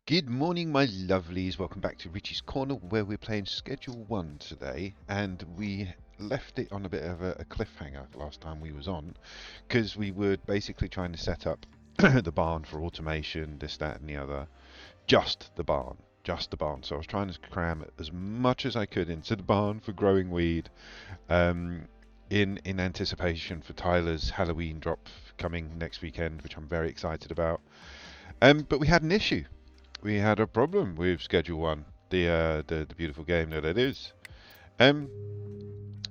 Good morning, my lovelies. Welcome back to Richie's Corner, where we're playing Schedule 1 today. And we left it on a bit of a cliffhanger last time we was on, because we were basically trying to set up the barn for automation, this, that, and the other. Just the barn. Just the barn. So I was trying to cram as much as I could into the barn for growing weed, um, in anticipation for Tyler's Halloween drop coming next weekend, which I'm very excited about. But we had an issue. We had a problem with Schedule One, the beautiful game that it is. Um,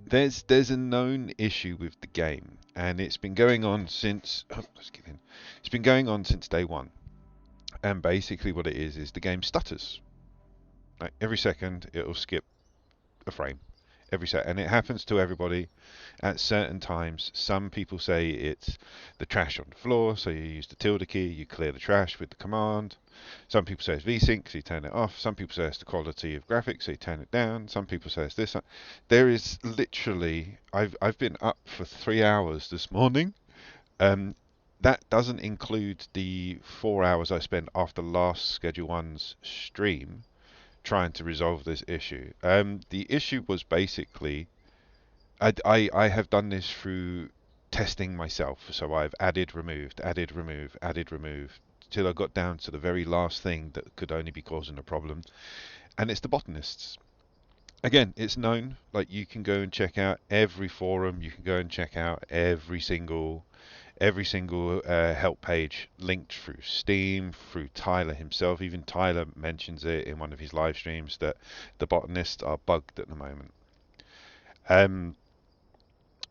there's a known issue with the game, and it's been going on since let's get in. It's been going on since day one, and basically what it is the game stutters. Like every second, it'll skip a frame. Every set, and it happens to everybody at certain times. Some people say it's the trash on the floor, so you use the tilde key, you clear the trash with the command. Some people say it's VSync, so you turn it off. Some people say it's the quality of graphics, so you turn it down. Some people say it's this. There is literally, I've been up for 3 hours this morning. Um, that doesn't include the 4 hours I spent after last Schedule One's stream trying to resolve this issue. The issue was basically I have done this through testing myself. So I've added, removed, added, remove, added, remove, till I got down to the very last thing that could only be causing a problem, and it's the botanists. Again, it's known. Like you can go and check out every forum. You can go and check out every single help page linked through Steam, through Tyler himself. Even Tyler mentions it in one of his live streams that the botanists are bugged at the moment. Um,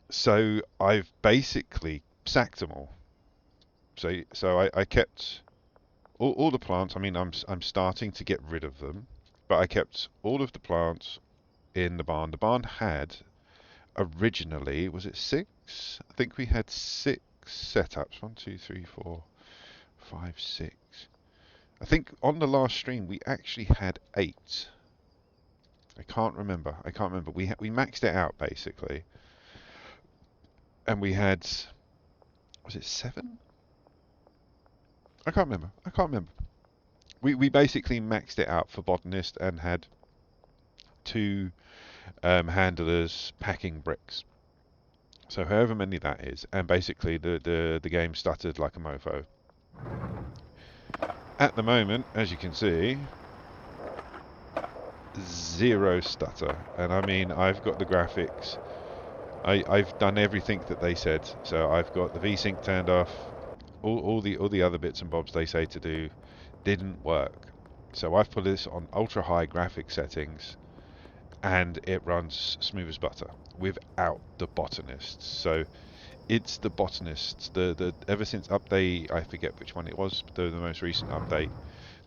so I've basically sacked them all. So I kept all the plants. I mean, I'm starting to get rid of them, but I kept all of the plants in the barn. The barn had originally, was it six? I think we had six setups. One, two, three, four, five, six. I think on the last stream we actually had eight. I can't remember. I can't remember. We maxed it out basically, and we had, was it seven? I can't remember. I can't remember. We basically maxed it out for botanist and had two handlers packing bricks. So however many that is, and basically the game stuttered like a mofo. At the moment, as you can see, zero stutter. And I mean, I've got the graphics. I've done everything that they said. So I've got the VSync turned off. All the other bits and bobs they say to do didn't work. So I've put this on ultra high graphic settings, and it runs smooth as butter without the botanists. So it's the botanists. The ever since update, I forget which one it was, the most recent update,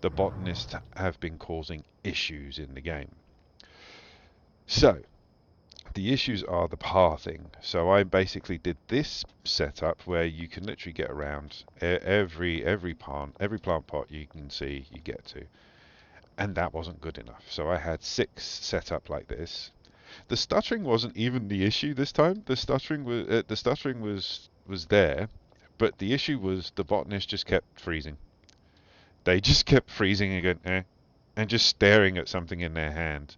the botanists have been causing issues in the game. So the issues are the pathing. So I basically did this setup where you can literally get around every plant pot you can see you get to, and that wasn't good enough. So I had six set up like this. The stuttering wasn't even the issue this time. The stuttering was there, but the issue was the botanist just kept freezing. They just kept freezing and going, and just staring at something in their hand.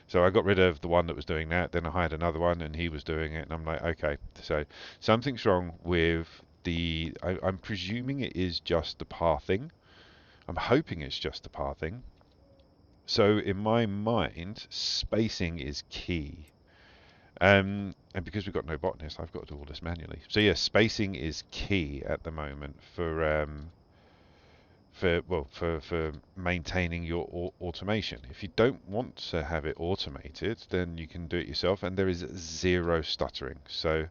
So I got rid of the one that was doing that. Then I hired another one, and he was doing it. And I'm like, okay, so something's wrong with the. I'm presuming it is just the pathing. I'm hoping it's just the pathing. So in my mind, spacing is key. And because we've got no botanist, I've got to do all this manually. So yeah, spacing is key at the moment for maintaining your automation. If you don't want to have it automated, then you can do it yourself, and there is zero stuttering. So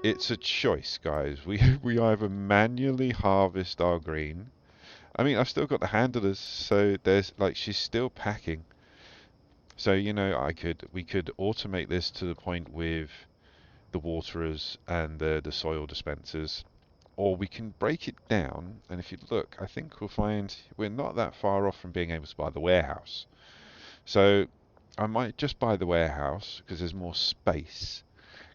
it's a choice, guys. We either manually harvest our green. I mean, I've still got the handlers, so there's like she's still packing. So we could automate this to the point with the waterers and the soil dispensers, or we can break it down. And if you look, I think we'll find we're not that far off from being able to buy the warehouse. So I might just buy the warehouse because there's more space.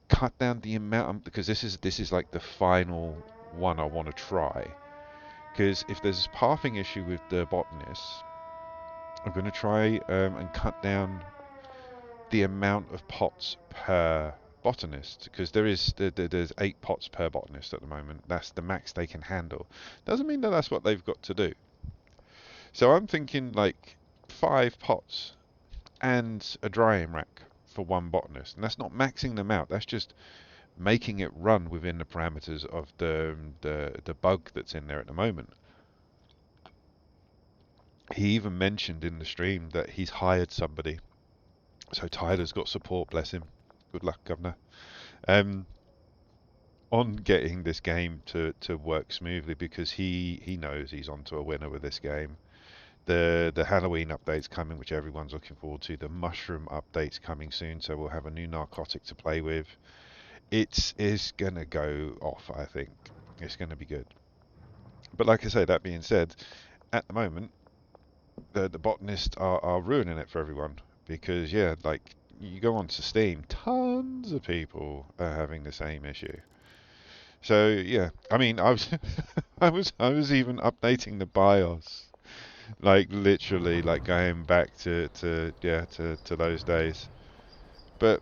Cut down the amount because this is like the final one I want to try. Because if there's a pathing issue with the botanist, I'm going to try and cut down the amount of pots per botanist, because there's 8 pots per botanist at the moment. That's the max they can handle. Doesn't mean that that's what they've got to do. So I'm thinking like 5 pots and a drying rack for one botanist, and that's not maxing them out. That's just making it run within the parameters of the bug that's in there at the moment. He even mentioned in the stream that he's hired somebody. So Tyler's got support, bless him. Good luck, Governor. Um, on getting this game to work smoothly, because he knows he's onto a winner with this game. The Halloween update's coming, which everyone's looking forward to. The mushroom update's coming soon, so we'll have a new narcotic to play with. It's gonna go off, I think. It's gonna be good. But like I say, that being said, at the moment, the botanists are ruining it for everyone. Because yeah, like you go onto Steam, tons of people are having the same issue. So yeah, I mean, I was I was even updating the BIOS, like literally, like going back to those days. But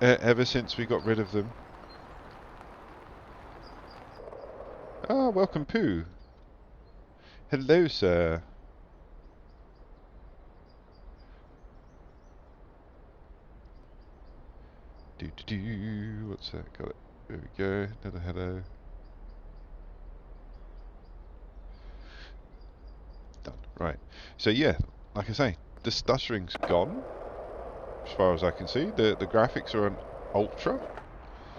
ever since we got rid of them, ah, welcome, Pooh. Hello, sir. Do do do. What's that? Got it. There we go. Another hello. Done. Right. So yeah, like I say, the stuttering's gone, as far as I can see. The graphics are on ultra.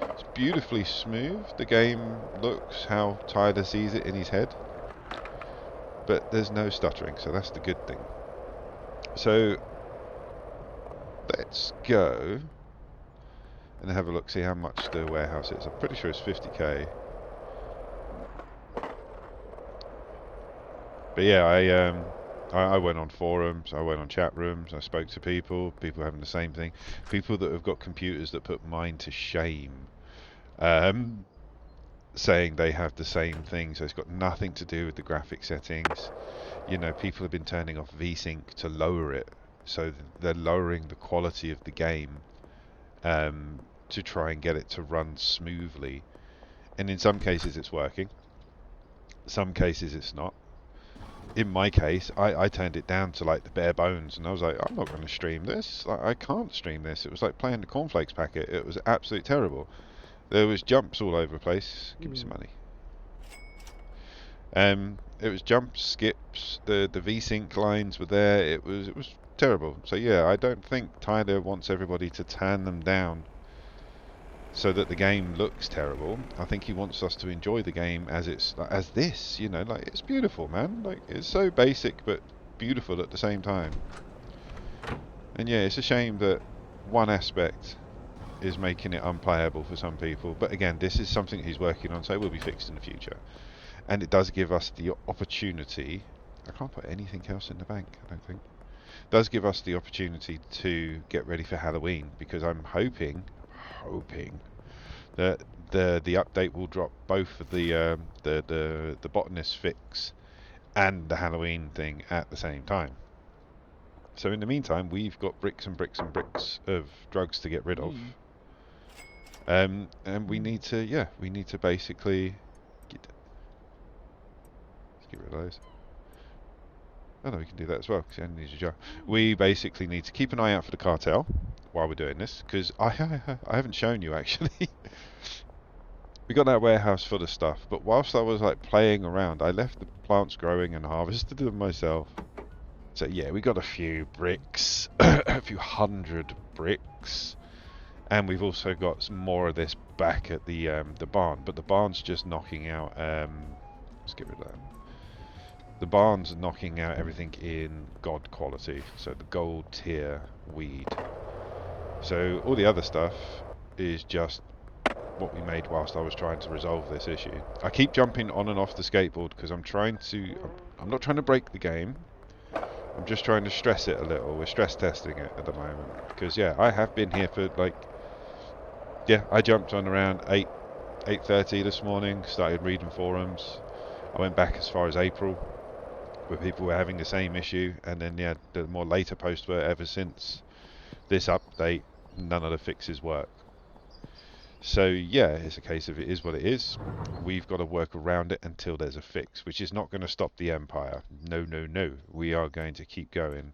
It's beautifully smooth. The game looks how Tyler sees it in his head. But there's no stuttering, so that's the good thing. So let's go and have a look, see how much the warehouse is. I'm pretty sure it's 50k. But yeah, I went on forums, I went on chat rooms, I spoke to people having the same thing, people that have got computers that put mine to shame, um, saying they have the same thing. So it's got nothing to do with the graphic settings. You know, people have been turning off VSync to lower it, so they're lowering the quality of the game to try and get it to run smoothly. And in some cases it's working, some cases it's not. In my case, I turned it down to like the bare bones, and I was like, I'm not going to stream this. Like, I can't stream this. It was like playing the cornflakes packet. It was absolutely terrible. There was jumps all over the place. Give me some money. It was jumps, skips. The VSync lines were there. It was terrible. So yeah, I don't think Tyler wants everybody to turn them down so that the game looks terrible. I think he wants us to enjoy the game as it's as this, you know, like it's beautiful, man. Like it's so basic but beautiful at the same time. And yeah, it's a shame that one aspect is making it unplayable for some people. But again, this is something he's working on, so it will be fixed in the future. And it does give us the opportunity. I can't put anything else in the bank, I don't think. It does give us the opportunity to get ready for Halloween, because I'm hoping that the update will drop both of the botanist fix and the Halloween thing at the same time. So in the meantime, we've got bricks and bricks and bricks of drugs to get rid of. And we need to basically get rid of those. Oh no, we can do that as well, because he needs a jar. We basically need to keep an eye out for the cartel while we're doing this, because I haven't shown you actually. We got that warehouse full of stuff, but whilst I was like playing around, I left the plants growing and harvested them myself. So yeah, we got a few bricks, a few hundred bricks, and we've also got some more of this back at the barn. But the barn's just knocking out. Let's get rid of that. The barn's knocking out everything in God quality, so the gold tier weed. So all the other stuff is just what we made whilst I was trying to resolve this issue. I keep jumping on and off the skateboard because I'm not trying to break the game. I'm just trying to stress it a little. We're stress testing it at the moment. Because yeah, I have been here for like, yeah, I jumped on around 8:30 this morning, started reading forums. I went back as far as April. where people were having the same issue, and then yeah, the more later posts were ever since this update, none of the fixes work. So yeah, it's a case of it is what it is. We've got to work around it until there's a fix, which is not going to stop the Empire. No, no, no. We are going to keep going.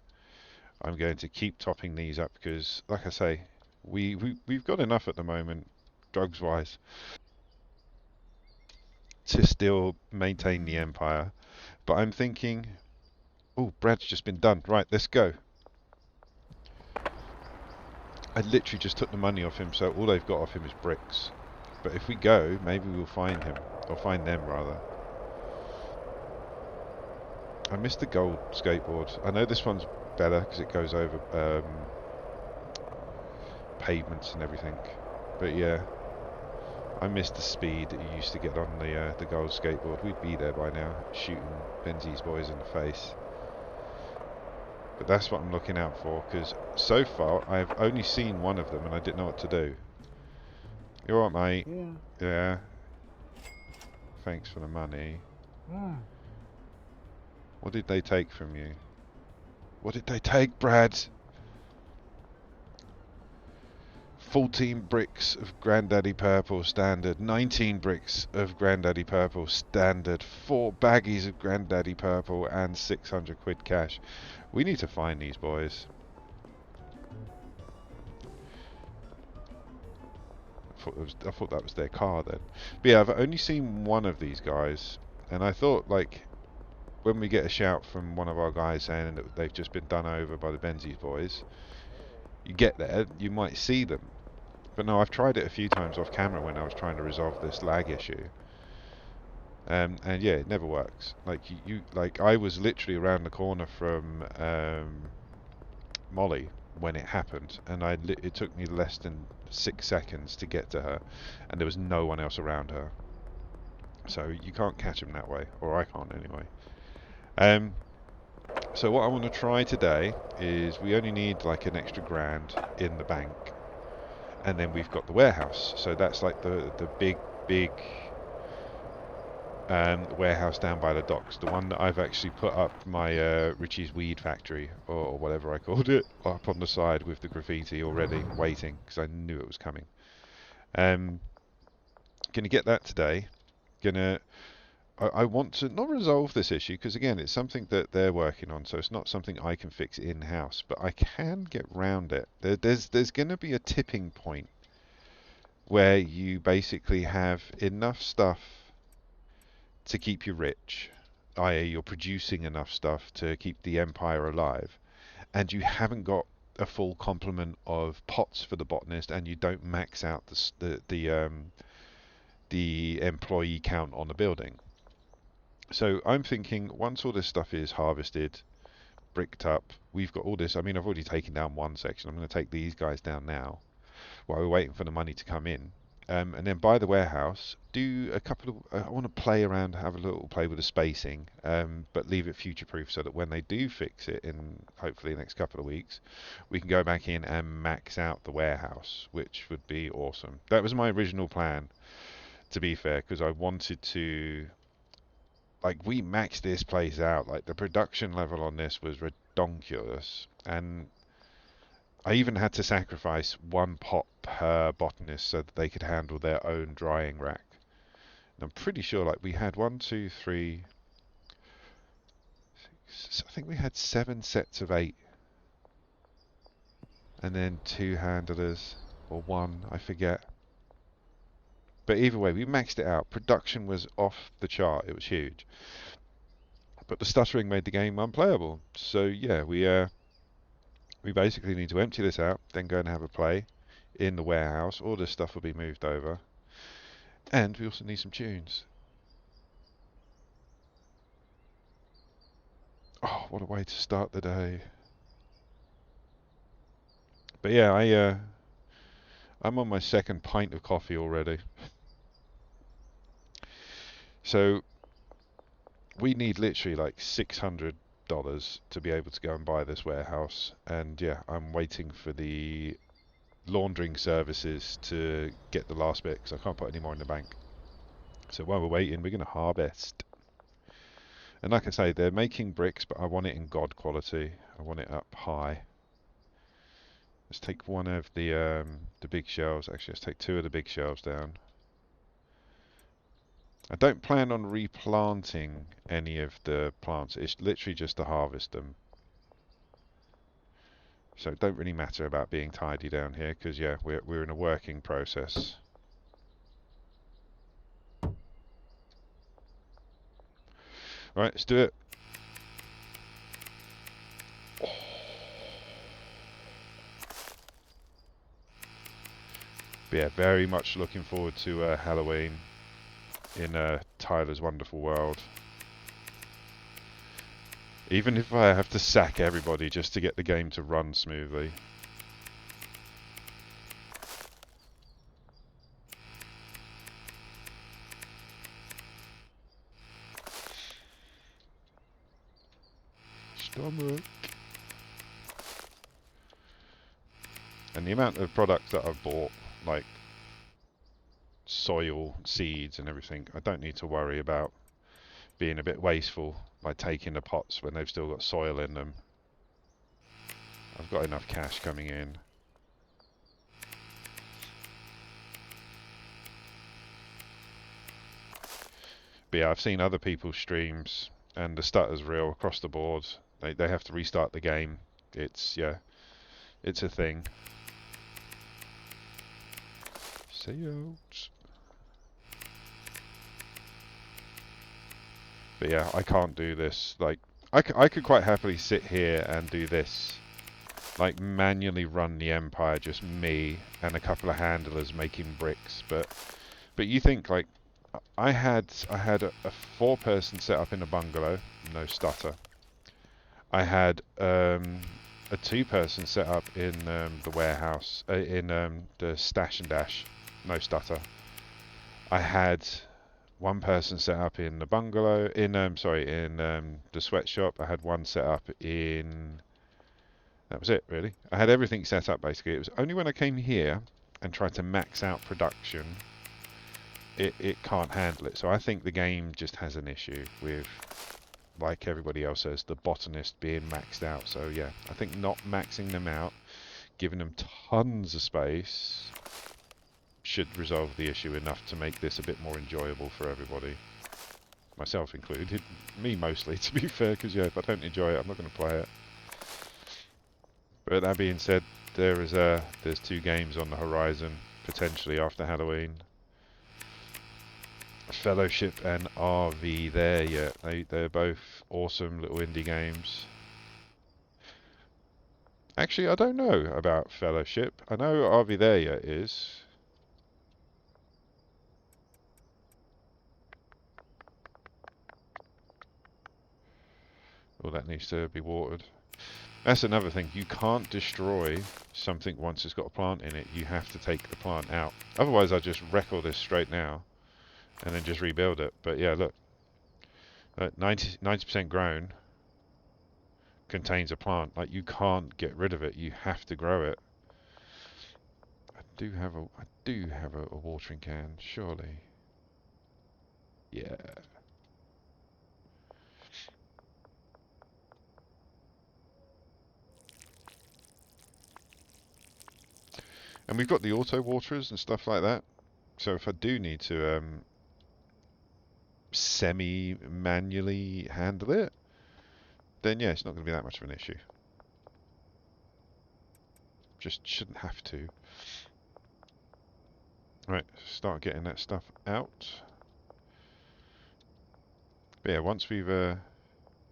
I'm going to keep topping these up because, like I say, we've got enough at the moment, drugs-wise, to still maintain the Empire. But I'm thinking, oh, Brad's just been done. Right, let's go. I literally just took the money off him, so all they've got off him is bricks. But if we go, maybe we'll find him. Or find them, rather. I missed the gold skateboard. I know this one's better because it goes over pavements and everything. But yeah, I missed the speed that you used to get on the gold skateboard. We'd be there by now, shooting Benzies boys in the face. But that's what I'm looking out for, because so far I've only seen one of them and I didn't know what to do. You alright, mate? Yeah. Yeah. Thanks for the money. What did they take from you? What did they take, Brad? 14 bricks of Grandaddy Purple standard, 19 bricks of Grandaddy Purple standard, 4 baggies of Grandaddy Purple, and 600 quid cash. We need to find these boys. I thought that was their car then. But yeah, I've only seen one of these guys, and I thought, like, when we get a shout from one of our guys saying that they've just been done over by the Benzies boys, you get there, you might see them. But no, I've tried it a few times off camera when I was trying to resolve this lag issue. And yeah, it never works. Like like I was literally around the corner from Molly when it happened, and it took me less than 6 seconds to get to her, and there was no one else around her. So you can't catch them that way, or I can't anyway. So what I want to try today is we only need like an extra grand in the bank, and then we've got the warehouse. So that's like the big warehouse down by the docks, the one that I've actually put up my Richie's Weed Factory, or whatever I called it, up on the side with the graffiti already waiting, because I knew it was coming. Gonna get that today. I want to not resolve this issue, because again, it's something that they're working on, so it's not something I can fix in-house, but I can get round it. There's going to be a tipping point where you basically have enough stuff to keep you rich, i.e. you're producing enough stuff to keep the empire alive, and you haven't got a full complement of pots for the botanist, and you don't max out the employee count on the building. So I'm thinking once all this stuff is harvested, bricked up, we've got all this. I mean, I've already taken down one section. I'm going to take these guys down now while we're waiting for the money to come in. And then buy the warehouse, do a couple of, I want to play around, have a little play with the spacing, but leave it future-proof so that when they do fix it in hopefully the next couple of weeks, we can go back in and max out the warehouse, which would be awesome. That was my original plan, to be fair, because I wanted to, like, we maxed this place out. Like, the production level on this was redonkulous, and I even had to sacrifice one pot per botanist so that they could handle their own drying rack. And I'm pretty sure, like, we had 1, 2, 3, 6, I think we had 7 sets of 8. And then 2 handlers, or 1, I forget. But either way, we maxed it out. Production was off the chart. It was huge. But the stuttering made the game unplayable. So yeah, we basically need to empty this out, then go and have a play in the warehouse. All this stuff will be moved over. And we also need some tunes. Oh, what a way to start the day. But yeah, I'm on my second pint of coffee already. So we need literally like $600 to be able to go and buy this warehouse. And yeah, I'm waiting for the laundering services to get the last bit, because I can't put any more in the bank. So while we're waiting, we're going to harvest. And like I say, they're making bricks, but I want it in God quality. I want it up high. Let's take one of the big shelves. Actually, let's take two of the big shelves down. I don't plan on replanting any of the plants. It's literally just to harvest them. So it don't really matter about being tidy down here because yeah, we're in a working process. Right, let's do it. But yeah, very much looking forward to Halloween in Tyler's Wonderful World. Even if I have to sack everybody just to get the game to run smoothly. Stomach. And the amount of products that I've bought, like soil, seeds and everything, I don't need to worry about being a bit wasteful by taking the pots when they've still got soil in them. I've got enough cash coming in. But yeah, I've seen other people's streams and the stutter's real across the board. They have to restart the game. Yeah, it's a thing. See out. But yeah, I can't do this. Like, I could quite happily sit here and do this. Like, manually run the Empire, just me and a couple of handlers making bricks. But you think, like, I had a four-person setup in a bungalow, no stutter. I had a two-person setup in the warehouse, in the stash and dash, no stutter. I had one person set up in the bungalow, in the sweatshop. I had one set up in. That was it, really. I had everything set up basically. It was only when I came here and tried to max out production, it can't handle it. So I think the game just has an issue with, like everybody else says, the botanist being maxed out. So yeah, I think not maxing them out, giving them tons of space, should resolve the issue enough to make this a bit more enjoyable for everybody. Myself included. Me mostly, to be fair, because yeah, if I don't enjoy it, I'm not going to play it. But that being said, there's two games on the horizon, potentially after Halloween. Fellowship and RV there yet. They're both awesome little indie games. Actually, I don't know about Fellowship. I know RV there yet is. Oh, that needs to be watered. That's another thing. You can't destroy something once it's got a plant in it. You have to take the plant out. Otherwise, I just wreck all this straight now and then just rebuild it. But yeah, look. 90% grown contains a plant. Like, you can't get rid of it. You have to grow it. I do have a watering can, surely. Yeah. And we've got the auto waterers and stuff like that. So if I do need to semi-manually handle it, then yeah, it's not going to be that much of an issue. Just shouldn't have to. Right, start getting that stuff out. But yeah, once we've, to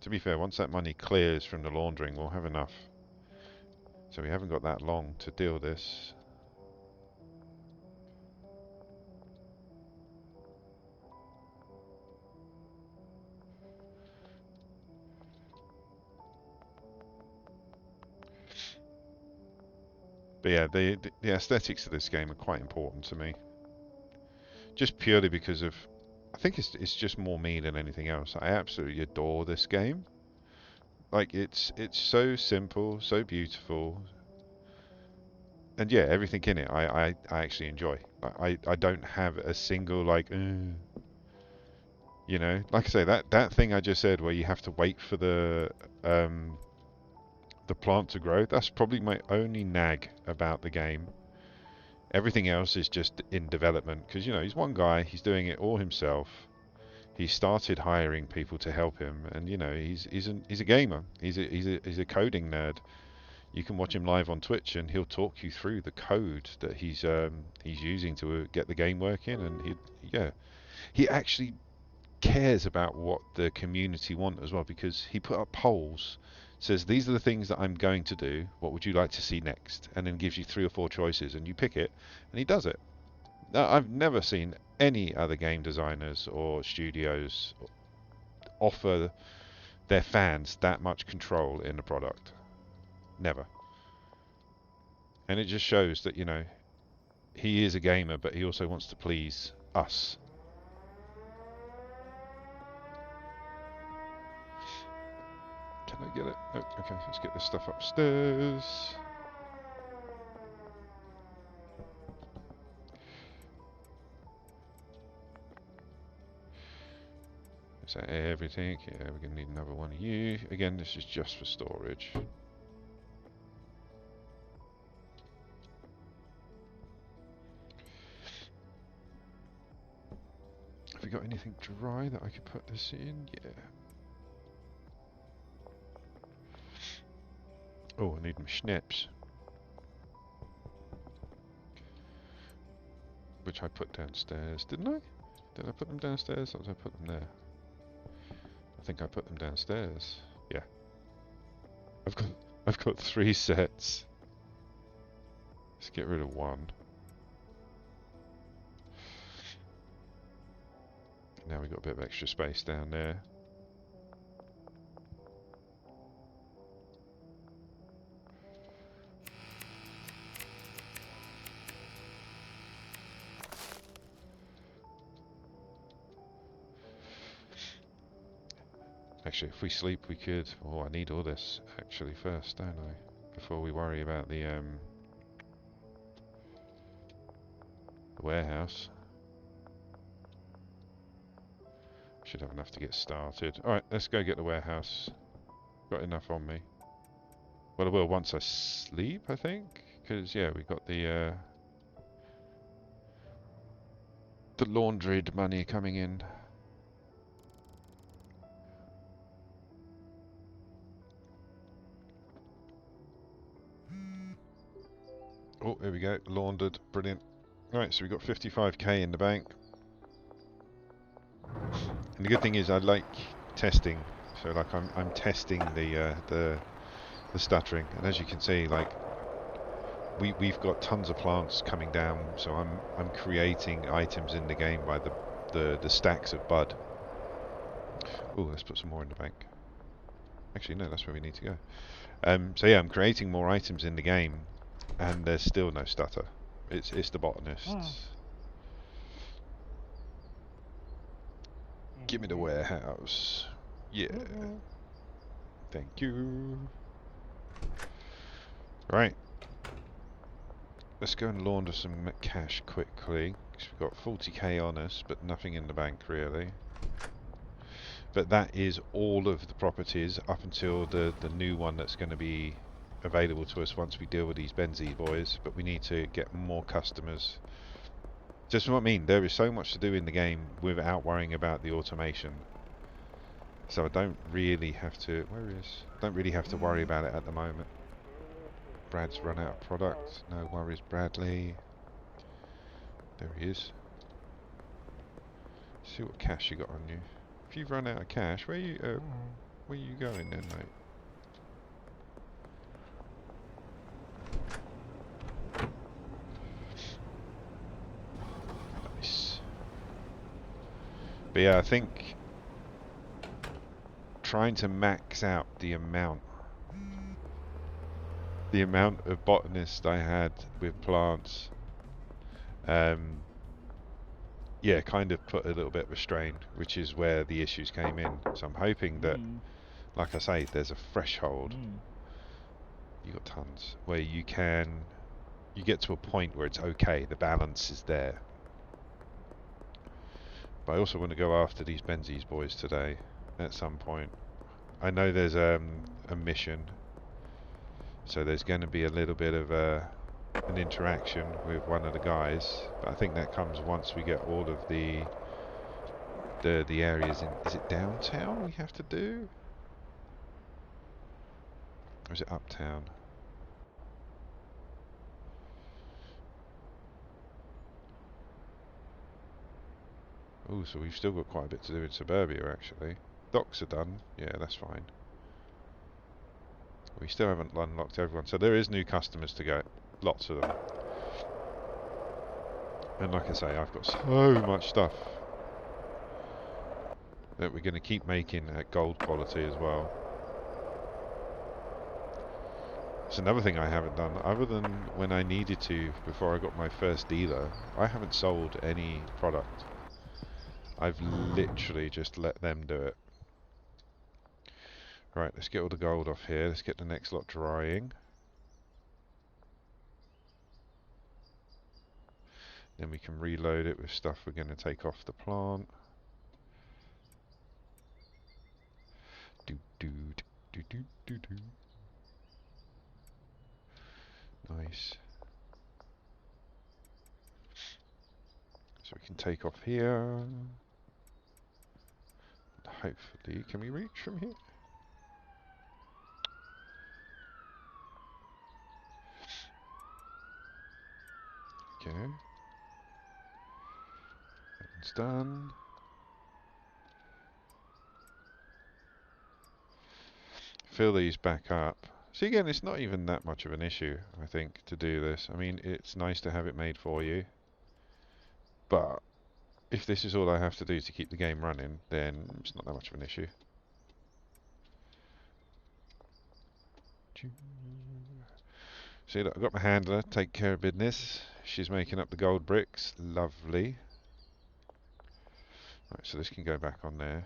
be fair, once that money clears from the laundering, we'll have enough. So we haven't got that long to deal this. But yeah, the aesthetics of this game are quite important to me. Just purely because of, I think it's just more me than anything else. I absolutely adore this game. Like, it's so simple, so beautiful, and yeah, everything in it I actually enjoy. I don't have a single like You know, like I say, that thing I just said where you have to wait for the plant to grow. That's probably my only nag about the game. Everything else is just in development because you know he's one guy. He's doing it all himself. He started hiring people to help him, and you know he's a gamer. He's a coding nerd. You can watch him live on Twitch, and he'll talk you through the code that he's using to get the game working. And he actually cares about what the community want as well because he put up polls, says these are the things that I'm going to do. What would you like to see next? And then gives you 3 or 4 choices, and you pick it, and he does it. Now, I've never seen any other game designers or studios offer their fans that much control in the product. Never. And it just shows that, you know, he is a gamer, but he also wants to please us. Can I get it? Oh, okay, let's get this stuff upstairs. Is that everything? Yeah, we're going to need another one of you. Again, this is just for storage. Have we got anything dry that I could put this in? Yeah. Oh, I need my schnaps. Which I put downstairs, didn't I? Did I put them downstairs or did I put them there? I think I put them downstairs. Yeah. I've got 3 sets. Let's get rid of 1. Now we've got a bit of extra space down there. Actually, if we sleep, we could. Oh, I need all this actually first, don't I? Before we worry about the warehouse. Should have enough to get started. Alright, let's go get the warehouse. Got enough on me. Well, I will once I sleep, I think. Because, yeah, we got the laundried money coming in. Oh, there we go. Laundered. Brilliant. Right, so we've got 55k in the bank. And the good thing is I like testing. So like I'm testing the stuttering. And as you can see, like we've got tons of plants coming down, so I'm creating items in the game by the stacks of bud. Oh, let's put some more in the bank. Actually no, that's where we need to go. So yeah, I'm creating more items in the game and there's still no stutter. It's the botanists. Give me the warehouse. Yeah. Thank you. Right. Let's go and launder some cash quickly. Cause we've got 40k on us, but nothing in the bank really. But that is all of the properties up until the new one that's going to be available to us once we deal with these Benzies boys. But we need to get more customers. Just what I mean, there is so much to do in the game without worrying about the automation. So I don't really have to. Don't really have to worry about it at the moment. Brad's run out of product. No worries, Bradley. There he is. See what cash you got on you. If you've run out of cash, where you going then, mate? Nice. But yeah, I think trying to max out the amount of botanists I had with plants, yeah, kind of put a little bit of a strain, which is where the issues came in. So I'm hoping that, like I say, there's a threshold. You got tons where you get to a point where it's okay, the balance is there. But I also want to go after these Benzies boys today at some point. I know there's a mission, so there's going to be a little bit of an interaction with one of the guys. But I think that comes once we get all of the areas in. Is it downtown we have to do? Or is it uptown? Oh, so we've still got quite a bit to do in suburbia actually. Docks are done. Yeah, that's fine. We still haven't unlocked everyone, so there is new customers to go. Lots of them. And like I say, I've got so much stuff that we're going to keep making at gold quality as well. It's another thing I haven't done, other than when I needed to before I got my first dealer. I haven't sold any product. I've literally just let them do it. Right, let's get all the gold off here. Let's get the next lot drying. Then we can reload it with stuff we're going to take off the plant. Do do do do do do. Nice. So we can take off here. Hopefully, can we reach from here? Okay. It's done. Fill these back up. So again, it's not even that much of an issue, I think, to do this. I mean, it's nice to have it made for you. But if this is all I have to do to keep the game running, then it's not that much of an issue. See, look, I've got my handler, take care of business. She's making up the gold bricks. Lovely. Right, so this can go back on there.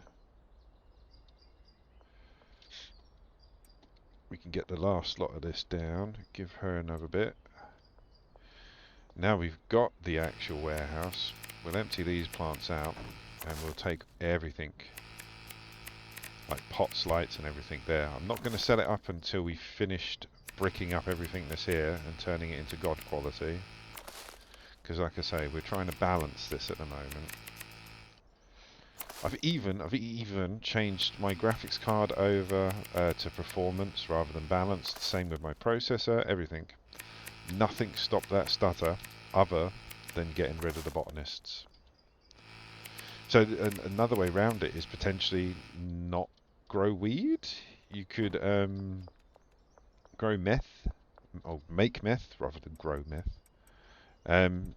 We can get the last lot of this down, give her another bit. Now we've got the actual warehouse, we'll empty these plants out and we'll take everything, like pots, lights and everything there. I'm not going to set it up until we've finished bricking up everything that's here and turning it into God quality. Because like I say, we're trying to balance this at the moment. I've even changed my graphics card over to performance rather than balanced. Same with my processor, everything. Nothing stopped that stutter other than getting rid of the botanists. So another way around it is potentially not grow weed. You could grow meth, or make meth rather than grow meth,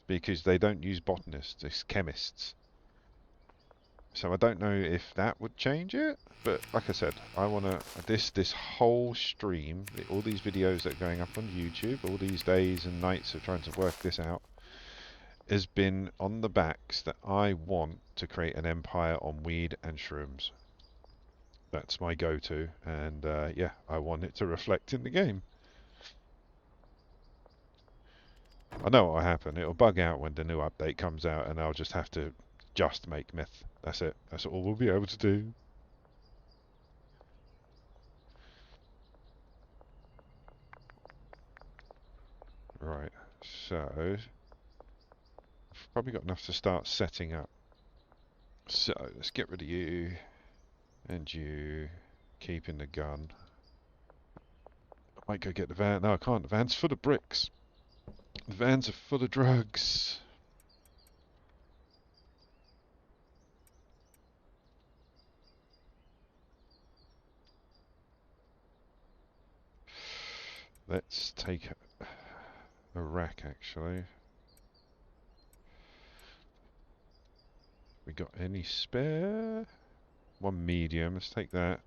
because they don't use botanists, it's chemists. So I don't know if that would change it, but like I said, I want to, this whole stream, all these videos that are going up on YouTube, all these days and nights of trying to work this out, has been on the backs that I want to create an empire on weed and shrooms. That's my go-to, and yeah, I want it to reflect in the game. I know what will happen, it'll bug out when the new update comes out and I'll just have to just make meth. That's it. That's all we'll be able to do. Right, so we've probably got enough to start setting up. So let's get rid of you and you, keeping the gun. I might go get the van. No, I can't. The van's full of bricks. The vans are full of drugs. Let's take a rack actually. We got any spare? One medium, let's take that.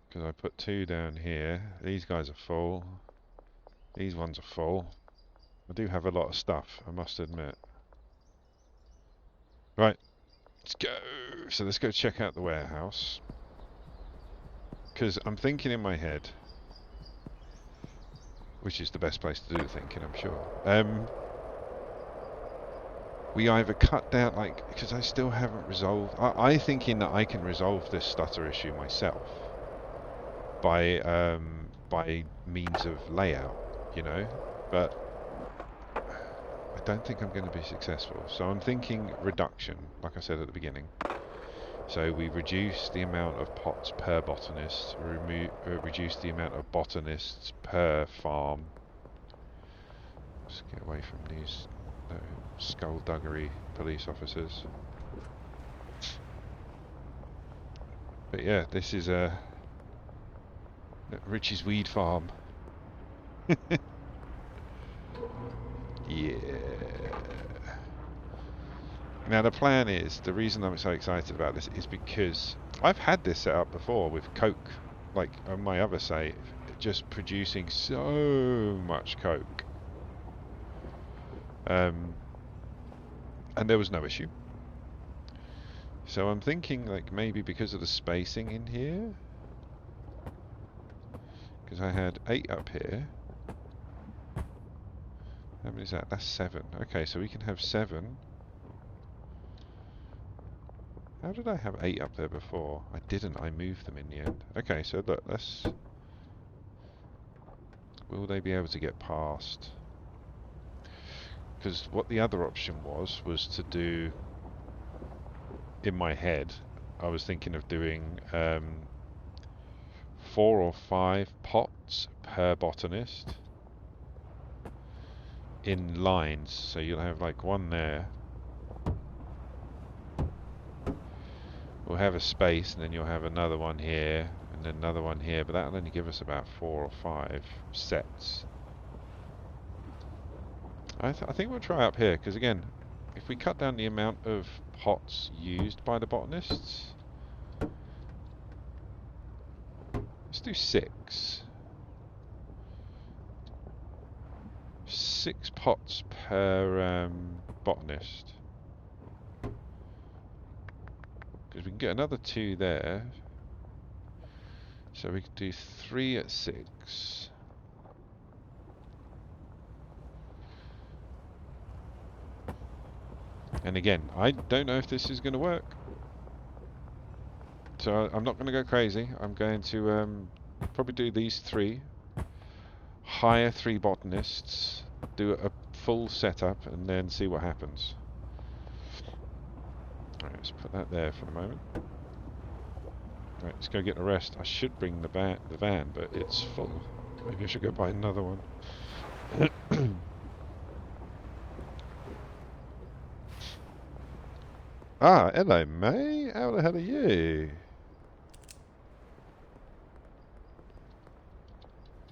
Because I put two down here. These guys are full. These ones are full. I do have a lot of stuff, I must admit. Right, let's go. So let's go check out the warehouse. Because I'm thinking in my head, which is the best place to do the thinking, I'm sure. we either cut down, like, because I still haven't resolved. I thinking that I can resolve this stutter issue myself by means of layout, you know, but I don't think I'm going to be successful. So I'm thinking reduction, like I said at the beginning. So we reduce the amount of pots per botanist, reduce the amount of botanists per farm. Let's get away from these skullduggery police officers. But yeah, this is Richie's weed farm. Yeah. Now the plan is, the reason I'm so excited about this is because I've had this set up before with Coke, like on my other save, just producing so much Coke. And there was no issue. So I'm thinking like maybe because of the spacing in here, because I had 8 up here. How many is that? That's 7. Okay, so we can have 7. How did I have 8 up there before? I didn't, I moved them in the end. Okay, so look, let's... Will they be able to get past? Because what the other option was to do... In my head, I was thinking of doing 4 or 5 pots per botanist in lines. So you'll have like one there. We'll have a space, and then you'll have another one here, and then another one here, but that'll only give us about 4 or 5 sets. I think we'll try up here, because again, if we cut down the amount of pots used by the botanists, let's do 6. 6 pots per botanist. Because we can get another 2 there. So we could do 3 at 6. And again, I don't know if this is going to work. So I'm not going to go crazy. I'm going to probably do these 3. Hire 3 botanists. Do a full setup and then see what happens. Alright, let's put that there for the moment. Right, let's go get a rest. I should bring the van, but it's full. Maybe I should go buy another one. Ah, hello, May. How the hell are you?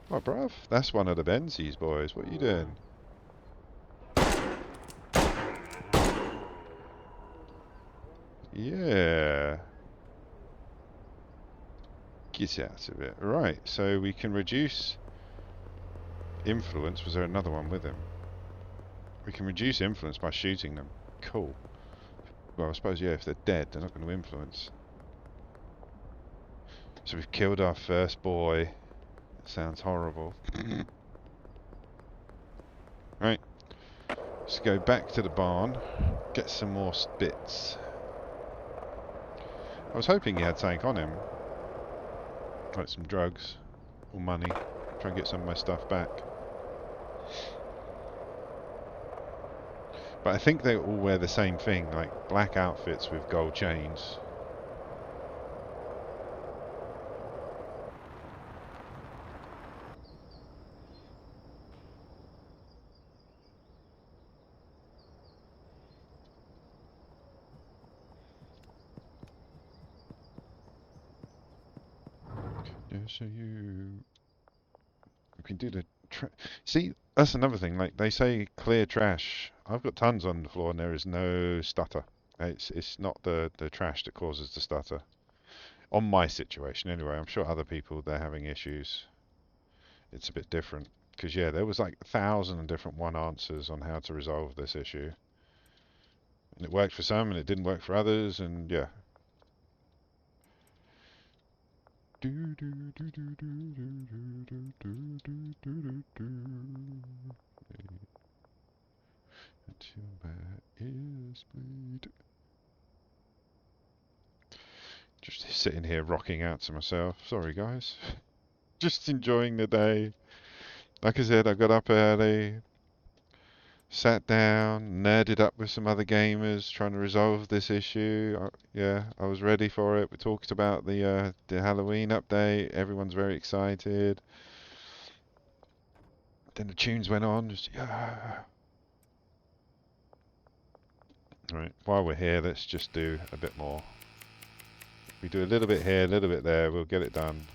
Oh, bruv. That's one of the Benzies boys. What are you doing? Yeah. Get out of it. Right, so we can reduce influence. Was there another one with him? We can reduce influence by shooting them. Cool. Well, I suppose, yeah, if they're dead, they're not going to influence. So we've killed our first boy. That sounds horrible. Right. Let's go back to the barn. Get some more bits. I was hoping he had something on him. Like some drugs. Or money. Try and get some of my stuff back. But I think they all wear the same thing. Like black outfits with gold chains. Yeah, so you... We can do the... See, that's another thing. Like, they say clear trash. I've got tons on the floor and there is no stutter. It's not the trash that causes the stutter. On my situation, anyway. I'm sure other people, they're having issues. It's a bit different. Because, yeah, there was like 1,000 different one answers on how to resolve this issue. And it worked for some and it didn't work for others, and yeah. To my ears, just sitting here rocking out to myself. Sorry, guys. Just enjoying the day. Like I said, I got up early, sat down, nerded up with some other gamers, trying to resolve this issue. Yeah, I was ready for it. We talked about the Halloween update. Everyone's very excited. Then the tunes went on. Just, yeah. Right. While we're here, let's just do a bit more. We do a little bit here, a little bit there. We'll get it done.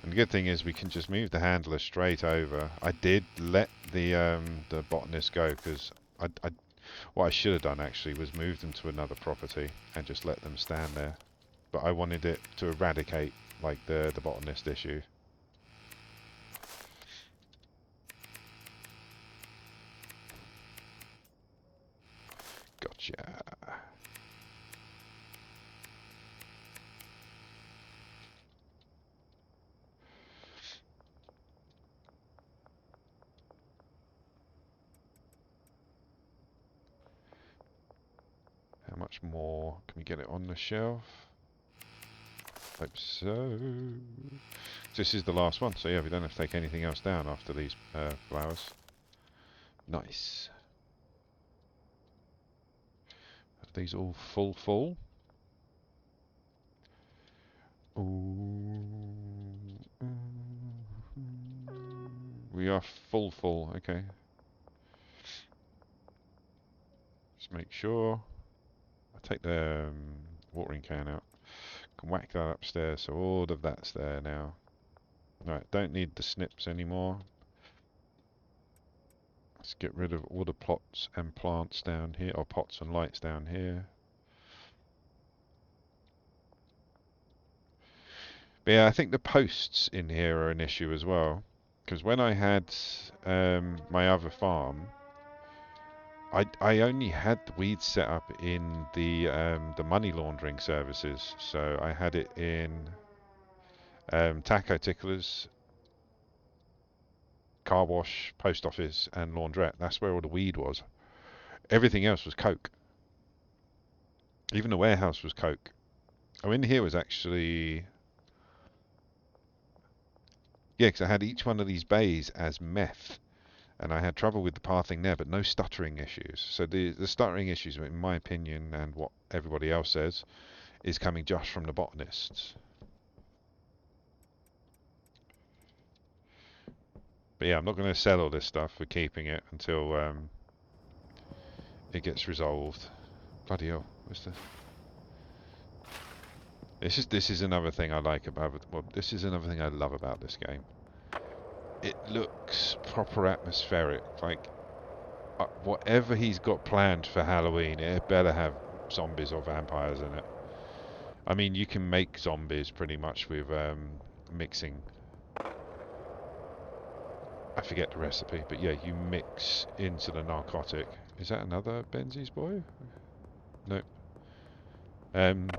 And the good thing is we can just move the handler straight over. I did let the botanist go because what I should have done actually was move them to another property and just let them stand there. But I wanted it to eradicate like the botanist issue. Gotcha. How much more can we get it on the shelf? Hope so. This is the last one, so yeah, we don't have to take anything else down after these flowers. Nice. Are these all full? Ooh. We are full. Okay. Just make sure. I'll take the watering can out. Can whack that upstairs, so all of that's there now. Right, don't need the snips anymore. Let's get rid of all the pots and plants down here, or pots and lights down here. But yeah, I think the posts in here are an issue as well. Because when I had my other farm, I only had the weeds set up in the money laundering services. So I had it in taco ticklers, car wash, post office, and laundrette. That's where all the weed was. Everything else was coke. Even the warehouse was coke. Oh, in here was actually... Yeah, because I had each one of these bays as meth. And I had trouble with the pathing there, but no stuttering issues. So the stuttering issues, in my opinion, and what everybody else says, is coming just from the botanists. But yeah, I'm not going to sell all this stuff. We're keeping it until it gets resolved. Bloody hell, what's this? This is another thing I like about it. Well, this is another thing I love about this game. It looks proper atmospheric. Like whatever he's got planned for Halloween, it better have zombies or vampires in it. I mean, you can make zombies pretty much with mixing. I forget the recipe, but yeah, you mix into the narcotic. Is that another Benzies boy? No. And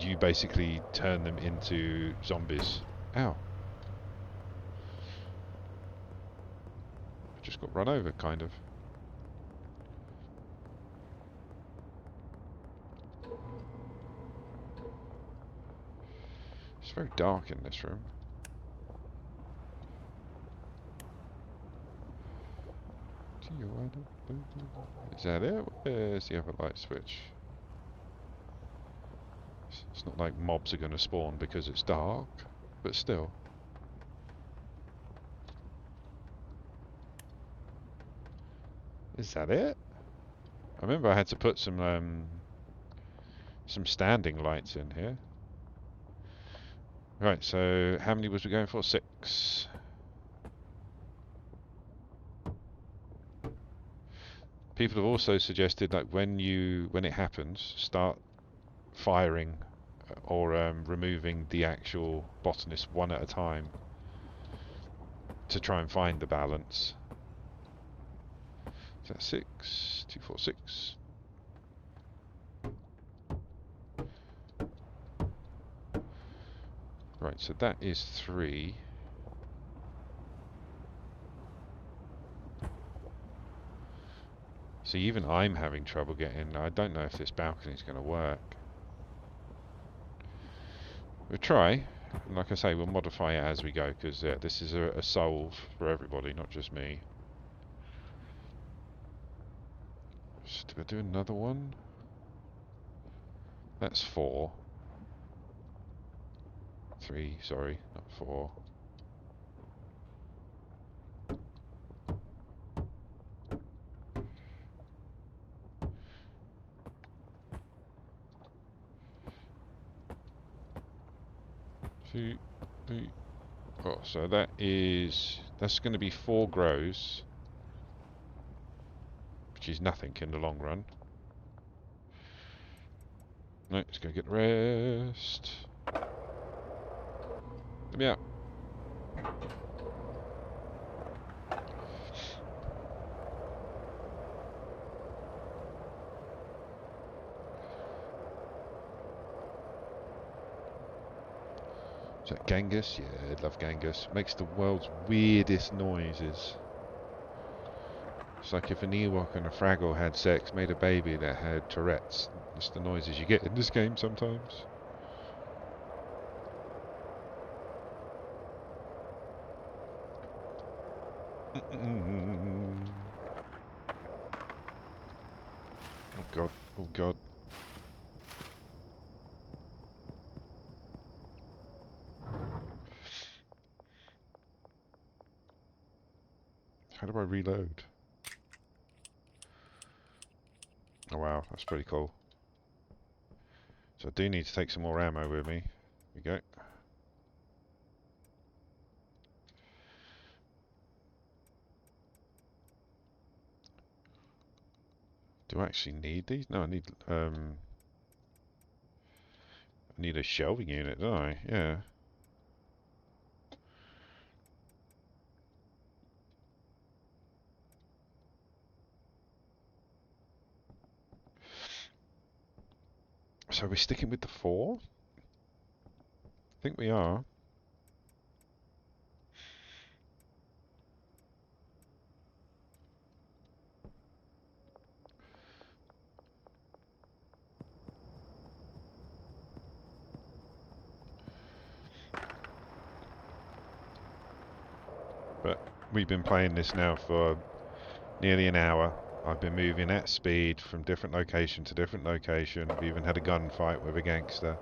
you basically turn them into zombies. Ow. I just got run over, kind of. It's very dark in this room. Is that it? Where's the other light switch? It's not like mobs are going to spawn because it's dark, but still. Is that it? I remember I had to put some standing lights in here. Right, so how many was we going for? 6. People have also suggested that when it happens, start firing or removing the actual botanist one at a time to try and find the balance. Is that 6? 2, 4, 6. Right, so that is 3. See, even I'm having trouble getting. I don't know if this balcony's going to work. We'll try. And like I say, we'll modify it as we go, because this is a solve for everybody, not just me. Did I do another one? That's 4. 3, sorry, not 4. Two, three. Oh, so that's going to be 4 grows, which is nothing in the long run. No, let's go get rest. Let me out. Is that Genghis? Yeah, I love Genghis. Makes the world's weirdest noises. It's like if an Ewok and a Fraggle had sex, made a baby that had Tourette's. That's the noises you get in this game sometimes. Oh god, oh god. How do I reload? Oh wow, that's pretty cool. So I do need to take some more ammo with me. Here we go. Do I actually need these? No, I need a shelving unit, don't I? Yeah. So we're sticking with the 4? I think we are. But we've been playing this now for nearly an hour. I've been moving at speed from different location to different location. We even had a gunfight with a gangster.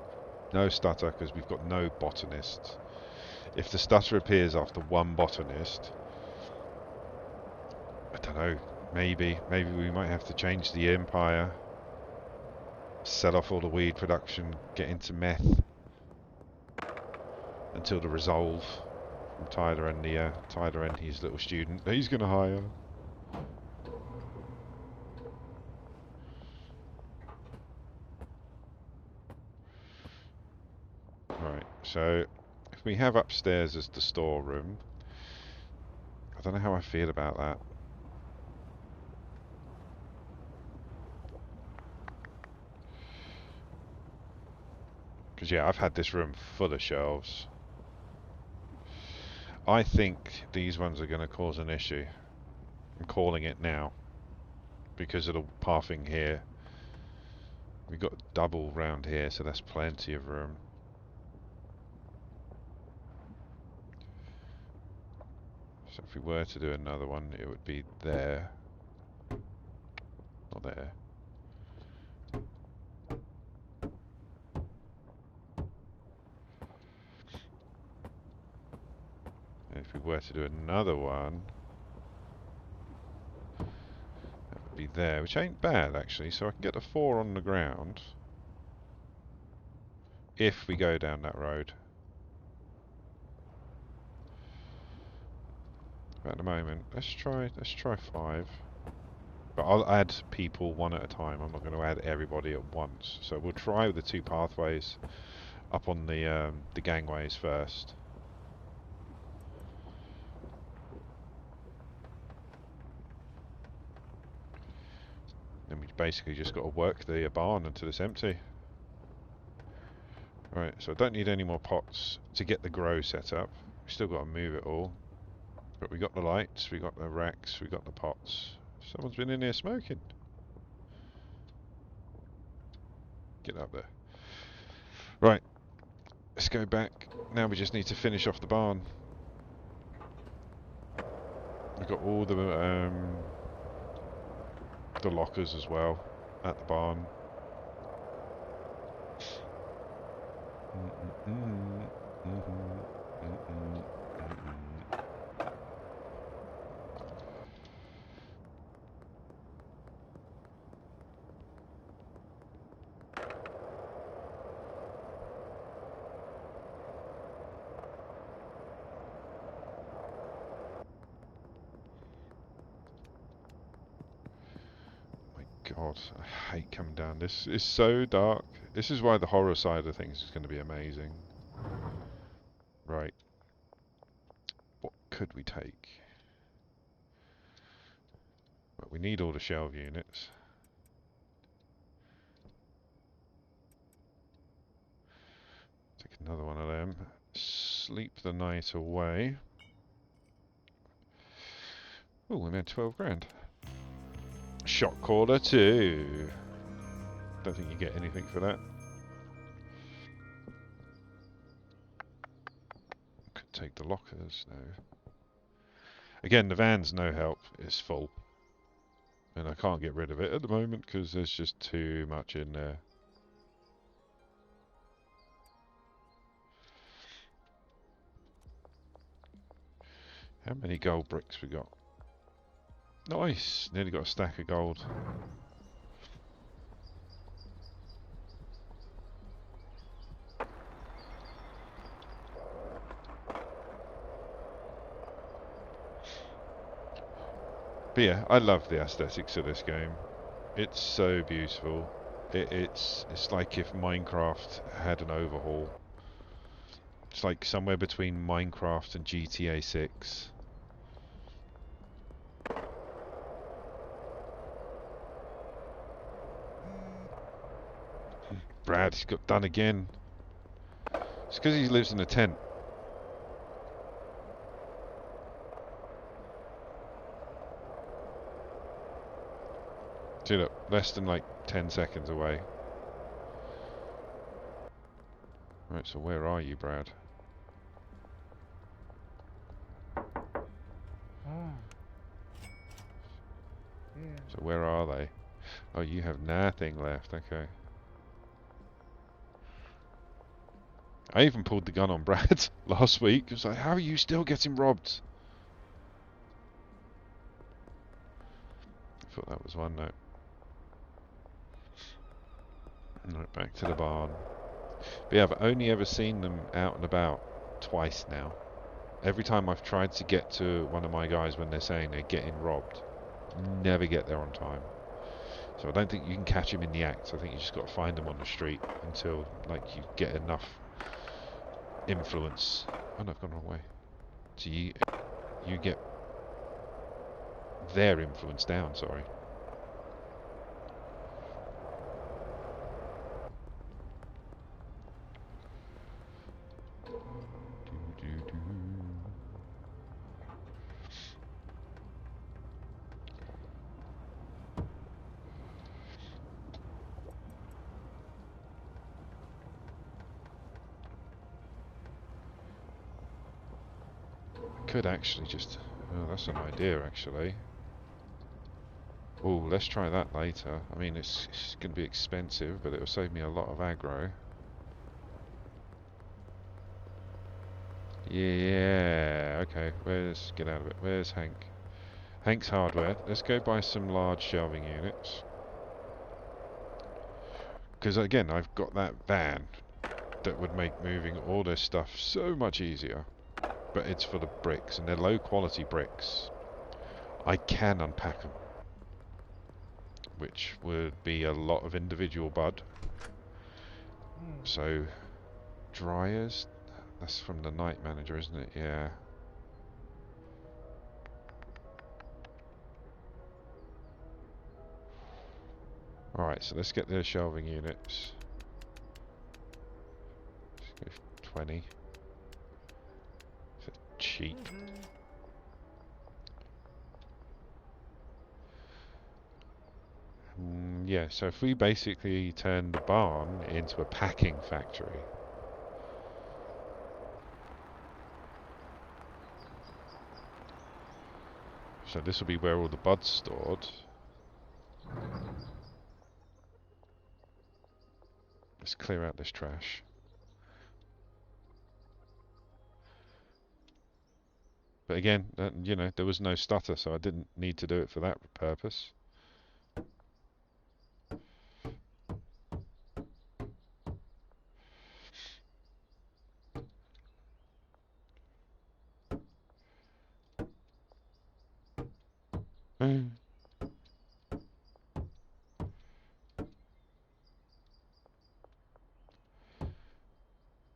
No stutter, because we've got no botanist. If the stutter appears after one botanist, I don't know, maybe we might have to change the empire, sell off all the weed production, get into meth, until the resolve from Tyler and his little student that he's going to hire. Right, so if we have upstairs as the storeroom, I don't know how I feel about that. Because yeah, I've had this room full of shelves. I think these ones are going to cause an issue. I'm calling it now. Because of the pathing here. We've got double round here, so that's plenty of room. So if we were to do another one, it would be there. Not there. And if we were to do another one, that would be there, which ain't bad actually. So I can get the 4 on the ground if we go down that road. But at the moment, let's try 5. But I'll add people one at a time. I'm not going to add everybody at once. So we'll try with the 2 pathways up on the gangways first. Then we basically just got to work the barn until it's empty. Right, so I don't need any more pots to get the grow set up. We still got to move it all. But we got the lights, we got the racks, we got the pots. Someone's been in here smoking. Get up there. Right, let's go back. Now we just need to finish off the barn. We've got all the lockers as well at the barn. God, I hate coming down. This is so dark. This is why the horror side of things is going to be amazing. Right. What could we take? Well, we need all the shelve units. Take another one of them. Sleep the night away. Oh, we made 12 grand. Shot caller too. Don't think you get anything for that. Could take the lockers though. Again, the van's no help. It's full. And I can't get rid of it at the moment because there's just too much in there. How many gold bricks we got? Nice! Nearly got a stack of gold. But yeah, I love the aesthetics of this game. It's so beautiful. It's like if Minecraft had an overhaul. It's like somewhere between Minecraft and GTA 6. Brad, he's got done again. It's because he lives in a tent. See, look, less than like 10 seconds away. Right, so where are you, Brad? Yeah. So where are they? Oh, you have nothing left, okay. I even pulled the gun on Brad last week. I was like, how are you still getting robbed? I thought that was one note. Right, back to the barn. But yeah, I've only ever seen them out and about twice now. Every time I've tried to get to one of my guys when they're saying they're getting robbed, never get there on time. So I don't think you can catch them in the act. I think you just got to find them on the street until like you get enough influence. Oh no, I've gone the wrong way. So you get their influence down, sorry. Could actually just... Oh, that's an idea, actually. Oh, let's try that later. I mean, it's going to be expensive, but it'll save me a lot of aggro. Yeah, okay. Get out of it. Where's Hank? Hank's Hardware. Let's go buy some large shelving units. Because again, I've got that van that would make moving all this stuff so much easier. But it's for the bricks, and they're low quality bricks. I can unpack them, which would be a lot of individual bud. So, dryers, that's from the night manager, isn't it? Yeah. Alright, so let's get the shelving units. Let's go for 20. Cheap. yeah, so if we basically turn the barn into a packing factory. So this will be where all the bud's stored. Let's clear out this trash. But again, you know, there was no stutter, so I didn't need to do it for that purpose.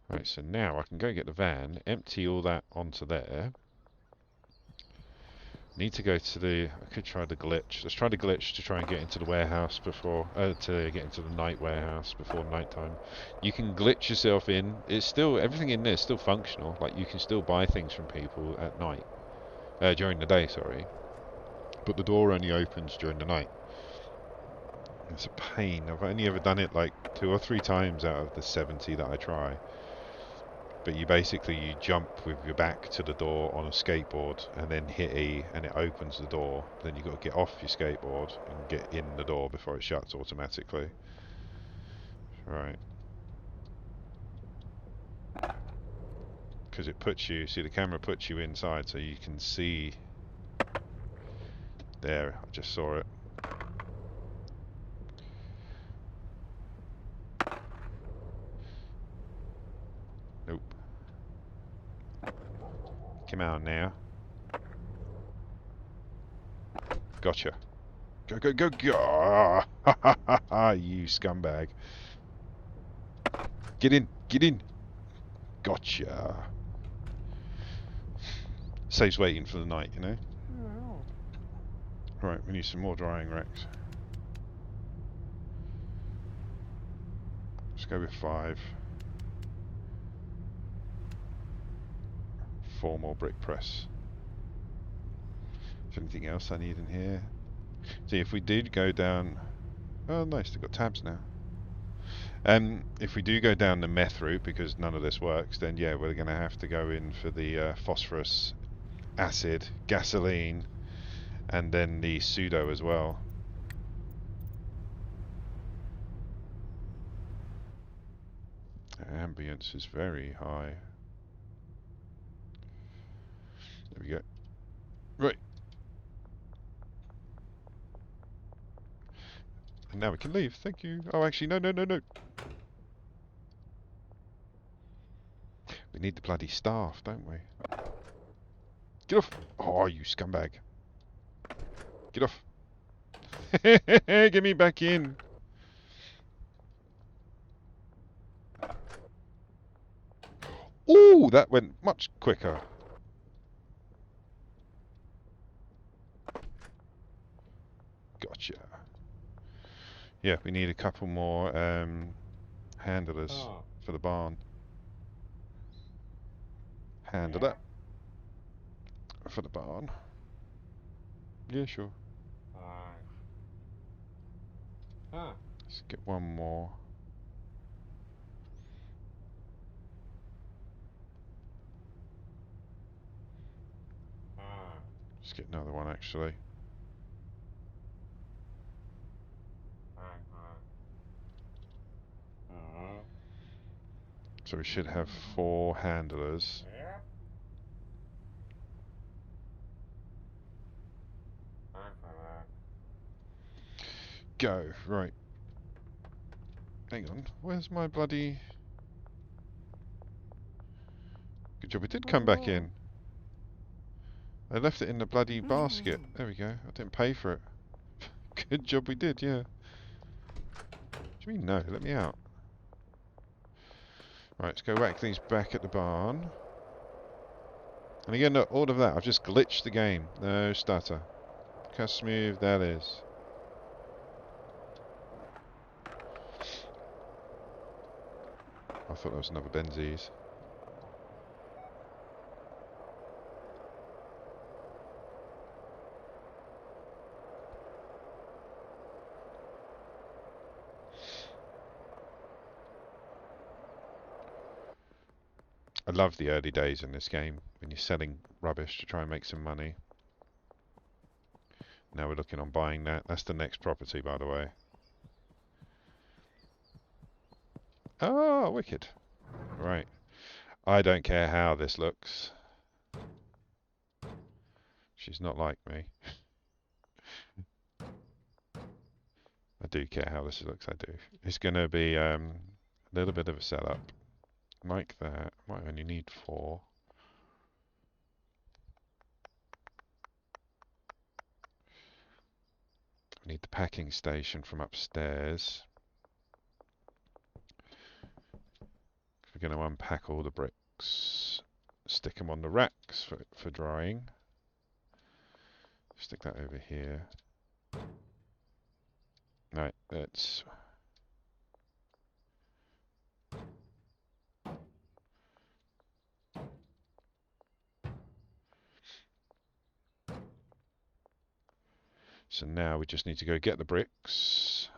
Right, so now I can go get the van, empty all that onto there. Need to go to the... I could try the glitch. Let's try the glitch to try and get into the warehouse before... to get into the night warehouse before nighttime. You can glitch yourself in. It's still... Everything in there is still functional. Like, you can still buy things from people at night. During the day, sorry. But the door only opens during the night. It's a pain. I've only ever done it like 2 or 3 times out of the 70 that I try. But you jump with your back to the door on a skateboard and then hit E and it opens the door. Then you've got to get off your skateboard and get in the door before it shuts automatically. Right. Because it puts you, see the camera puts you inside so you can see. There, I just saw it. Nope. Come out now. Gotcha. Go, go, go, go! Ha ha ha ha, you scumbag. Get in, get in! Gotcha. Saves waiting for the night, you know? Right, we need some more drying racks. Let's go with 5. 4 more brick press. Is there anything else I need in here? See, if we did go down... Oh, nice, they've got tabs now. If we do go down the meth route, because none of this works, then yeah, we're going to have to go in for the phosphorus, acid, gasoline, and then the pseudo as well. Ambience is very high. There we go. Right. And now we can leave. Thank you. Oh, actually, no, no, no, no. We need the bloody staff, don't we? Get off! Oh, you scumbag. Get off. Get me back in. Ooh, that went much quicker. Gotcha. Yeah, we need a couple more handlers for the barn. Handler for the barn. Yeah, sure. Let's get one more. Let's get another one actually. So we should have 4 handlers. Go, right. Hang on, where's my bloody... Good job, it did come back in. I left it in the bloody basket. There we go, I didn't pay for it. Good job we did, yeah. What do you mean no? Let me out. Right, let's go whack these back at the barn. And again, look, all of that, I've just glitched the game. No stutter. Look how smooth that is. I thought that was another Benzies. love the early days in this game when you're selling rubbish to try and make some money. Now we're looking on buying that. That's the next property, by the way. Oh, wicked. Right. I don't care how this looks. She's not like me. I do care how this looks, I do. It's going to be a little bit of a setup. Like that. Might only need 4. I need the packing station from upstairs. We're going to unpack all the bricks. Stick them on the racks for drying. Stick that over here. Right, let's... So now we just need to go get the bricks.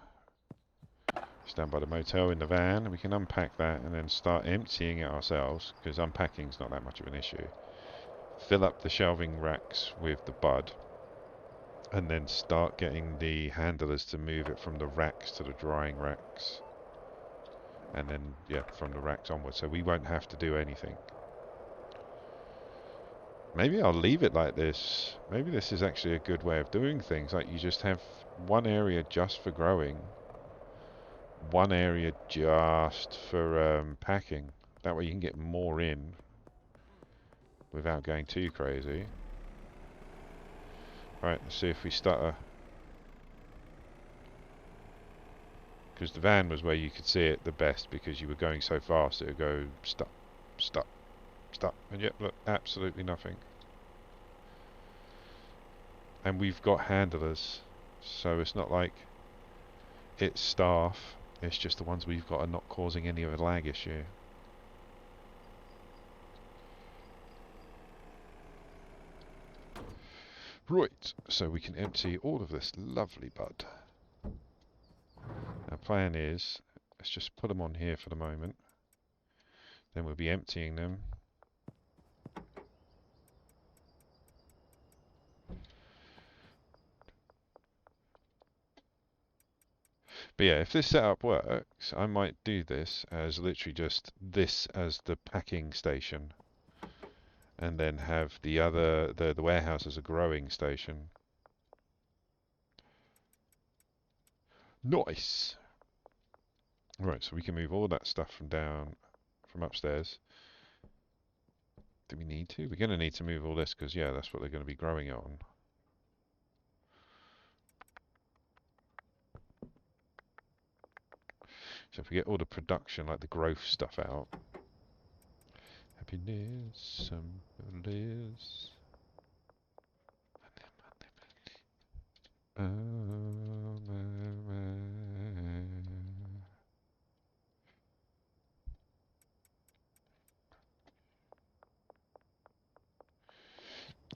It's down by the motel in the van. We can unpack that and then start emptying it ourselves, because unpacking's not that much of an issue. Fill up the shelving racks with the bud, and then start getting the handlers to move it from the racks to the drying racks. And then, yeah, from the racks onwards, so we won't have to do anything. Maybe I'll leave it like this. Maybe this is actually a good way of doing things. Like, you just have one area just for growing, one area just for packing. That way you can get more in without going too crazy. Right, let's see if we start a... Because the van was where you could see it the best, because you were going so fast it would go stop, stop, stop. And yet, look, absolutely nothing. And we've got handlers, so it's not like it's staff. It's just the ones we've got are not causing any of a lag issue. Right, so we can empty all of this lovely bud. Our plan is, let's just put them on here for the moment. Then we'll be emptying them. But yeah, if this setup works, I might do this as literally just this as the packing station. And then have the other, the warehouse as a growing station. Nice! Right, so we can move all that stuff from upstairs. Do we need to? We're going to need to move all this because, yeah, that's what they're going to be growing it on. So if we get all the production, like the growth stuff out. Happiness, bliss.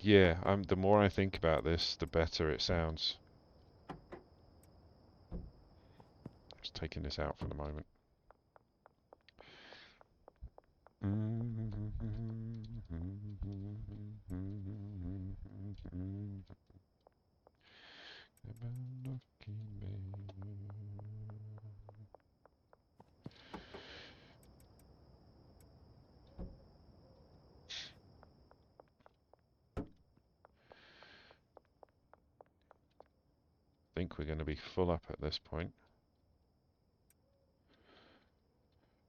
Yeah, the more I think about this, the better it sounds. Just taking this out for the moment. I think we're going to be full up at this point.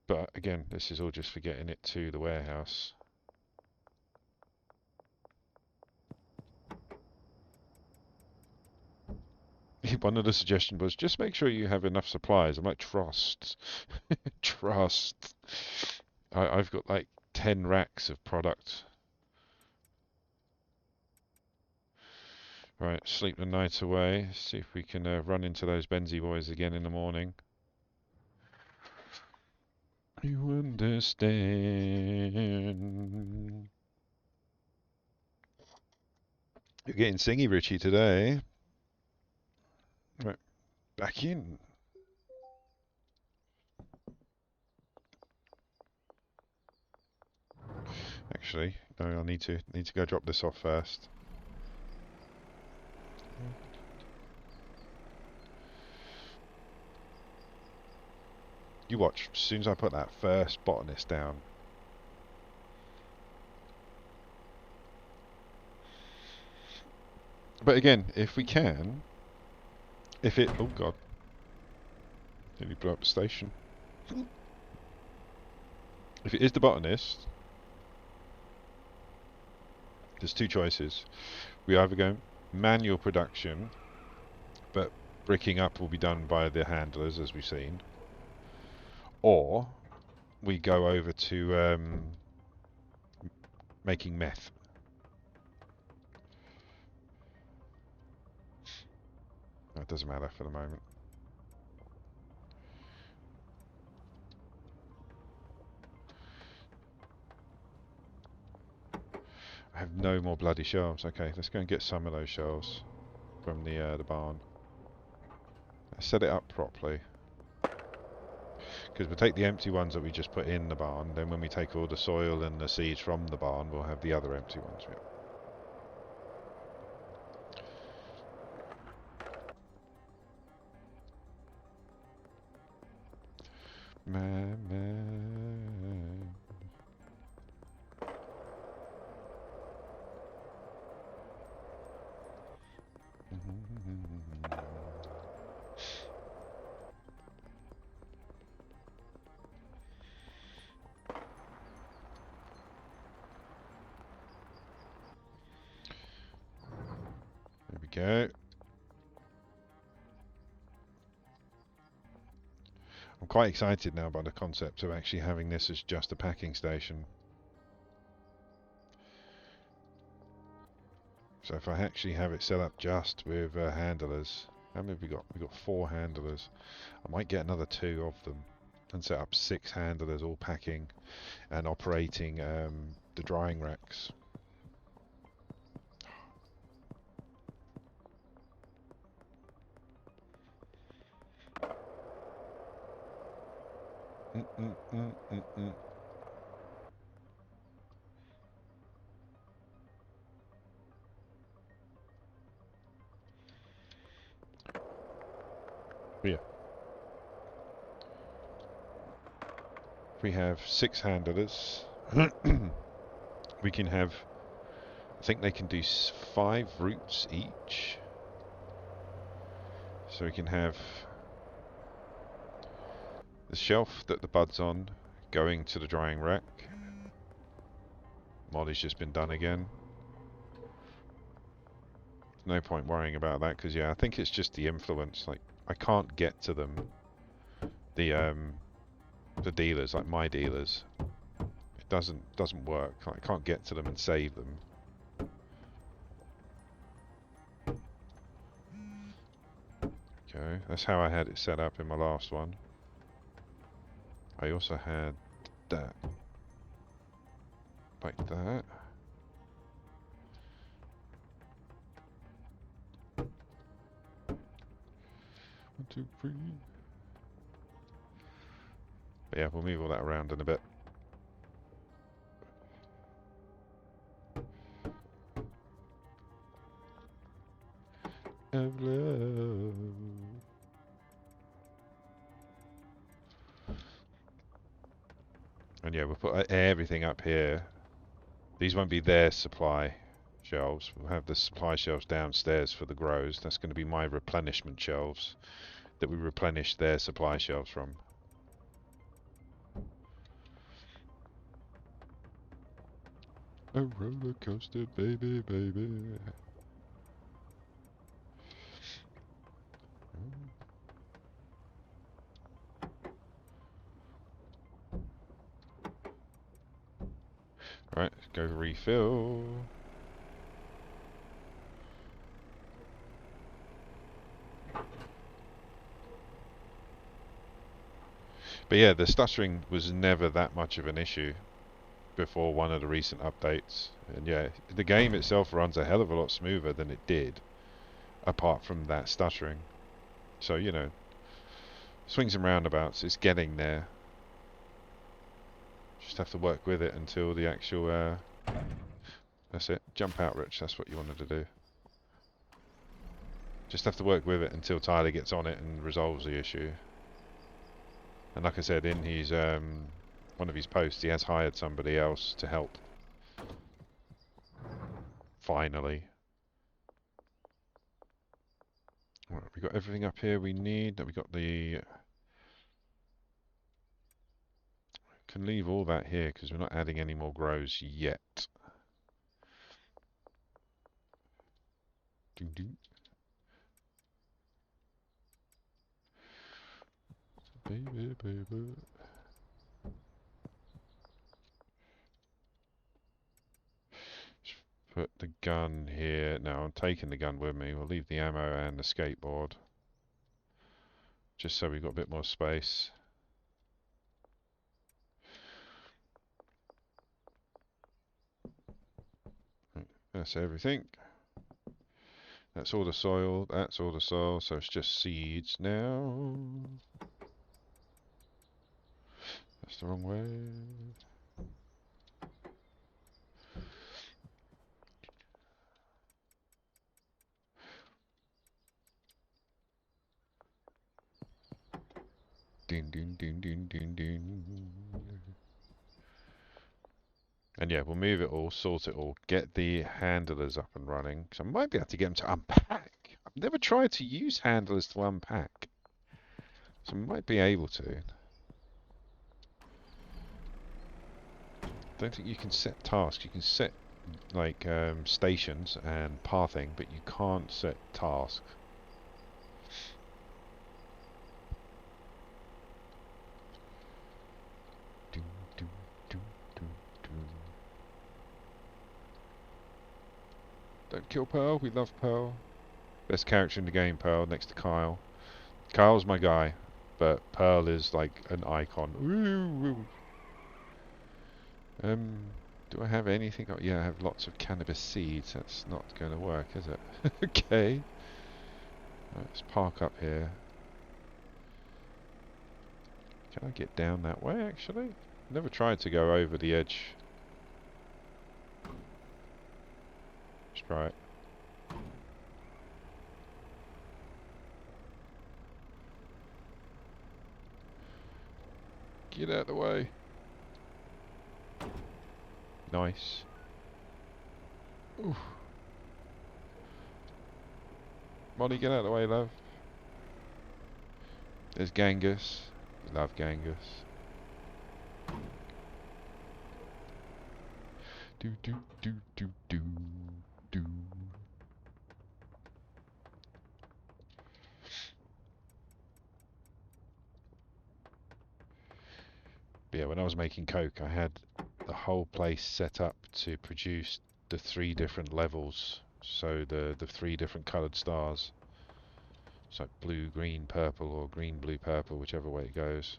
But again, this is all just for getting it to the warehouse. One of the suggestions was just make sure you have enough supplies. I'm like, trust. Trust. I've got like 10 racks of product. Right, sleep the night away. See if we can run into those Benzie boys again in the morning. You understand. You're getting singy, Richie, today. Right, back in. Actually, no, I need to go drop this off first. You watch. As soon as I put that first botanist down. But again, if we can, if it... Oh god. Nearly blew up the station. If it is the botanist, there's two choices. We either go manual production, but bricking up will be done by the handlers, as we've seen. Or we go over to making meth. That doesn't matter for the moment. I have no more bloody shelves. Okay, let's go and get some of those shelves from the barn. Let's set it up properly. Because we'll take the empty ones that we just put in the barn, then when we take all the soil and the seeds from the barn, we'll have the other empty ones. Yep. Man. There we go. I'm quite excited now by the concept of actually having this as just a packing station. So if I actually have it set up just with handlers, how many have we got? We've got 4 handlers. I might get another 2 of them and set up 6 handlers all packing and operating the drying racks. Yeah. We have 6 handlers. We can have, I think they can do 5 routes each. So we can have the shelf that the bud's on going to the drying rack. Molly's just been done again. No point worrying about that because yeah, I think it's just the influence. Like I can't get to them. The dealers, like my dealers, it doesn't work. I can't get to them and save them. Okay, that's how I had it set up in my last one. I also had that like that. 1, 2, 3. But yeah, we'll move all that around in a bit. Of love. And yeah, we'll put everything up here. These won't be their supply shelves. We'll have the supply shelves downstairs for the grows. That's going to be my replenishment shelves that we replenish their supply shelves from. A roller coaster, baby, baby. Right, let's go refill. But yeah, the stuttering was never that much of an issue before one of the recent updates. And yeah, the game itself runs a hell of a lot smoother than it did, apart from that stuttering. So, you know, swings and roundabouts, it's getting there. Just have to work with it until the actual... that's it. Jump out, Rich. That's what you wanted to do. Just have to work with it until Tyler gets on it and resolves the issue. And like I said, in his one of his posts, he has hired somebody else to help. Finally. Right, we got everything up here we need. We got the... Can leave all that here because we're not adding any more grows yet. Ding ding. Baby, baby. Put the gun here. No, I'm taking the gun with me. We'll leave the ammo and the skateboard. Just so we've got a bit more space. That's everything. That's all the soil. That's all the soil. So it's just seeds now. That's the wrong way. Ding, ding, ding, ding, ding, ding. And yeah, we'll move it all, sort it all, get the handlers up and running. Because I might be able to get them to unpack. I've never tried to use handlers to unpack. So I might be able to. Don't think you can set tasks. You can set like stations and pathing, but you can't set tasks. Doo, doo, doo, doo, doo. Don't kill Pearl. We love Pearl. Best character in the game, Pearl, next to Kyle. Kyle's my guy, but Pearl is like an icon. Ooh. Do I have anything? Oh, yeah, I have lots of cannabis seeds. That's not going to work, is it? Okay. Let's park up here. Can I get down that way, actually? Never tried to go over the edge. Let's try it. Get out of the way. Nice. Oof. Molly, get out of the way, love. There's Gangus. Love Gangus. Do do do do do do. But yeah, when I was making coke, I had the whole place set up to produce the 3 different levels. So the 3 different coloured stars. It's like blue, green, purple, or green, blue, purple, whichever way it goes.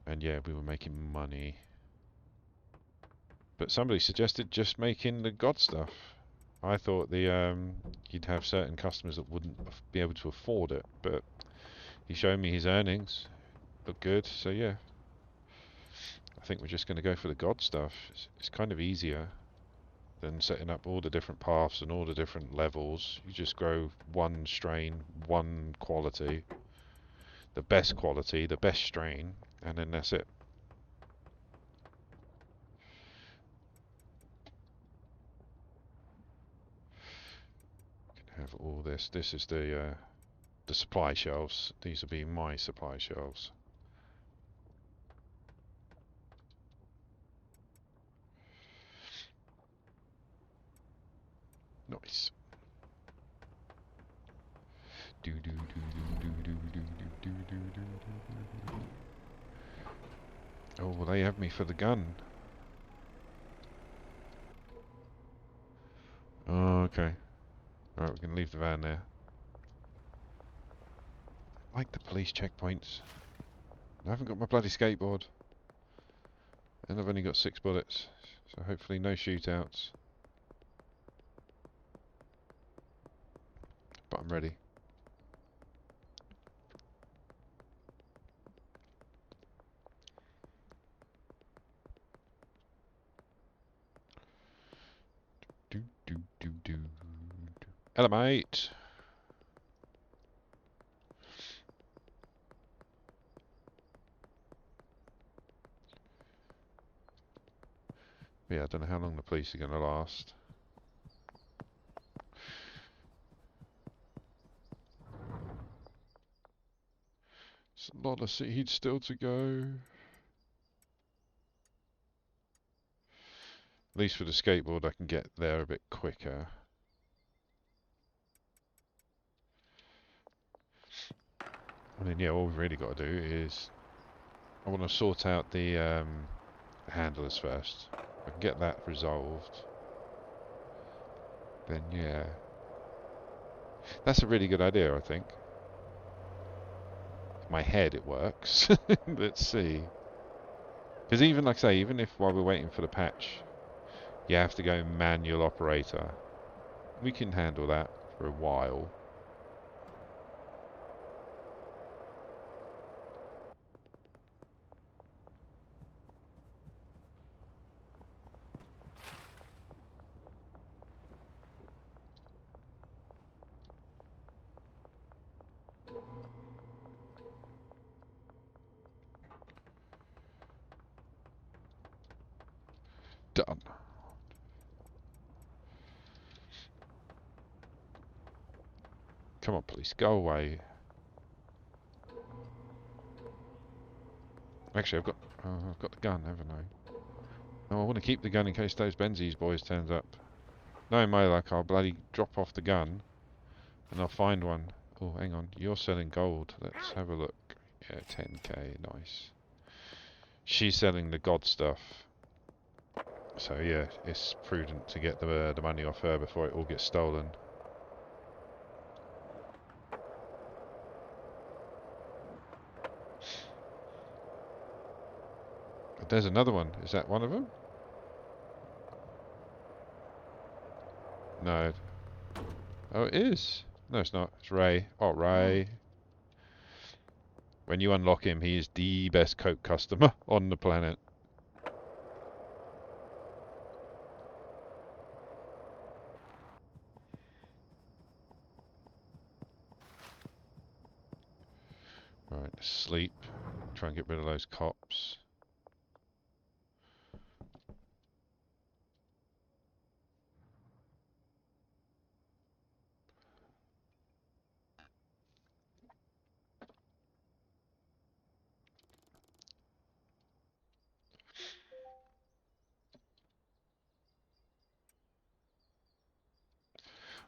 And yeah, we were making money. But somebody suggested just making the god stuff. I thought the you'd have certain customers that wouldn't be able to afford it, but he showed me his earnings. Look good, so yeah. I think we're just going to go for the god stuff. It's kind of easier than setting up all the different paths and all the different levels. You just grow one strain, one quality, the best quality, the best strain, and then that's it. Can have all this. This is the supply shelves. These will be my supply shelves. Nice. Do do do do do do do do do do do. Oh, well, they have me for the gun. Oh, okay. Alright, we can leave the van there. I like the police checkpoints. I haven't got my bloody skateboard. And I've only got 6 bullets. So hopefully no shootouts. But I'm ready. Hello, mate. Yeah, I don't know how long the police are going to last. It's a lot of seeds still to go. At least with the skateboard I can get there a bit quicker. And then yeah, all we've really got to do is I want to sort out the handlers first. If I can get that resolved, then yeah. That's a really good idea, I think. In my head it works. Let's see. Because even, like I say, even if while we're waiting for the patch, you have to go manual operator, we can handle that for a while. Done. Come on, police, go away. Actually, I've got the gun, haven't I? No, I want to keep the gun in case those Benzies boys turns up. Knowing my luck, I'll bloody drop off the gun and I'll find one. Oh, hang on, you're selling gold. Let's have a look. Yeah, 10k, nice. She's selling the god stuff. So yeah, it's prudent to get the money off her before it all gets stolen. But there's another one. Is that one of them? No. Oh, it is. No, it's not. It's Ray. Oh, Ray. When you unlock him, he is the best Coke customer on the planet. Right, sleep. Try and get rid of those cops.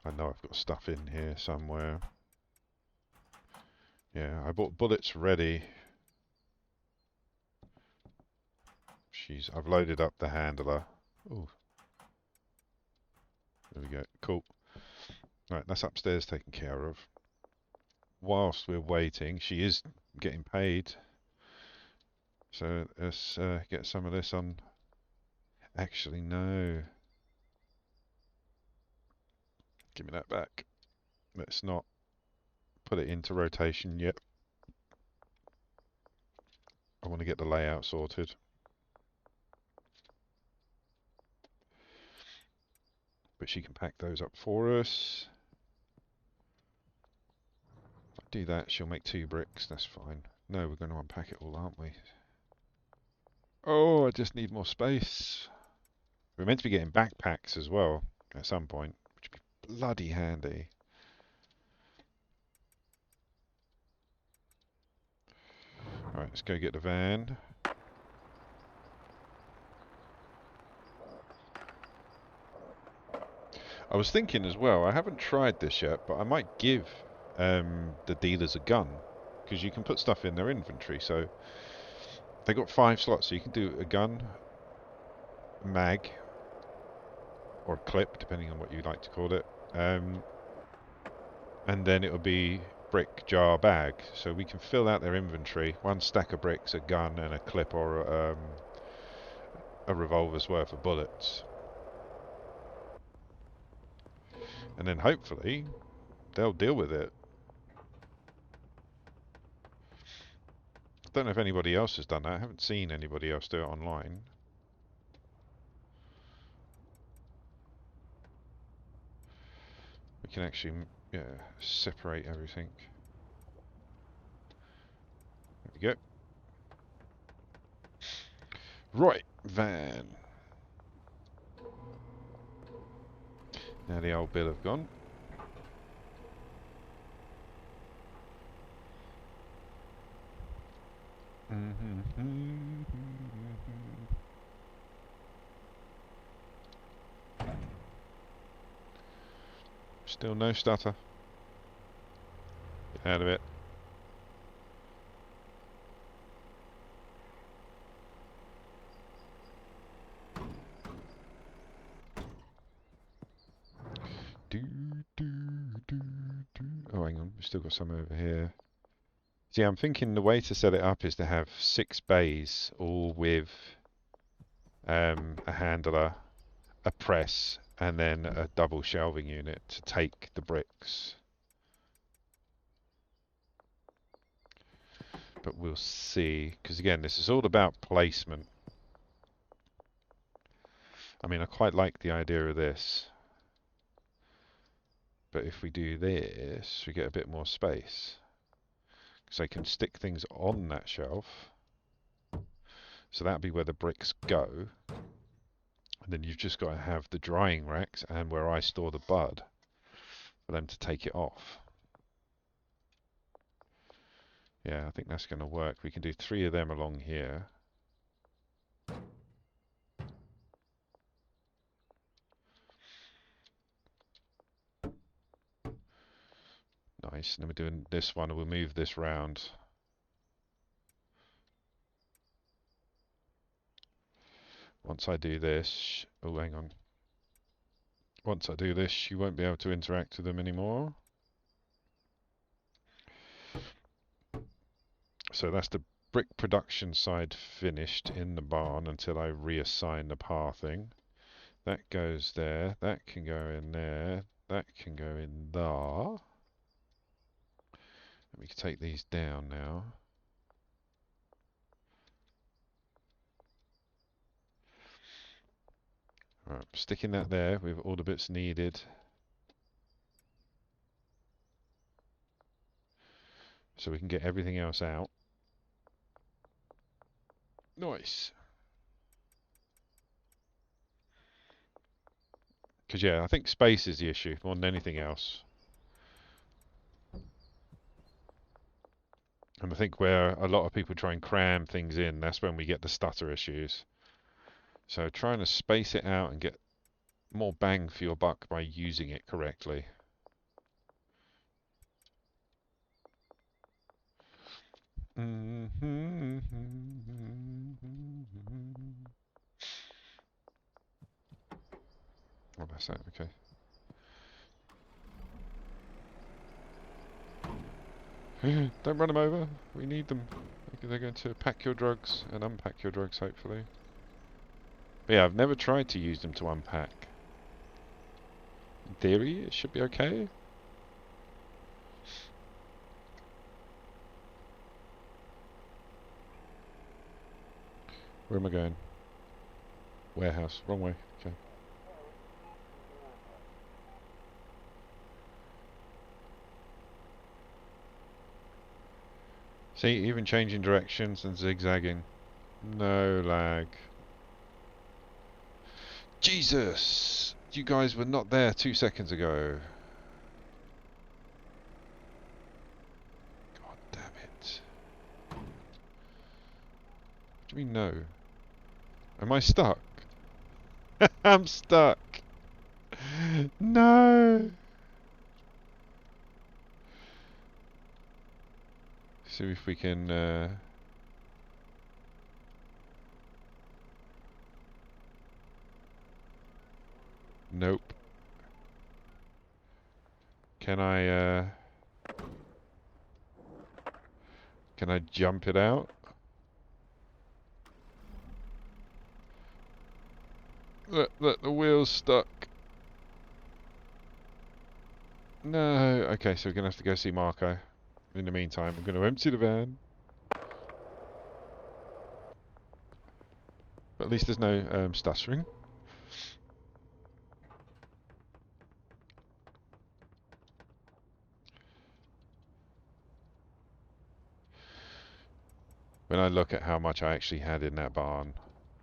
I know I've got stuff in here somewhere. Yeah, I bought bullets ready. I've loaded up the handler. Ooh, there we go. Cool. Right, that's upstairs taken care of. Whilst we're waiting, she is getting paid. So let's get some of this on. Actually, no. Give me that back. Let's not put it into rotation yet. I want to get the layout sorted. But she can pack those up for us. If I do that, she'll make 2 bricks. That's fine. No, we're going to unpack it all, aren't we? Oh, I just need more space. We're meant to be getting backpacks as well at some point, which would be bloody handy. Alright, let's go get the van. I was thinking as well, I haven't tried this yet, but I might give the dealers a gun, because you can put stuff in their inventory. So they got 5 slots, so you can do a gun, mag, or clip, depending on what you like to call it, and then it will be brick, jar, bag. So we can fill out their inventory, 1 stack of bricks, a gun, and a clip, or a revolver's worth of bullets. And then hopefully they'll deal with it. I don't know if anybody else has done that. I haven't seen anybody else do it online. We can actually, yeah, separate everything. There we go. Right, van. Now the old bill have gone. Still no stutter. Get out of it. Oh, hang on. We've still got some over here. See, I'm thinking the way to set it up is to have 6 bays, all with a handler, a press, and then a double shelving unit to take the bricks. But we'll see, because again, this is all about placement. I mean, I quite like the idea of this. But if we do this, we get a bit more space. So I can stick things on that shelf. So that'll be where the bricks go. And then you've just got to have the drying racks and where I store the bud for them to take it off. Yeah, I think that's going to work. We can do 3 of them along here. Nice. And then we're doing this one, and we'll move this round. Once I do this... Oh, hang on. Once I do this, you won't be able to interact with them anymore. So that's the brick production side finished in the barn until I reassign the pathing. That goes there. That can go in there. That can go in there. We can take these down now. Right, sticking that there with all the bits needed. So we can get everything else out. Nice. Because yeah, I think space is the issue more than anything else. And I think where a lot of people try and cram things in, that's when we get the stutter issues. So trying to space it out and get more bang for your buck by using it correctly. Oh, that's that, okay. Don't run them over. We need them. They're going to pack your drugs and unpack your drugs, hopefully. But yeah, I've never tried to use them to unpack. In theory, it should be okay. Where am I going? Warehouse. Wrong way. Okay. See, even changing directions and zigzagging. No lag. Jesus! You guys were not there 2 seconds ago. God damn it. What do you mean no? Am I stuck? I'm stuck. No! See if we can... Nope. Can I jump it out? Look, the wheel's stuck. No. Okay, so we're going to have to go see Marco. In the meantime, I'm going to empty the van. But at least there's no stuttering. When I look at how much I actually had in that barn,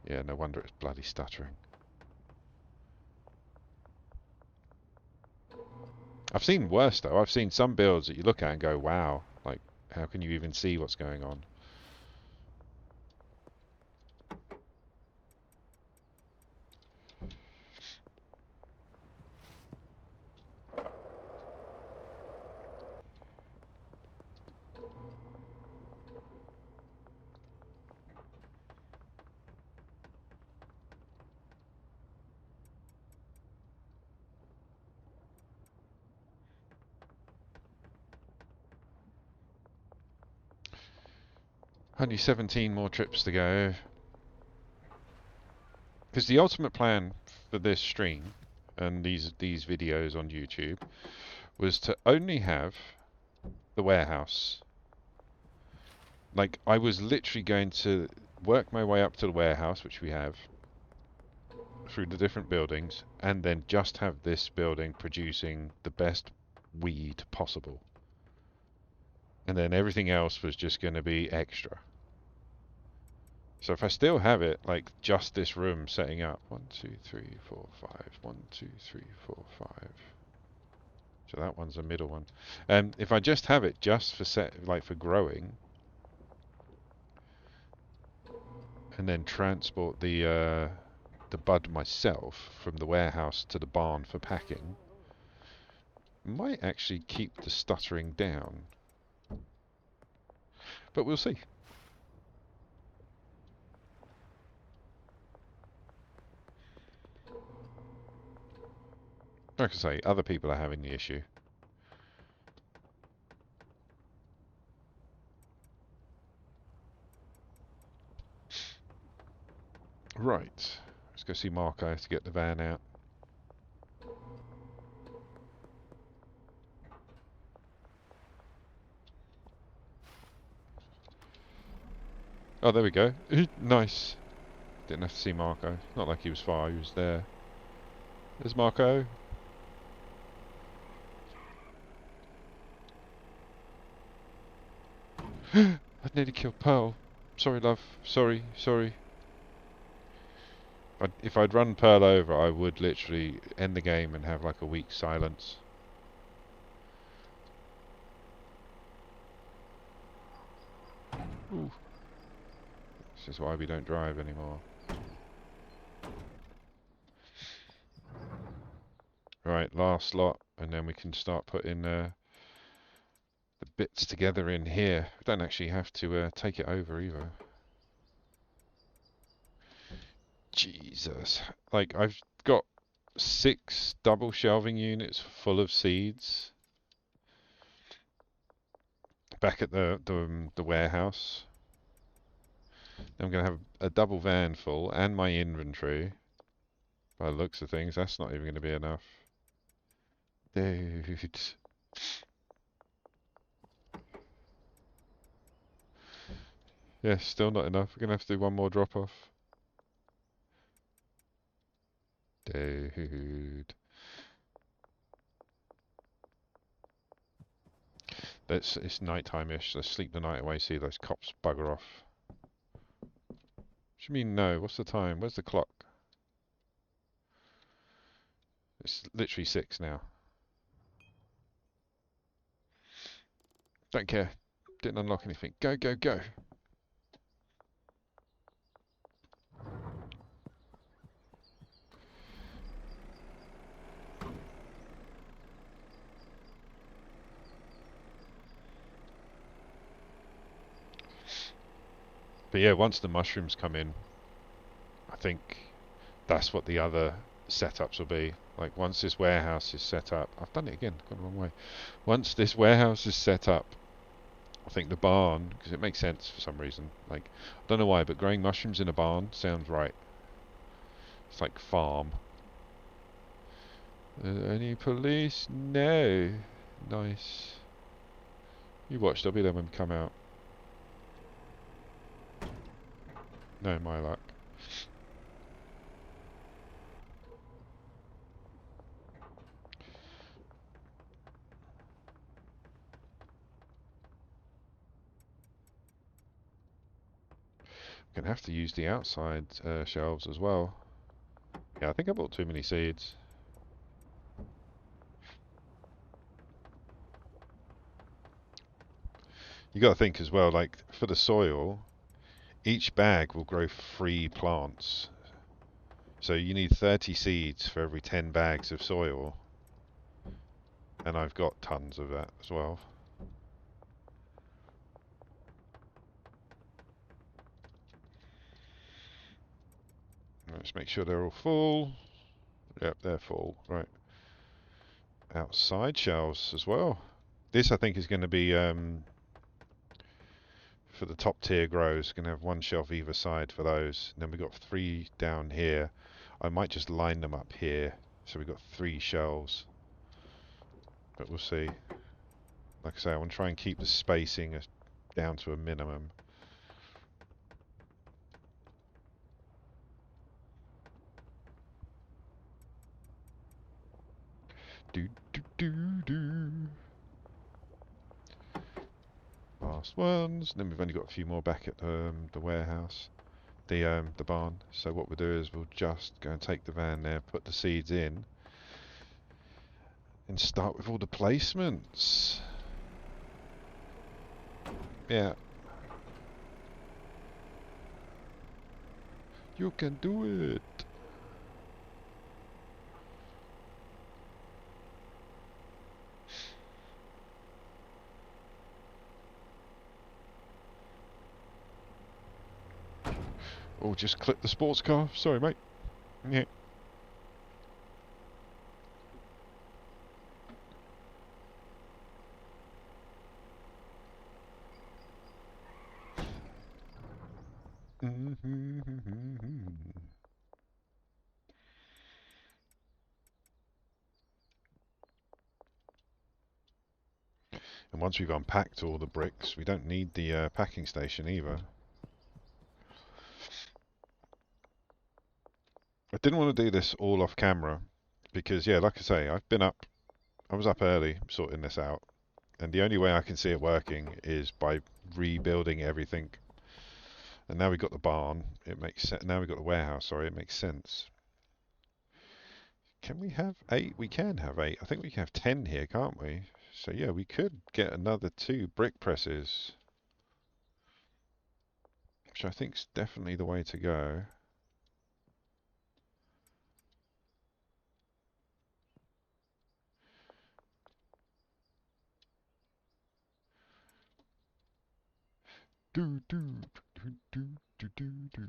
yeah, no wonder it's bloody stuttering. I've seen worse though. I've seen some builds that you look at and go, wow, like how can you even see what's going on? Only 17 more trips to go. Because the ultimate plan for this stream and these videos on YouTube was to only have the warehouse. Like, I was literally going to work my way up to the warehouse, which we have, through the different buildings, and then just have this building producing the best weed possible. And then everything else was just going to be extra. So if I still have it, like just this room setting up, 1, 2, 3, 4, 5, 1, 2, 3, 4, 5. So that one's a middle one. And if I just have it just for for growing, and then transport the bud myself from the warehouse to the barn for packing, might actually keep the stuttering down. But we'll see. Like I say, other people are having the issue. Right. Let's go see Marco to get the van out. Oh, there we go. Nice. Didn't have to see Marco. Not like he was far, he was there. There's Marco. I nearly killed Pearl. Sorry, love. Sorry, sorry. If I'd run Pearl over, I would literally end the game and have like a week's silence. Ooh. This is why we don't drive anymore. Right, last lot, and then we can start putting the bits together in here. We don't actually have to take it over either. Jesus. Like, I've got 6 double shelving units full of seeds back at the warehouse. I'm going to have a double van full and my inventory. By the looks of things, that's not even going to be enough. Dude. Yeah, still not enough. We're going to have to do one more drop off. Dude. It's nighttime-ish. Let's sleep the night away, see those cops bugger off. What do you mean no? What's the time? Where's the clock? It's literally 6 now. Don't care. Didn't unlock anything. Go, go, go. But yeah, once the mushrooms come in, I think that's what the other setups will be. Like once this warehouse is set up, I've done it again, gone the wrong way. Once this warehouse is set up, I think the barn, because it makes sense for some reason. Like, I don't know why, but growing mushrooms in a barn sounds right. It's like farm. Any police? No. Nice. You watch, they'll be there when we come out. No, my luck. Gonna have to use the outside shelves as well. Yeah, I think I bought too many seeds. You got to think as well, like for the soil, each bag will grow 3 plants. So you need 30 seeds for every 10 bags of soil. And I've got tons of that as well. Let's make sure they're all full. Yep, they're full. Right. Outside shelves as well. This I think is going to be for the top tier grows. Going to have 1 shelf either side for those. And then we've got 3 down here. I might just line them up here. So we've got 3 shelves. But we'll see. Like I say, I want to try and keep the spacing down to a minimum. Do do do do. Last ones. And then we've only got a few more back at the warehouse, the barn. So what we'll do is we'll just go and take the van there, put the seeds in, and start with all the placements. Yeah. You can do it. Oh, just clip the sports car. Sorry, mate. Yeah. And once we've unpacked all the bricks, we don't need the packing station either. I didn't want to do this all off camera because, yeah, like I say, I was up early sorting this out, and the only way I can see it working is by rebuilding everything. And now we've got the barn, it makes sense. Now we've got the warehouse, sorry, it makes sense. Can we have 8? We can have 8. I think we can have 10 here, can't we? So yeah, we could get another 2 brick presses, which I think is definitely the way to go. Do do do do do do do.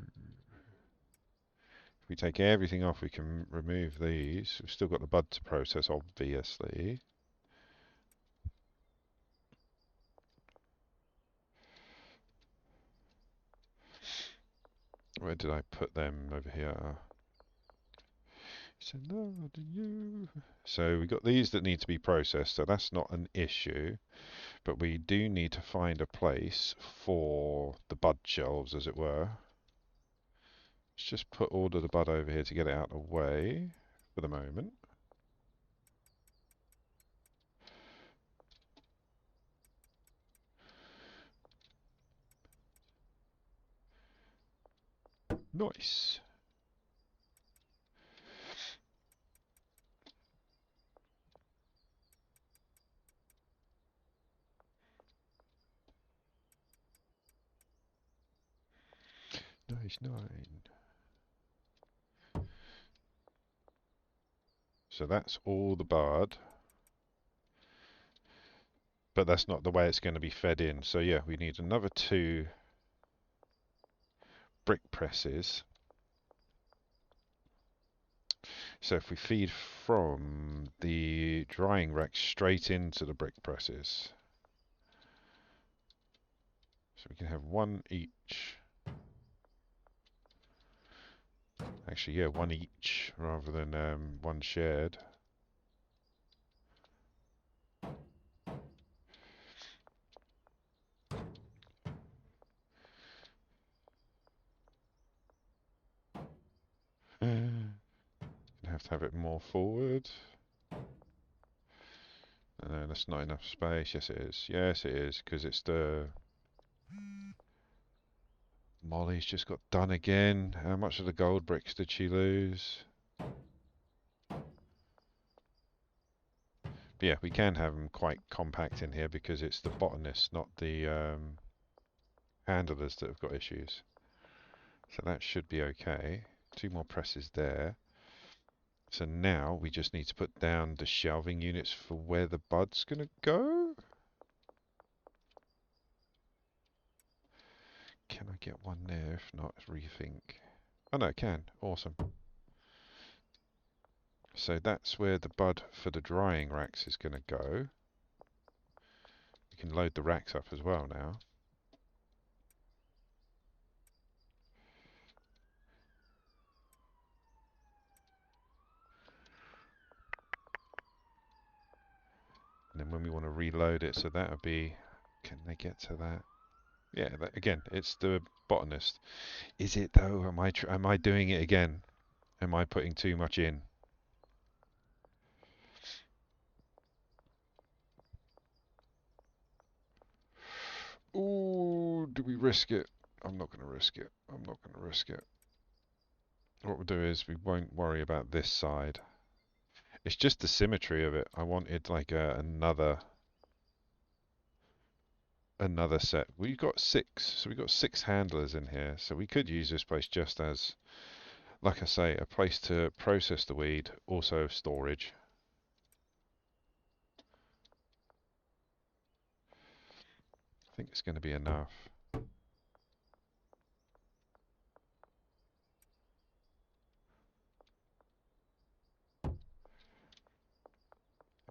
If we take everything off, we can remove these. We've still got the bud to process, obviously. Where did I put them? Over here. So we got these that need to be processed, so that's not an issue. But we do need to find a place for the bud shelves, as it were. Let's just put all of the bud over here to get it out of the way for the moment. Nice. Nice, 9. So that's all the bud. But that's not the way it's going to be fed in. So yeah, we need another 2 brick presses. So if we feed from the drying rack straight into the brick presses. So we can have 1 each. Actually, yeah, 1 each rather than 1 shared. Have to have it more forward. No, that's not enough space. Yes, it is. Yes, it is, because it's the Molly's just got done again. How much of the gold bricks did she lose? But yeah, we can have them quite compact in here because it's the botanists, not the handlers that have got issues. So that should be okay. 2 more presses there. So now we just need to put down the shelving units for where the bud's going to go. Can I get one there? If not, rethink. Oh no, it can. Awesome. So that's where the bud for the drying racks is going to go. We can load the racks up as well now. And then when we want to reload it, so that would be... Can they get to that? Yeah, that, again, it's the botanist. Is it though? Am I doing it again? Am I putting too much in? Ooh, do we risk it? I'm not going to risk it. I'm not going to risk it. What we'll do is we won't worry about this side. It's just the symmetry of it. I wanted like another set. We've got 6, so we've got 6 handlers in here. So we could use this place just as, like I say, a place to process the weed, also storage. I think it's going to be enough.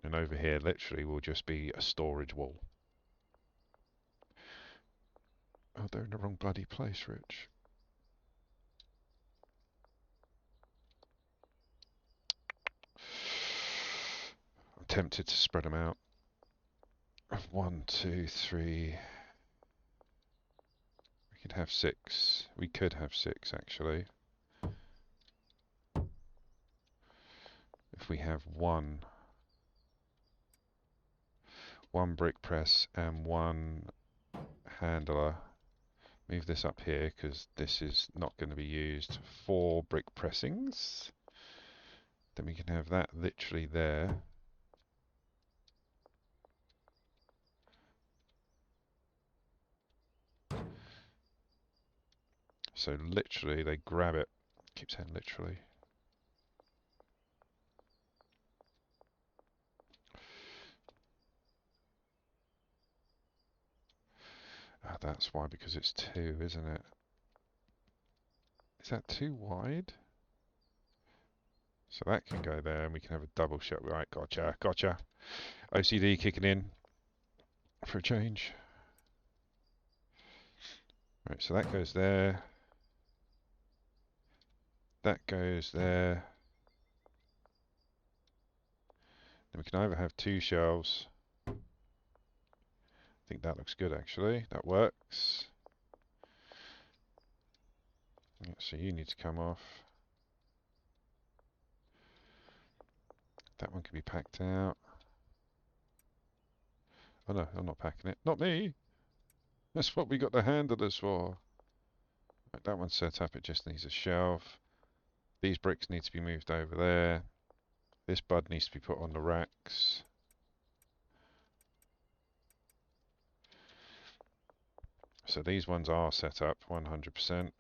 And over here, literally, will just be a storage wall. Oh, they're in the wrong bloody place, Rich. I'm tempted to spread them out. 1, 2, 3. We could have 6. We could have 6, actually. If we have one brick press and 1 handler. Move this up here because this is not going to be used. 4 brick pressings. Then we can have that literally there. So literally they grab it. Keep saying literally. Ah, that's why, because it's 2, isn't it? Is that too wide? So that can go there and we can have a double shot. Right, gotcha, gotcha. OCD kicking in for a change. Right, so that goes there. That goes there. Then we can either have 2 shelves. I think that looks good actually. That works. Yeah, so you need to come off. That one can be packed out. Oh no, I'm not packing it. Not me! That's what we got the handlers for. Right, that one's set up, it just needs a shelf. These bricks need to be moved over there. This bud needs to be put on the racks. So these ones are set up 100%.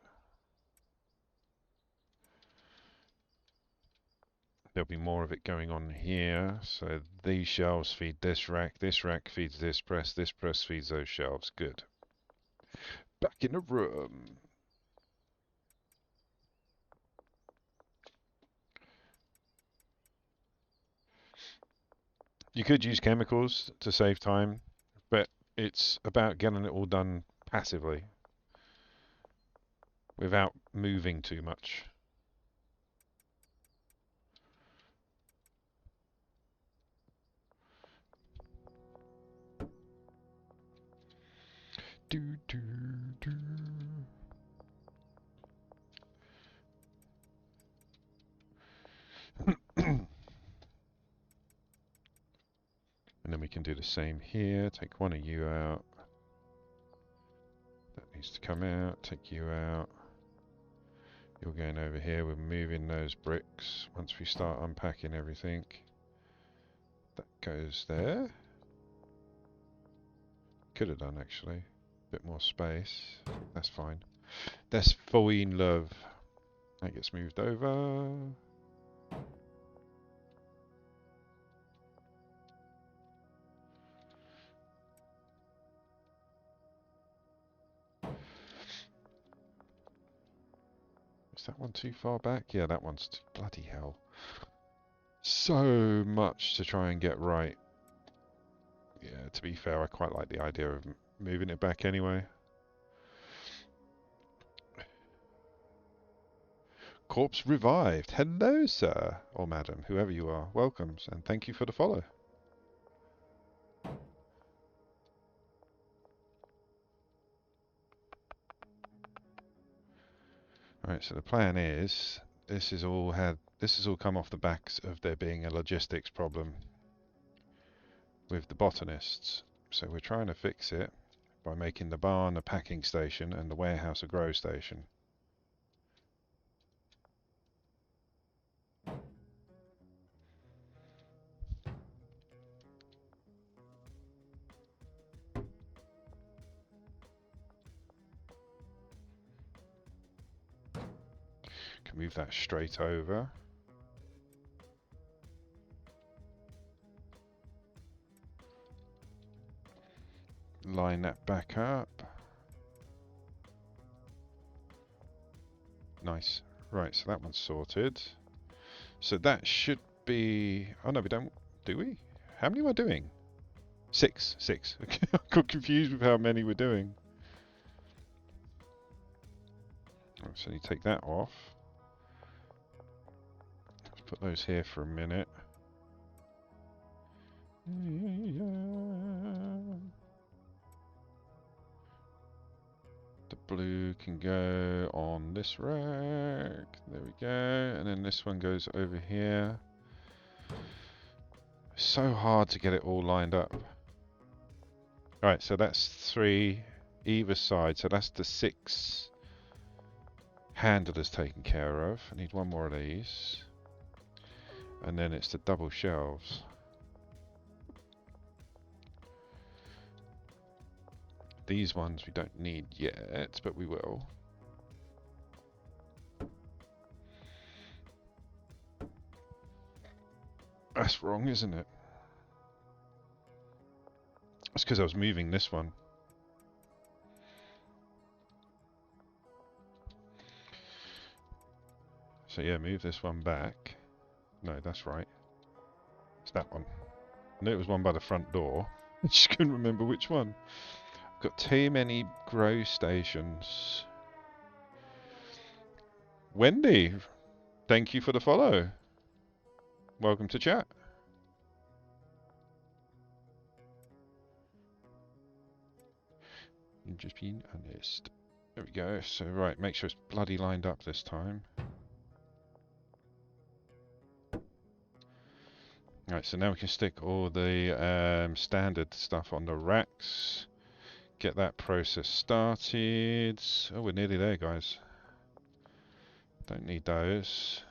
There'll be more of it going on here. So these shelves feed this rack feeds this press feeds those shelves. Good. Back in the room. You could use chemicals to save time, but it's about getting it all done passively without moving too much. Do, do, do. And then we can do the same here. Take one of you out. That needs to come out, take you out. You're going over here, we're moving those bricks. Once we start unpacking everything, that goes there. Could have done actually. Bit more space. That's fine. That's fine, love. That gets moved over. Is that one too far back? Yeah, that one's too bloody hell. So much to try and get right. Yeah, to be fair, I quite like the idea of moving it back anyway. Corpse revived. Hello, sir, or madam, whoever you are. Welcome, and thank you for the follow. Right, so the plan is, this has all come off the backs of there being a logistics problem with the botanists. So we're trying to fix it by making the barn a packing station and the warehouse a grow station. Can move that straight over. Line that back up. Nice. Right, so that one's sorted. So that should be... Oh no, we don't... Do we? How many am I doing? Six. I got confused with how many we're doing. So you take that off. Let's put those here for a minute. The blue can go on this rack. There we go. And then this one goes over here. So hard to get it all lined up. Right, so that's 3 either side. So that's the 6 handlers taken care of. I need one more of these. And then it's the double shelves. These ones we don't need yet, but we will. That's wrong, isn't it? It's because I was moving this one. So yeah, move this one back. No, that's right. It's that one. I knew it was one by the front door. I just couldn't remember which one. I've got too many grow stations. Wendy, thank you for the follow. Welcome to chat. You've just been honest. There we go. So right, make sure it's bloody lined up this time. Right, so now we can stick all the standard stuff on the racks. Get that process started. Oh, we're nearly there, guys. Don't need those.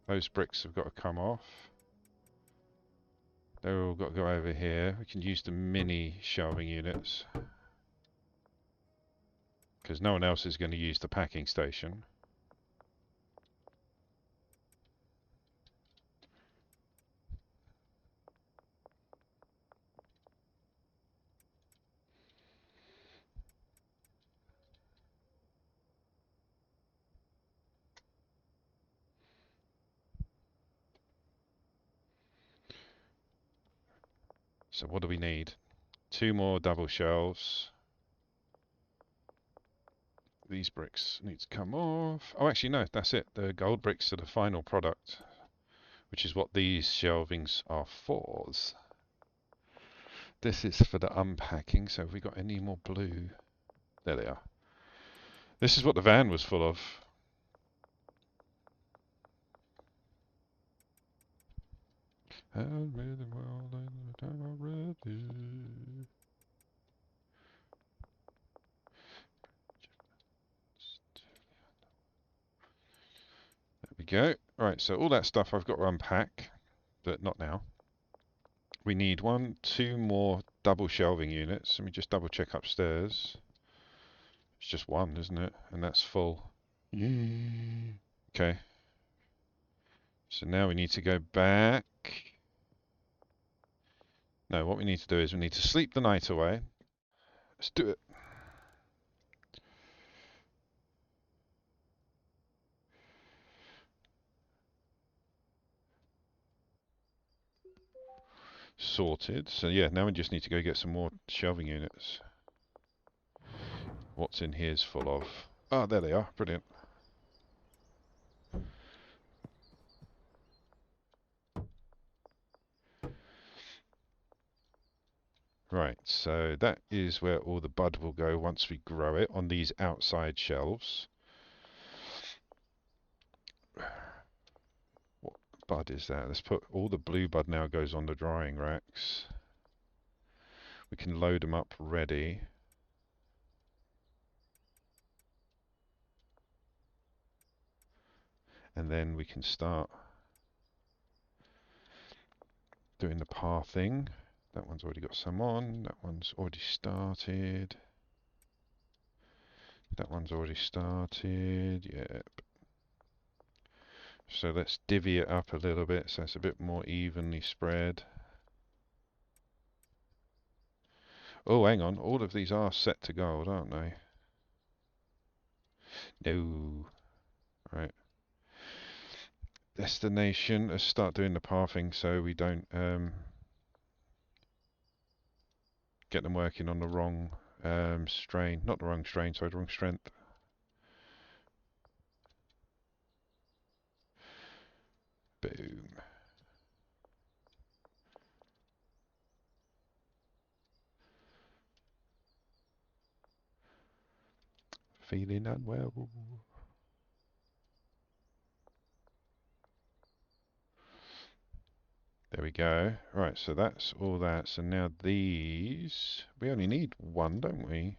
Those bricks have got to come off. They're all got to go over here. We can use the mini shelving units, because no one else is going to use the packing station. So what do we need? 2 more double shelves. These bricks need to come off. Oh, actually, no, that's it. The gold bricks are the final product, which is what these shelvings are for. This is for the unpacking, so have we got any more blue? There they are. This is what the van was full of. go. Right, so all that stuff I've got to unpack, but not now. We need two more double shelving units. Let me just double check upstairs. It's just one, isn't it? And that's full. Okay. So now we need to go back. No, what we need to do is we need to sleep the night away. Let's do it. Sorted. So yeah, now we just need to go get some more shelving units. What's in here is full of... Oh, there they are. Brilliant. Right, so that is where all the bud will go once we grow it on these outside shelves. What bud is that? Let's put all the blue bud now goes on the drying racks. We can load them up ready. And then we can start doing the pathing. That one's already got some on. That one's already started. That one's already started. Yep. So let's divvy it up a little bit so it's a bit more evenly spread. Oh, hang on. All of these are set to gold, aren't they? No. Right. Destination. Let's start doing the pathing so we don't get them working on the wrong strain. Not the wrong strain, sorry, the wrong strength. Boom. Feeling unwell. There we go. Right, so that's all that. So now these... We only need one, don't we?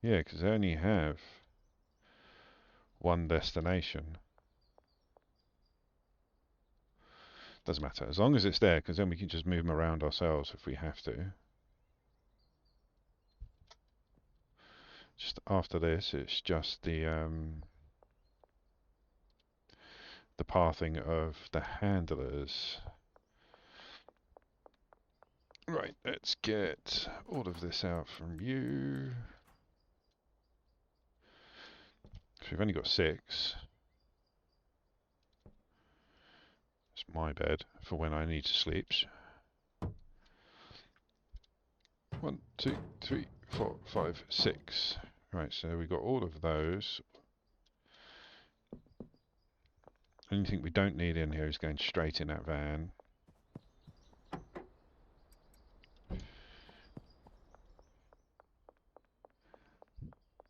Yeah, because they only have one destination. Doesn't matter, as long as it's there, because then we can just move them around ourselves if we have to. Just after this, it's just the pathing of the handlers. Right, let's get all of this out from you. So we've only got 6. It's my bed for when I need to sleep. 1, 2, 3, 4, 5, 6. Right, so we've got all of those. Anything we don't need in here is going straight in that van.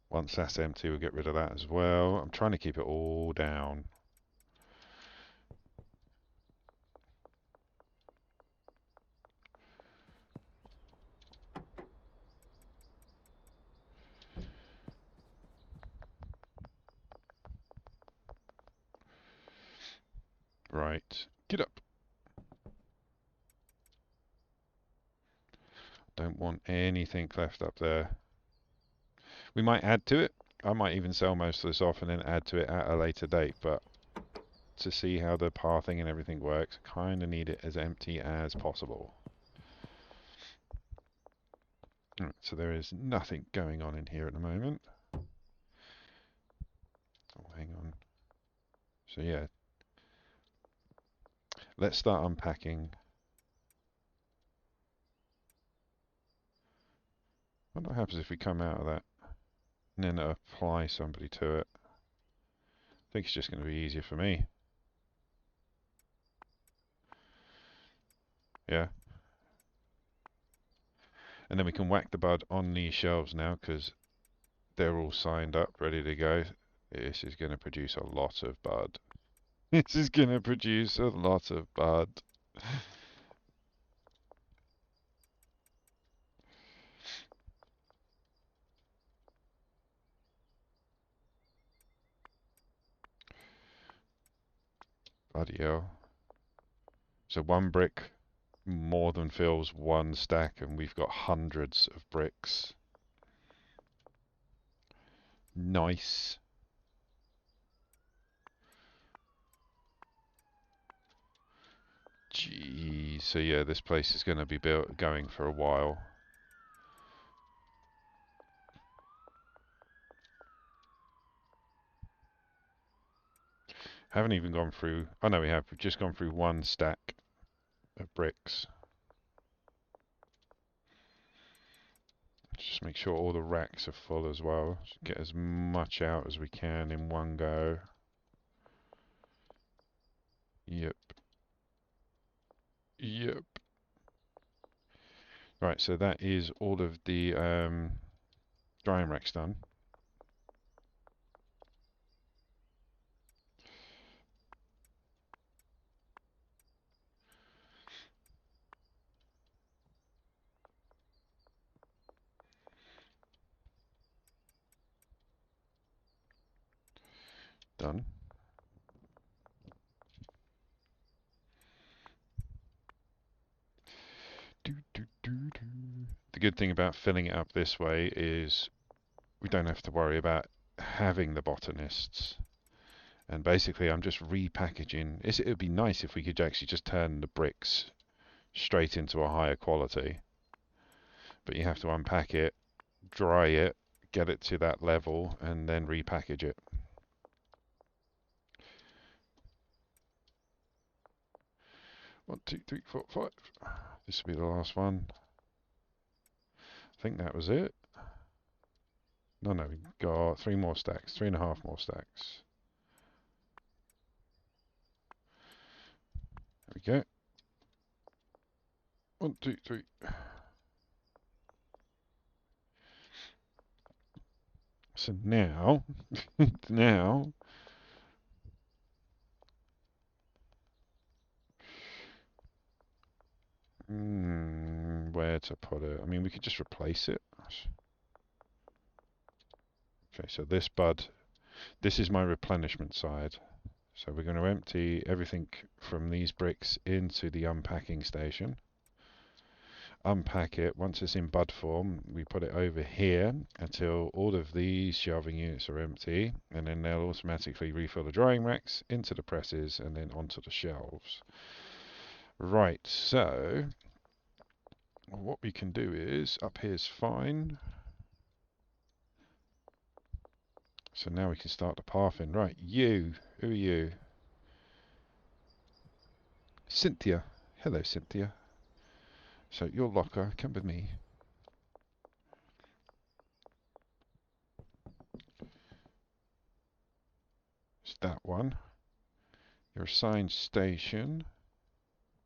Once that's empty, we'll get rid of that as well. I'm trying to keep it all down. Right, get up. Don't want anything left up there. We might add to it. I might even sell most of this off and then add to it at a later date, but to see how the pathing and everything works, kind of need it as empty as possible. Right, so there is nothing going on in here at the moment. Oh, hang on. So yeah, let's start unpacking. What happens if we come out of that and then apply somebody to it? I think it's just going to be easier for me. Yeah. And then we can whack the bud on these shelves now because they're all signed up, ready to go. This is going to produce a lot of bud. This is going to produce a lot of bud. Bloody hell. So one brick more than fills one stack, and we've got hundreds of bricks. Nice. Gee, so yeah, this place is going to be going for a while. Haven't even gone through. Oh no, we have. We've just gone through one stack of bricks. Just make sure all the racks are full as well. Just get as much out as we can in one go. Yep. Yep. Right, so that is all of the drying racks done. Done. The good thing about filling it up this way is we don't have to worry about having the botanists. And basically, I'm just repackaging. It would be nice if we could actually just turn the bricks straight into a higher quality. But you have to unpack it, dry it, get it to that level, and then repackage it. One, two, three, four, five. This will be the last one. I think that was it. No, we've got 3 more stacks, 3.5 more stacks. There we go. 1, 2, 3. So now, where to put it? I mean, we could just replace it. Okay, so this bud, this is my replenishment side. So we're going to empty everything from these bricks into the unpacking station. Unpack it. Once it's in bud form, we put it over here until all of these shelving units are empty, and then they'll automatically refill the drying racks into the presses and then onto the shelves. Right, so what we can do is, up here's fine. So now we can start the pathing. Right, you. Who are you? Cynthia. Hello, Cynthia. So your locker, come with me. It's that one. Your assigned station,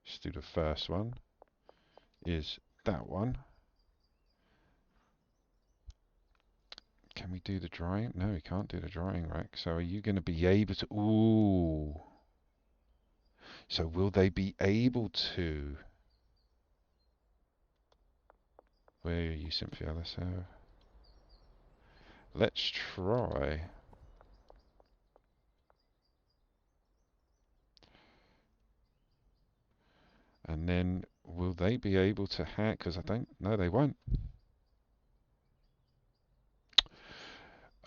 let's do the first one, is that one. Can we do the drying? No, we can't do the drying rack. So are you going to be able to... Ooh. So will they be able to... Where are you, Cynthia? Let's try. And then will they be able to hack? Because I don't... No, they won't.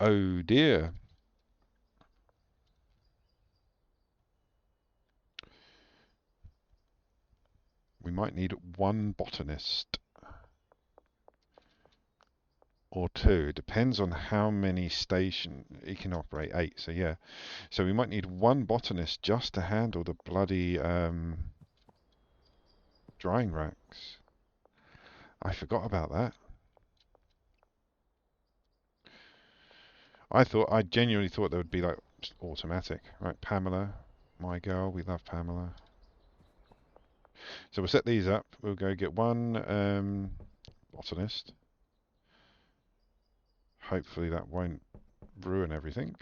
Oh dear. We might need one botanist. Or 2. It depends on how many stations. It can operate 8, so yeah. So we might need one botanist just to handle the bloody drying racks. I forgot about that. I genuinely thought they would be like just automatic. Right, Pamela, my girl, we love Pamela. So we'll set these up. We'll go get one botanist. Hopefully that won't ruin everything.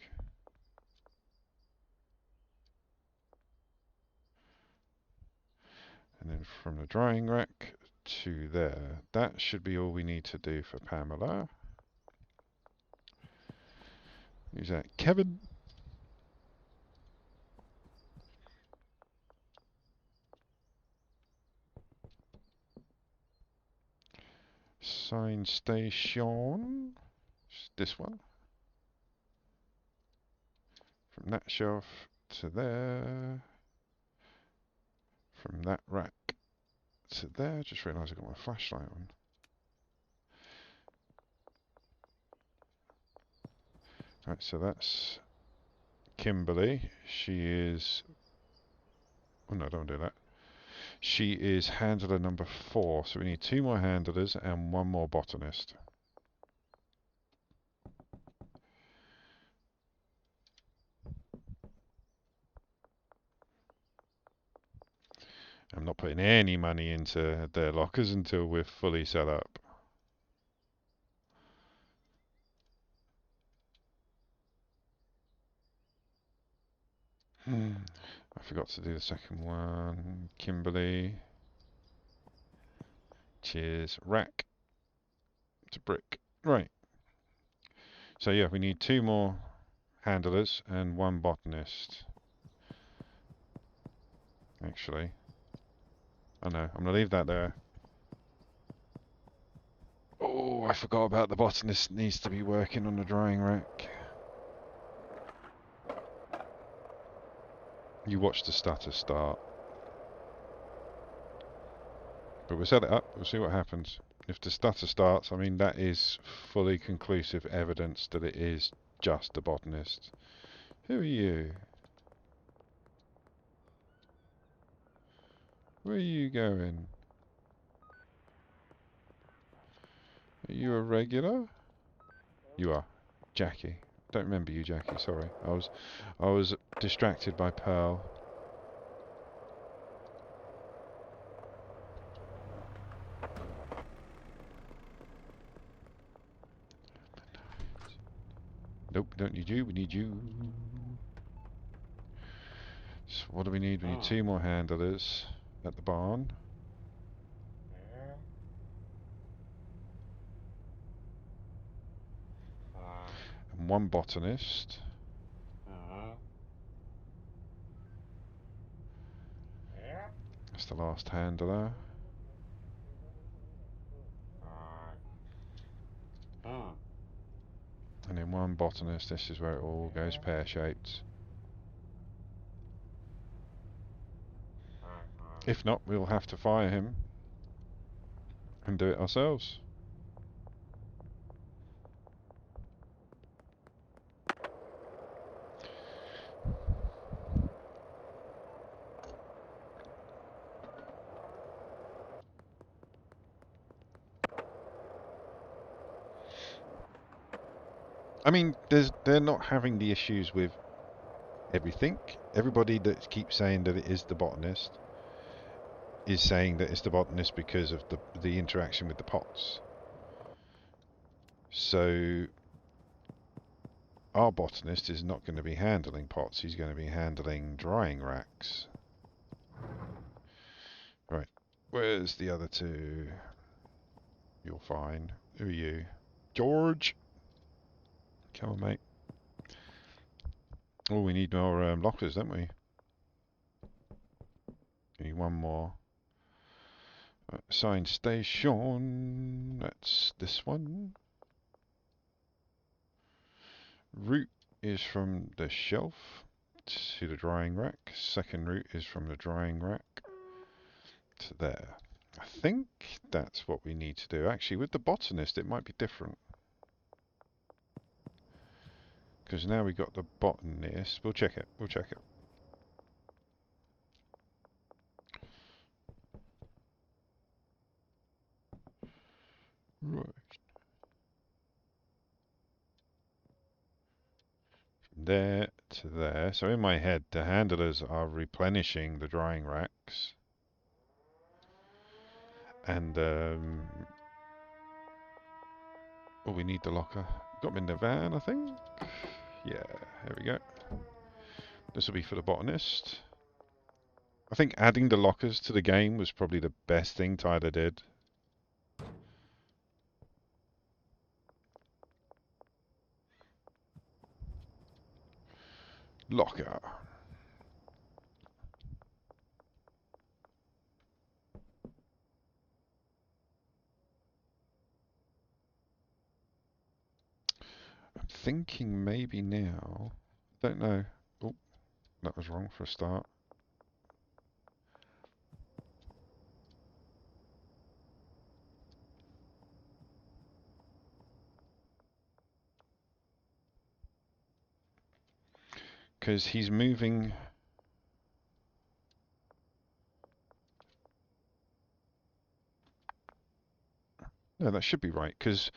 And then from the drying rack to there. That should be all we need to do for Pamela. Who's that? Kevin. Sign station. This one. From that shelf to there. From that rack to there. Just realised I got my flashlight on. Right, so that's Kimberly. She is... Oh no, don't do that. She is handler number 4. So we need 2 more handlers and 1 more botanist. I'm not putting any money into their lockers until we're fully set up. I forgot to do the second one. Kimberly. Cheers. Rack to brick. Right. So yeah, we need 2 more handlers and 1 botanist. Actually. Oh no, I'm going to leave that there. Oh, I forgot about the botanist. Needs to be working on the drying rack. You watch the stutter start. But we'll set it up, we'll see what happens. If the stutter starts, I mean, that is fully conclusive evidence that it is just a botanist. Who are you? Where are you going? Are you a regular? You are. Jackie. Don't remember you, Jackie, sorry. I was distracted by Pearl. Nope, we don't need you, we need you. So what do we need? We need 2 more handlers at the barn. And 1 botanist. That's the last handler. And then 1 botanist. This is where it all goes pear-shaped. If not, we'll have to fire him and do it ourselves. I mean, they're not having the issues with everything. Everybody that keeps saying that it is the botanist is saying that it's the botanist because of the interaction with the pots. So our botanist is not going to be handling pots, he's going to be handling drying racks. Right, where's the other 2? You're fine. Who are you? George! Come on, mate. Oh, we need more lockers, don't we? We need 1 more. Sign station. That's this one. Route is from the shelf to the drying rack. Second route is from the drying rack to there. I think that's what we need to do. Actually, with the botanist, it might be different. Because now we've got the botanist. We'll check it. We'll check it. Right. There to there. So in my head, the handlers are replenishing the drying racks. And, oh, we need the locker. Got them in the van, I think. Yeah, there we go. This will be for the botanist. I think adding the lockers to the game was probably the best thing Tyler did. Locker. I'm thinking maybe now. Don't know. Oh, that was wrong for a start. Because he's moving. No, that should be right. Because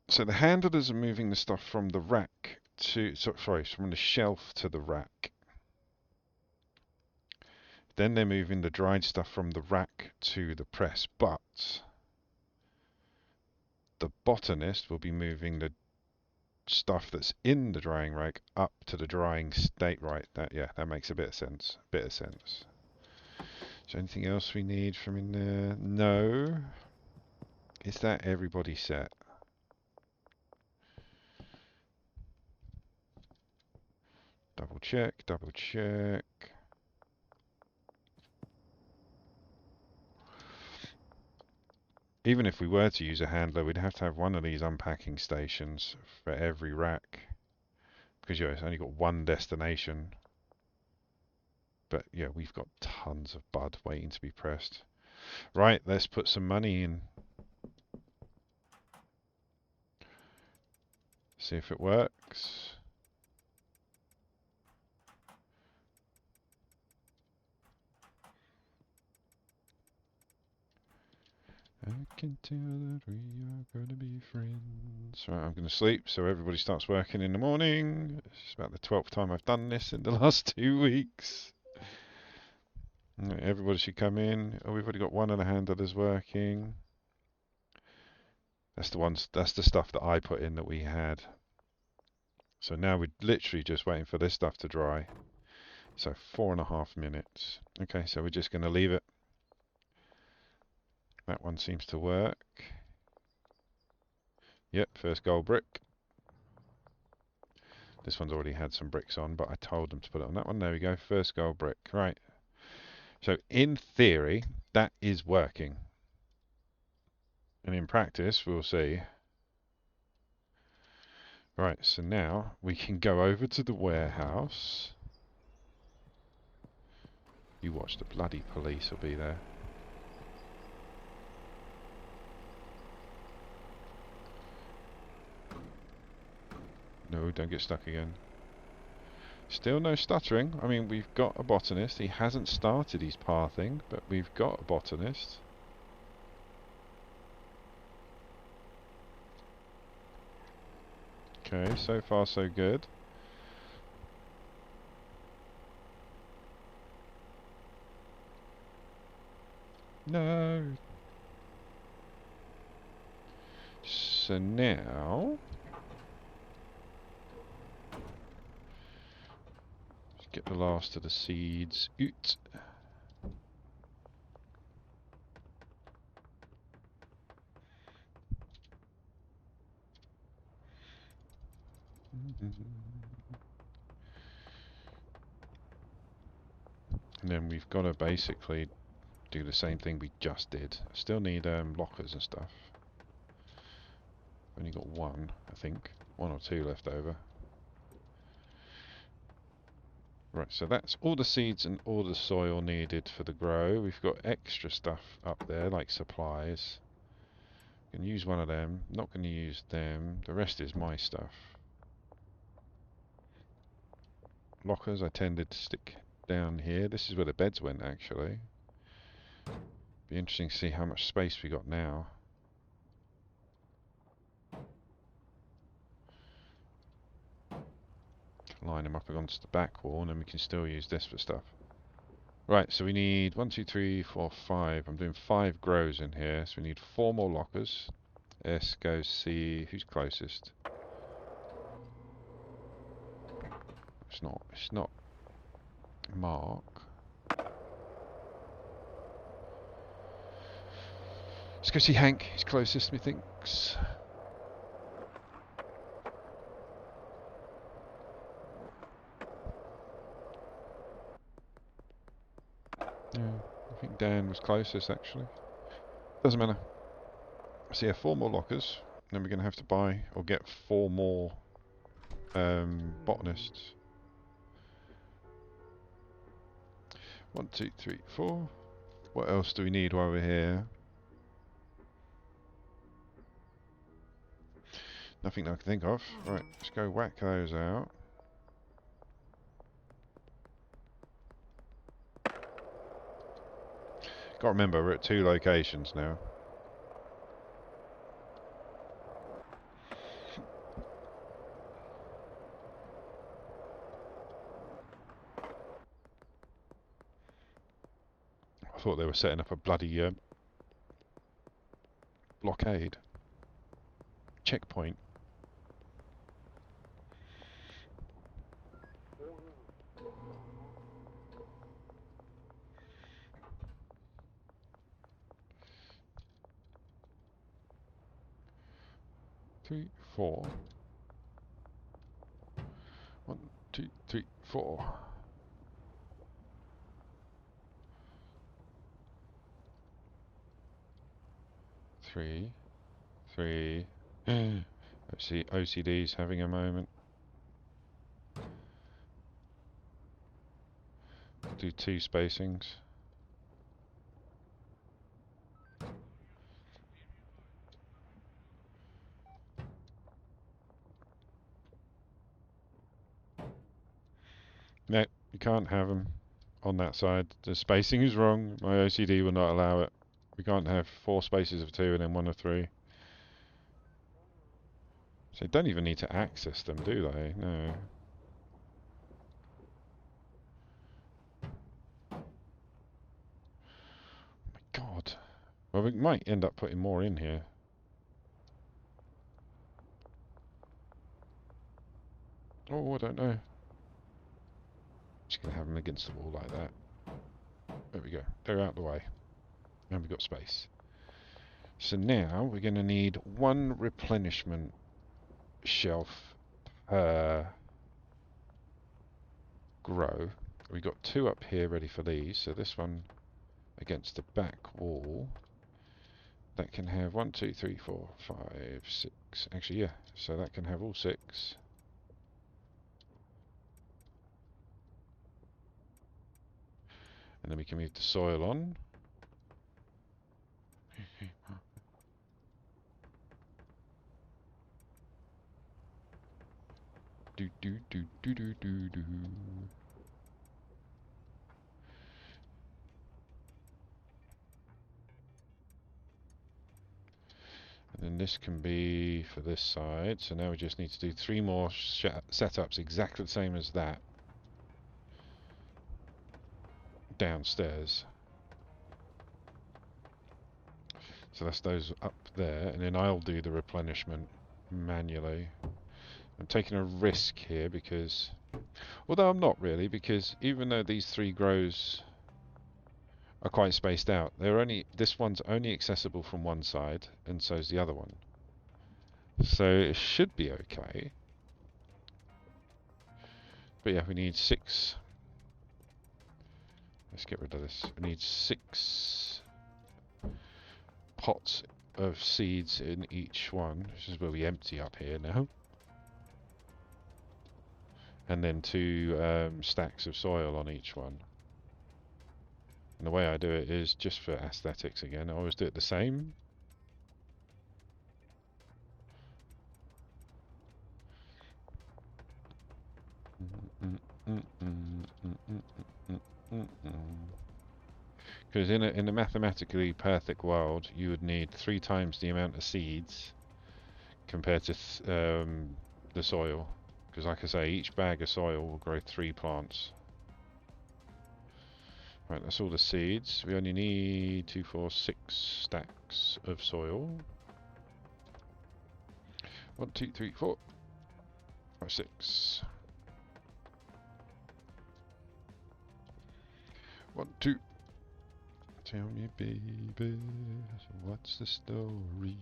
so the handlers are moving the stuff from the rack to. Sorry, from the shelf to the rack. Then they're moving the dried stuff from the rack to the press. But the botanist will be moving the stuff that's in the drying rack up to the drying state. Right, that makes a bit of sense. Is there anything else we need from in there? No. Is that everybody set? Double check, double check. Even if we were to use a handler, we'd have to have one of these unpacking stations for every rack. Because it's only got one destination. But yeah, we've got tons of bud waiting to be pressed. Right, let's put some money in. See if it works. I can tell that we are going to be friends. Right, I'm going to sleep, so everybody starts working in the morning. It's about the 12th time I've done this in the last 2 weeks. Right, everybody should come in. Oh, we've already got one of the handlers working. That's the stuff that I put in that we had. So now we're literally just waiting for this stuff to dry. So 4.5 minutes. Okay, so we're just going to leave it. That one seems to work. Yep, first gold brick. This one's already had some bricks on, but I told them to put it on that one. There we go, first gold brick. Right. So in theory, that is working. And in practice, we'll see. Right, so now we can go over to the warehouse. You watch, the bloody police will be there. No, don't get stuck again. Still no stuttering. I mean, we've got a botanist. He hasn't started his pathing, but we've got a botanist. Okay, so far so good. No. So now, let's get the last of the seeds out. And then we've got to basically do the same thing we just did. Still need lockers and stuff. Only got one, I think. One or two left over. Right, so that's all the seeds and all the soil needed for the grow. We've got extra stuff up there, like supplies. Can use one of them. Not going to use them. The rest is my stuff. Lockers I tended to stick down here. This is where the beds went, actually. Be interesting to see how much space we got now. Line them up against the back wall, and then we can still use this for stuff. Right, so we need 1, 2, 3, 4, 5. I'm doing 5 grows in here, so we need 4 more lockers. S goes C. Who's closest? It's not Mark. Let's go see Hank. He's closest, methinks. Yeah, I think Dan was closest, actually. Doesn't matter. So yeah, 4 more lockers. Then we're going to have to buy or get 4 more botanists. 1, 2, 3, 4. What else do we need while we're here? Nothing that I can think of. Right, let's go whack those out. Got to remember, we're at 2 locations now. I thought they were setting up a bloody blockade. Checkpoint. Three, 4. 1, 2, 3, 4. 3, 3. Let's see, OCD's having a moment. Do 2 spacings. No, you can't have them on that side. The spacing is wrong. My OCD will not allow it. We can't have 4 spaces of 2 and then 1 of 3. So you don't even need to access them, do they? No. Oh my God. Well, we might end up putting more in here. Oh, I don't know. Just going to have them against the wall like that. There we go. They're out of the way. And we've got space. So now we're going to need 1 replenishment shelf per grow. We've got 2 up here ready for these. So this one against the back wall. That can have 1, 2, 3, 4, 5, 6. Actually, yeah. So that can have all 6. And then we can move the soil on. Do do do do do do do. And then this can be for this side. So now we just need to do 3 more setups exactly the same as that downstairs. So that's those up there, and then I'll do the replenishment manually. I'm taking a risk here because, although I'm not really, because even though these 3 grows are quite spaced out, this one's only accessible from one side, and so's the other one. So it should be okay. But yeah, we need 6. Let's get rid of this. We need 6 pots of seeds in each one. This is where we empty up here now. And then 2 stacks of soil on each one. And the way I do it is just for aesthetics again. I always do it the same. Because in a mathematically perfect world, you would need 3 times the amount of seeds compared to the soil. Because like I say, each bag of soil will grow 3 plants. Right, that's all the seeds. We only need 2, 4, 6 stacks of soil. 1, 2, 3, 4, 5, 6. 1, 2. Tell me, baby, what's the story?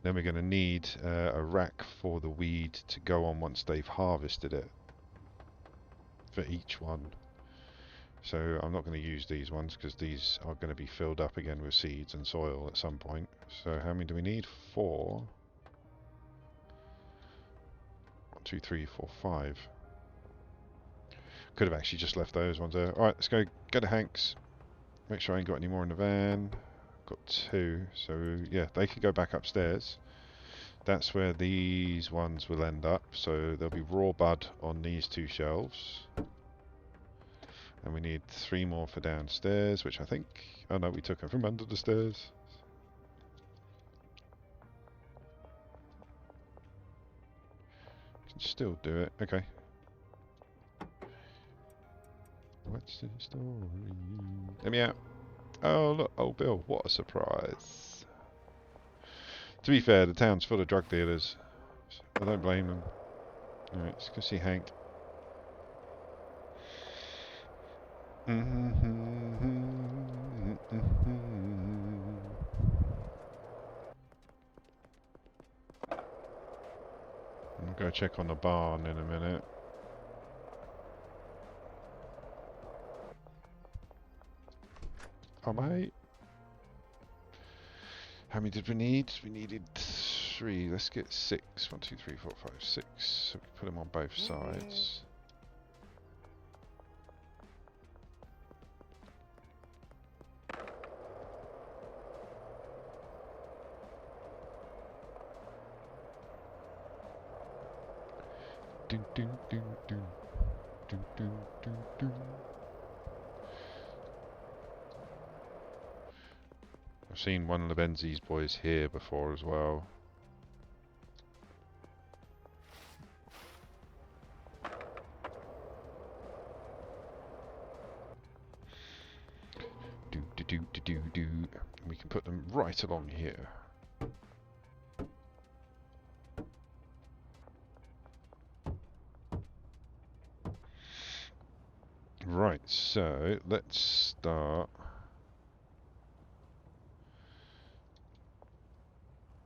Then we're going to need a rack for the weed to go on once they've harvested it. For each one. So I'm not going to use these ones because these are going to be filled up again with seeds and soil at some point. So how many do we need? 4. 1, 2, 3, 4, 5. Could have actually just left those ones there. Alright, let's go to Hank's. Make sure I ain't got any more in the van. Got 2. So yeah, they can go back upstairs. That's where these ones will end up. So there'll be raw bud on these 2 shelves. And we need 3 more for downstairs, which I think... Oh no, we took them from under the stairs. Can still do it. Okay. What's the story? Let me out. Oh look, old Bill, what a surprise. To be fair, the town's full of drug dealers. I don't blame them. Alright, let's go see Hank. I'll go check on the barn in a minute. Oh mate. How many did we need? We needed 3. Let's get 6. 1, 2, 3, 4, 5, 6. So we put them on both sides. Dun, dun, dun, dun. Dun, dun, dun, dun. I've seen one of the Benzies boys here before as well. Do do do do do do. We can put them right along here. Right, so let's start.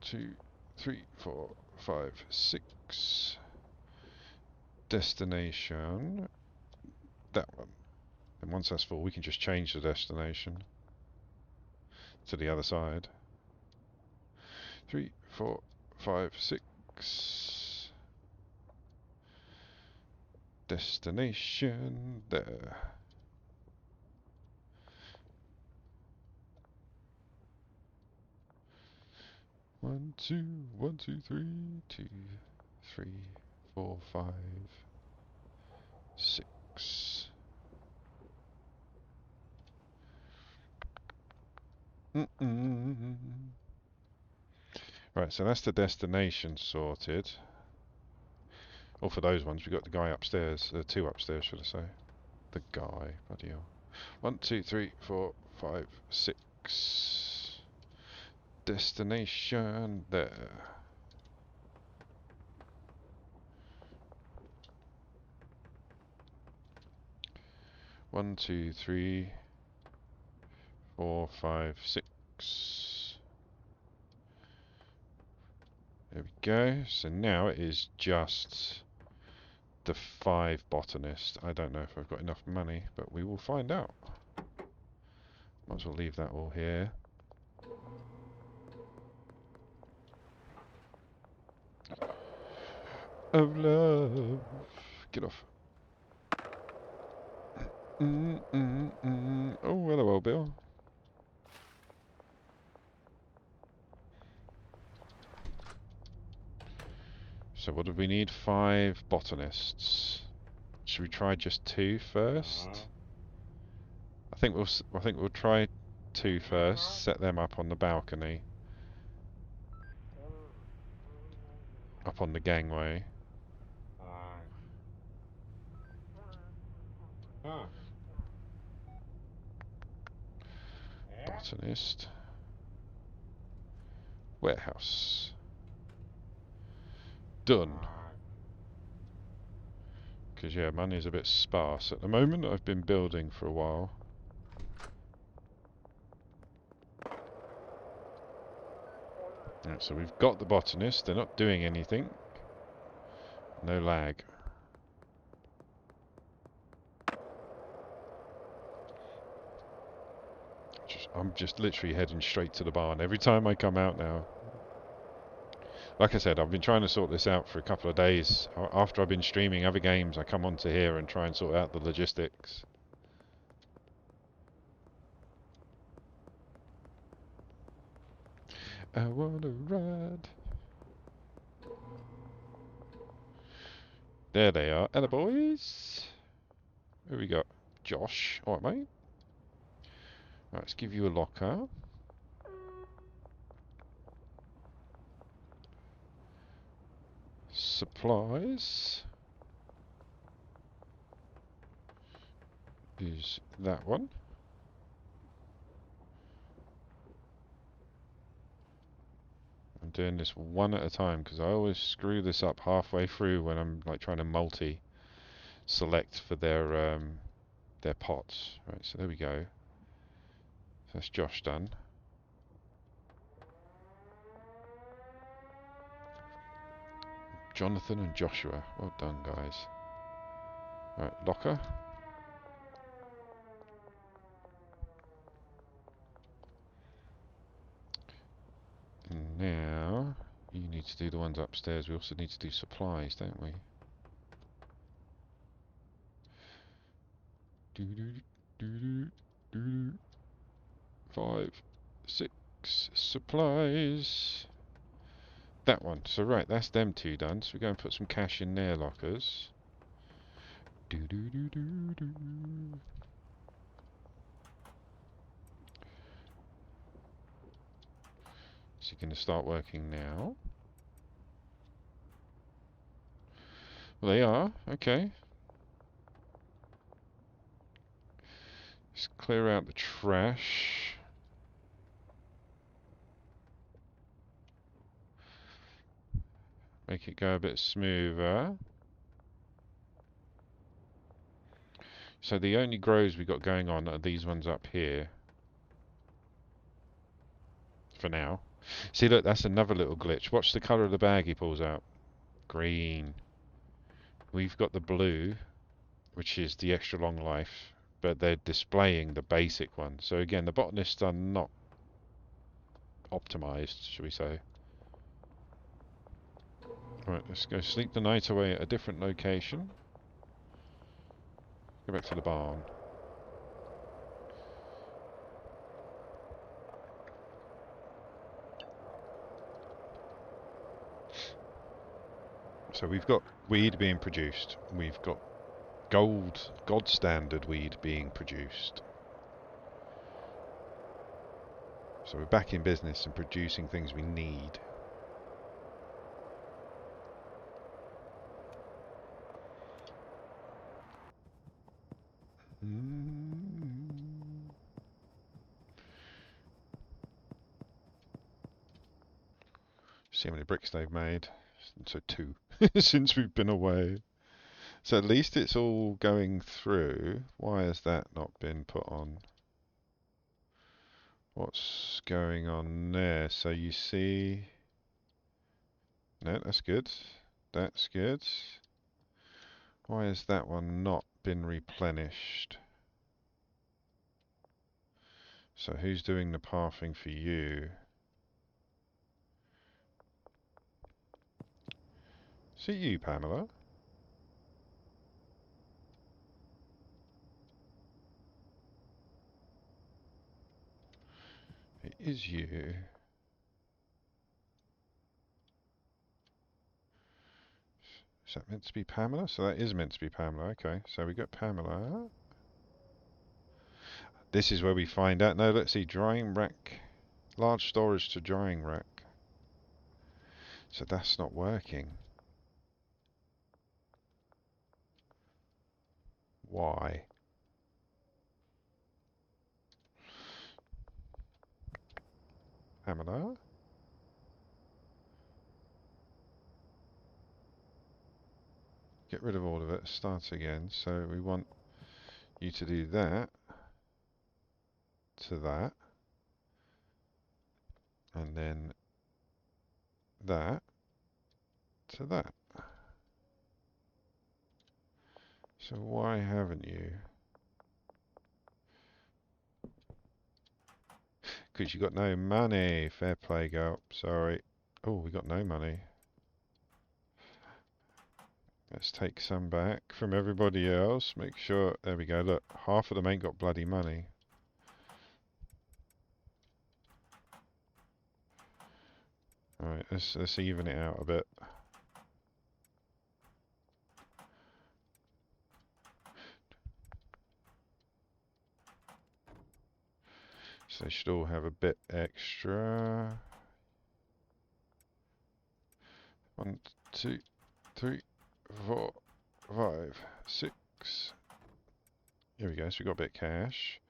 2, 3, 4, 5, 6. Destination. That one. And once that's full, we can just change the destination to the other side. 3, 4, 5, 6. Destination there. One, two, 1, 2, 3, 2, 3, 4, 5, 6. Right, so that's the destination sorted. Or for those ones, we got the guy upstairs, 2 upstairs, should I say? The guy, bloody hell. 1, 2, 3, 4, 5, 6. Destination there. One, 2, 3, 4, 5, 6. There we go. So now it is just the 5 botanist. I don't know if I've got enough money, but we will find out. Might as well leave that all here. Oh love, get off. Oh, hello, old Bill. So what do we need? 5 botanists. Should we try just 2 first? I think we'll try 2 first. Set them up on the balcony, up on the gangway. Botanist. Warehouse. Done. Because yeah, money's a bit sparse at the moment. I've been building for a while. Right, so we've got the botanist. They're not doing anything. No lag. I'm just literally heading straight to the barn every time I come out now. Like I said, I've been trying to sort this out for a couple of days. After I've been streaming other games, I come onto here and try and sort out the logistics. I wanna ride. There they are. Hello, boys. Who we got? Josh. Alright, mate. Right, let's give you a locker. Supplies. Is that one. I'm doing this one at a time because I always screw this up halfway through when I'm like trying to multi-select for their pots. Right, so there we go. So that's Josh done. Jonathan and Joshua. Well done, guys. Right, locker. And now you need to do the ones upstairs. We also need to do supplies, don't we? Do do do do do. 5, 6 supplies. That one. So right, that's them two done. So we go and put some cash in their lockers. Do do do do do. So you're going to start working now. Well, they are. Okay. Let's clear out the trash. Make it go a bit smoother. So the only grows we got going on are these ones up here. For now. See, look, that's another little glitch. Watch the colour of the bag he pulls out. Green. We've got the blue, which is the extra long life, but they're displaying the basic one. So again, the botanists are not optimized, shall we say. Right, let's go sleep the night away at a different location. Go back to the barn. So we've got weed being produced. We've got God standard weed being produced. So we're back in business and producing things we need. See how many bricks they've made. So 2 since we've been away. So at least it's all going through. Why has that not been put on? What's going on there? So you see... No, that's good. That's good. Why has that one not been replenished? So who's doing the pathing for you? Is it you, Pamela? It is you. Is that meant to be Pamela? So that is meant to be Pamela. Okay, so we got Pamela. This is where we find out. No, let's see. Drying rack. Large storage to drying rack. So that's not working. Why? Pamela? Get rid of all of it. Start again. So we want you to do that to that. And then that to that. So why haven't you? because you got no money. Fair play, girl. Sorry. Oh, we got no money. Let's take some back from everybody else. Make sure. There we go. Look, half of them ain't got bloody money. Alright, let's even it out a bit. So they should all have a bit extra. 1, 2, 3, 4, 5, 6. Here we go, so we got a bit of cash.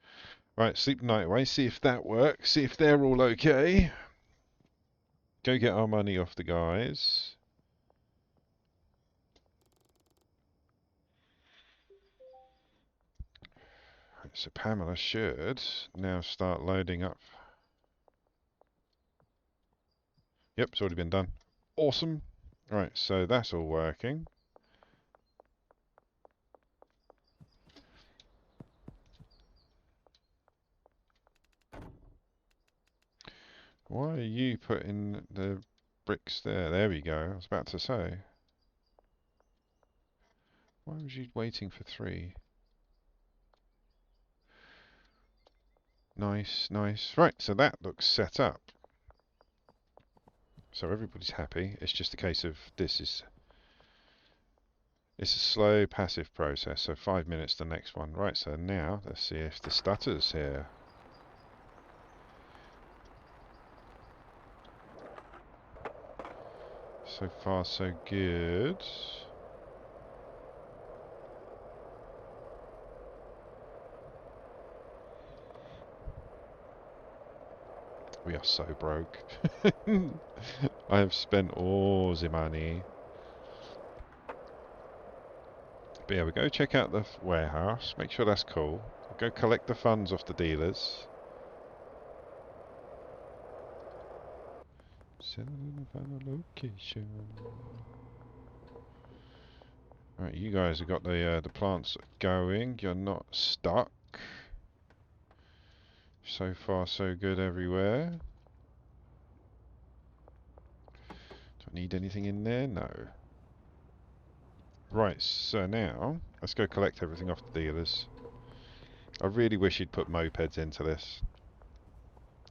Right, sleep the night away, see if that works, see if they're all okay. Go get our money off the guys. Right, so Pamela should now start loading up. Yep, it's already been done. Awesome. Right, so that's all working. Why are you putting the bricks there? There we go. I was about to say. Why was you waiting for 3? Nice, nice. Right, so that looks set up. So everybody's happy. It's just a case of it's a slow passive process. So 5 minutes the next one. Right, so now let's see if the stutter's here. So far, so good. We are so broke. I have spent all the money. But yeah, we go check out the warehouse. Make sure that's cool. Go collect the funds off the dealers. Send in the final location. Right, you guys have got the plants going. You're not stuck. So far, so good everywhere. Do I need anything in there? No. Right, so now let's go collect everything off the dealers. I really wish you'd put mopeds into this.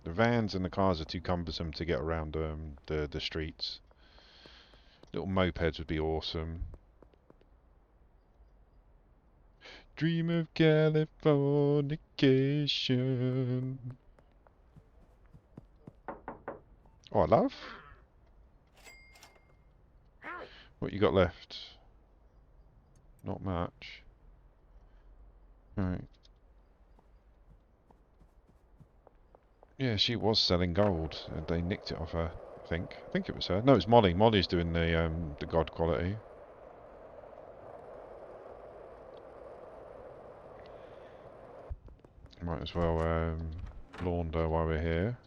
The vans and the cars are too cumbersome to get around the streets. Little mopeds would be awesome. Dream of Californication. Oh, I love. What you got left? Not much. Right. Yeah, she was selling gold, and they nicked it off her. I think. I think it was her. No, it's Molly. Molly's doing the god quality. Might as well launder while we're here.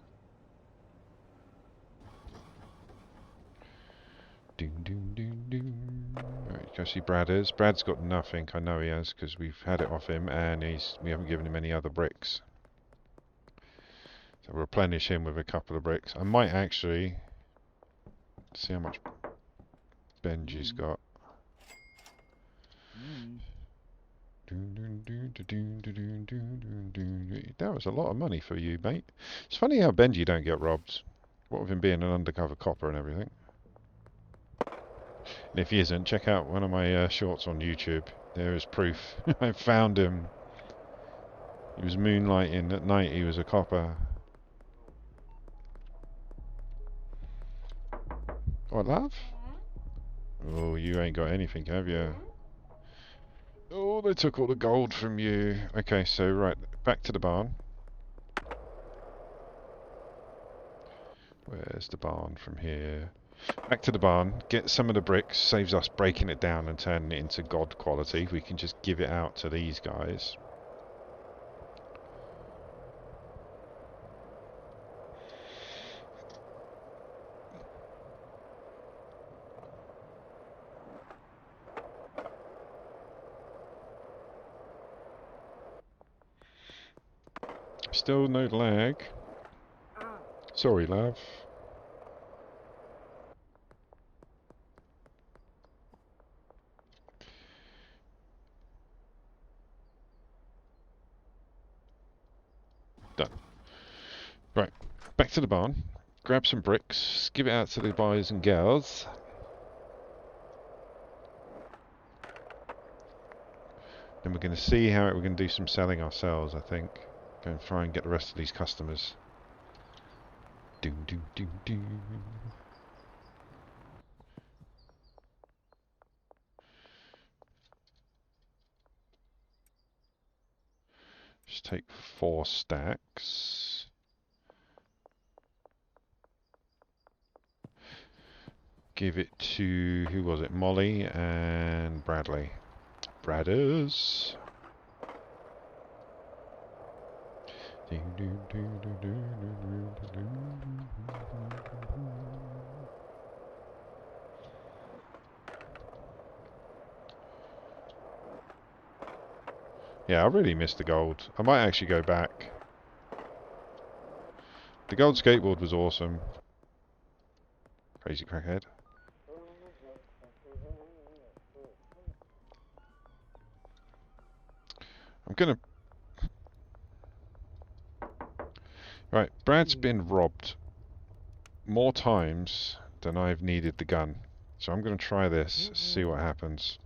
Doom doom doom doom. Right, go see Brad is. Brad's got nothing. I know he has because we've had it off him, and we haven't given him any other bricks. So we'll replenish him with a couple of bricks. I might actually see how much Benji's got. That was a lot of money for you, mate. It's funny how Benji don't get robbed. What with him being an undercover copper and everything. And if he isn't, check out one of my shorts on YouTube. There is proof. I found him. He was moonlighting at night. He was a copper. What, love? Oh, you ain't got anything, have you? Oh, they took all the gold from you. Okay, so right, back to the barn. Where's the barn from here? Back to the barn, get some of the bricks, saves us breaking it down and turning it into god quality. We can just give it out to these guys. Still no lag. Sorry, love. Done. Right, back to the barn. Grab some bricks, give it out to the boys and girls. Then we're going to see how we're going to do some selling ourselves, I think. Go and try and get the rest of these customers. Doom, doom, doom, doom. Just take 4 stacks. Give it to, who was it? Molly and Bradley. Bradders. Yeah, I really missed the gold. I might actually go back. The gold skateboard was awesome. Crazy crackhead. I'm gonna... Right, Brad's been robbed more times than I've needed the gun. So I'm gonna try this, see what happens.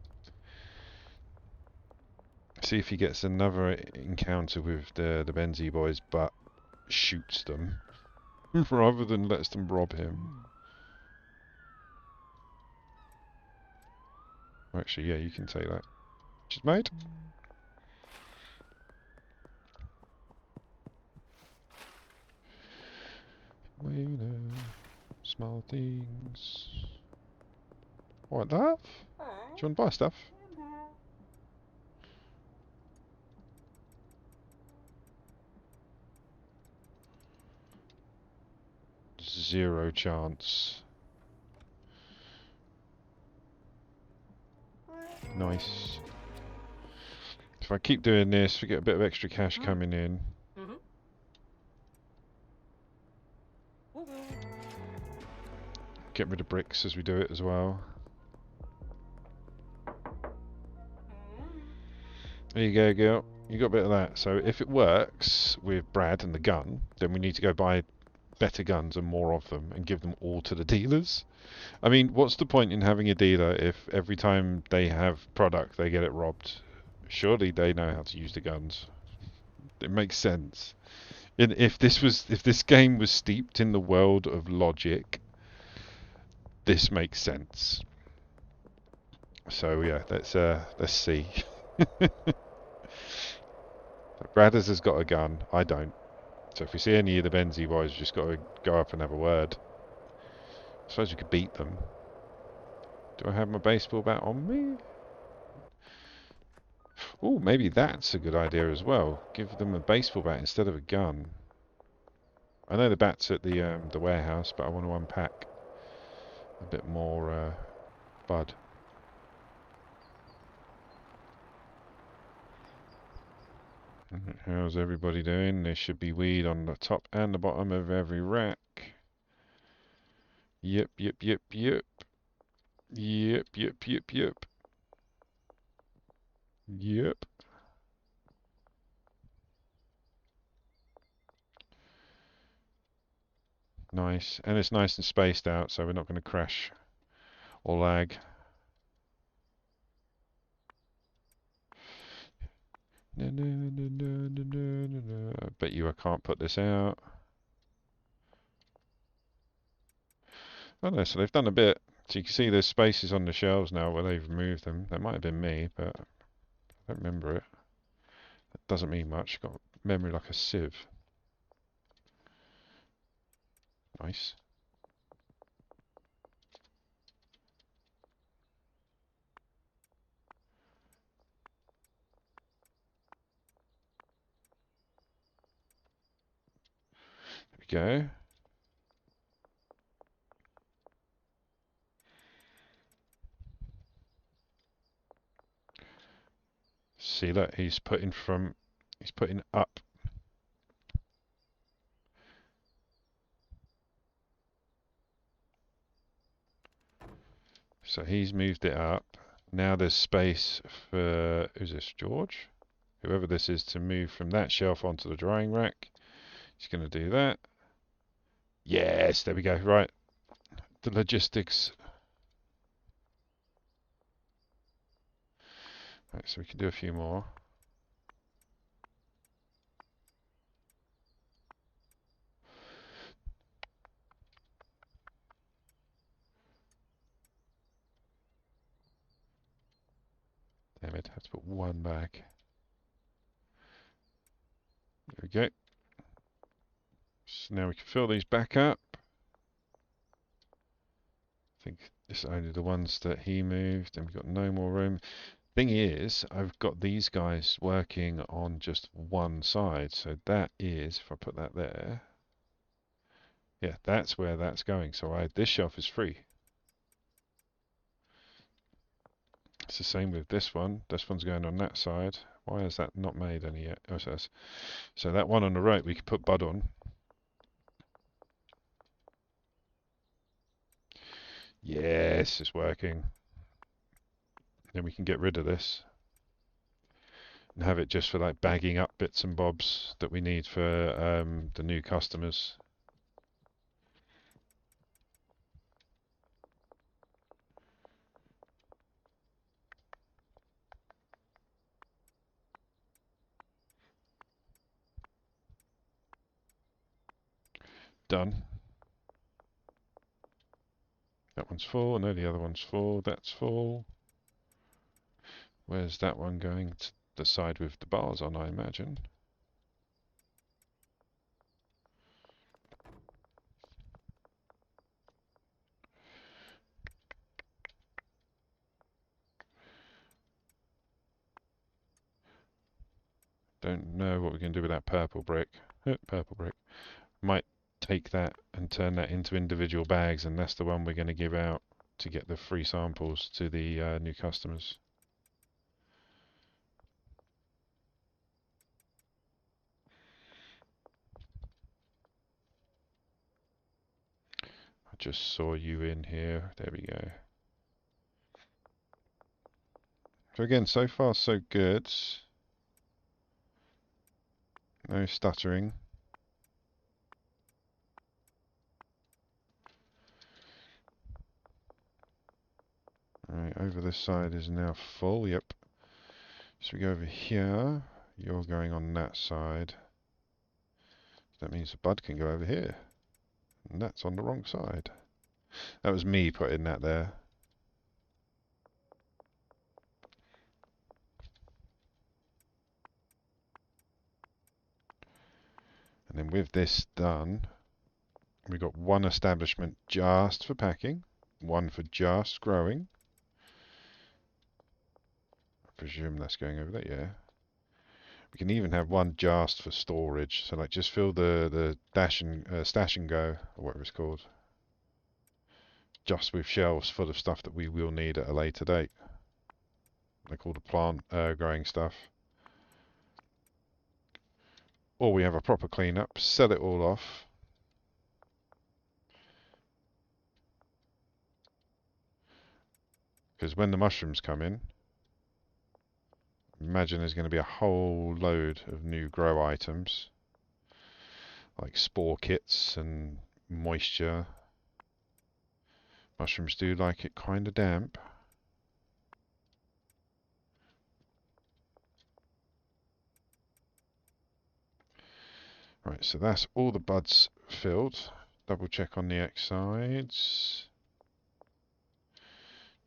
See if he gets another encounter with the Benzie boys, but shoots them rather than lets them rob him. Actually, yeah, you can take that. Just made. Waiter, small things. What, love? Do you want to buy stuff? Zero chance. Nice. If I keep doing this, we get a bit of extra cash coming in. Get rid of bricks as we do it as well. There you go, girl. You got a bit of that. So if it works with Brad and the gun, then we need to go buy better guns and more of them and give them all to the dealers. I mean, what's the point in having a dealer if every time they have product they get it robbed? Surely they know how to use the guns. It makes sense. If this game was steeped in the world of logic, this makes sense. So yeah, let's see. Bradders has got a gun. I don't. So if we see any of the Benzie boys, we've just got to go up and have a word. I suppose we could beat them. Do I have my baseball bat on me? Oh, maybe that's a good idea as well. Give them a baseball bat instead of a gun. I know the bat's at the warehouse, but I want to unpack a bit more bud. How's everybody doing? There should be weed on the top and the bottom of every rack. Yep, yep, yep, yep. Yep, yep, yep, yep. Yep. Nice. And it's nice and spaced out, so we're not going to crash or lag. I bet you I can't put this out. Oh no, so they've done a bit. So you can see there's spaces on the shelves now where they've removed them. That might have been me, but I don't remember it. That doesn't mean much. Got memory like a sieve. Nice. There we go. See that he's putting up. So he's moved it up. Now there's space for, who's this, George? Whoever this is to move from that shelf onto the drying rack. He's going to do that. Yes, there we go. Right. The logistics. Right, so we can do a few more. Damn it, I have to put one back. There we go. So now we can fill these back up. I think it's only the ones that he moved, and we've got no more room. Thing is, I've got these guys working on just one side, so that is, if I put that there, yeah, that's where that's going. So this shelf is free. It's the same with this one. This one's going on that side. Why is that not made any yet? Oh, so that one on the right we could put Bud on. Yes, it's working. Then we can get rid of this and have it just for like bagging up bits and bobs that we need for the new customers. Done. That one's full. No, the other one's full. That's full. Where's that one going? To the side with the bars on, I imagine. Don't know what we can do with that purple brick. Purple brick. Might take that and turn that into individual bags, and that's the one we're going to give out to get the free samples to the new customers. I just saw you in here. There we go. So again, so far so good. No stuttering. Right, over this side is now full, yep. So we go over here. You're going on that side. That means the bud can go over here. And that's on the wrong side. That was me putting that there. And then with this done, we've got one establishment just for packing, one for just growing. I presume that's going over there, yeah. We can even have one just for storage, so like just fill the stash and go, or whatever it's called, just with shelves full of stuff that we will need at a later date, like all the plant growing stuff. Or we have a proper cleanup, sell it all off. Because when the mushrooms come in, imagine there's going to be a whole load of new grow items, like spore kits and moisture. Mushrooms do like it kind of damp. Right, so that's all the buds filled. Double check on the X sides.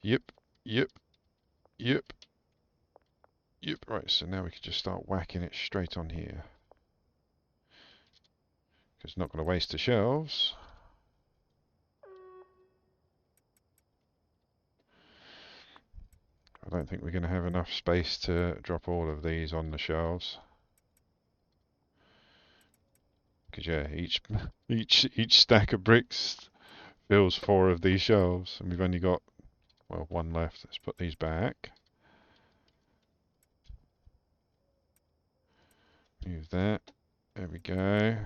Yep, yep, yep, yep. Right, so now we can just start whacking it straight on here. Because it's not going to waste the shelves. I don't think we're going to have enough space to drop all of these on the shelves. Because yeah, each stack of bricks fills 4 of these shelves, and we've only got, well, 1 left. Let's put these back. Move that. There we go.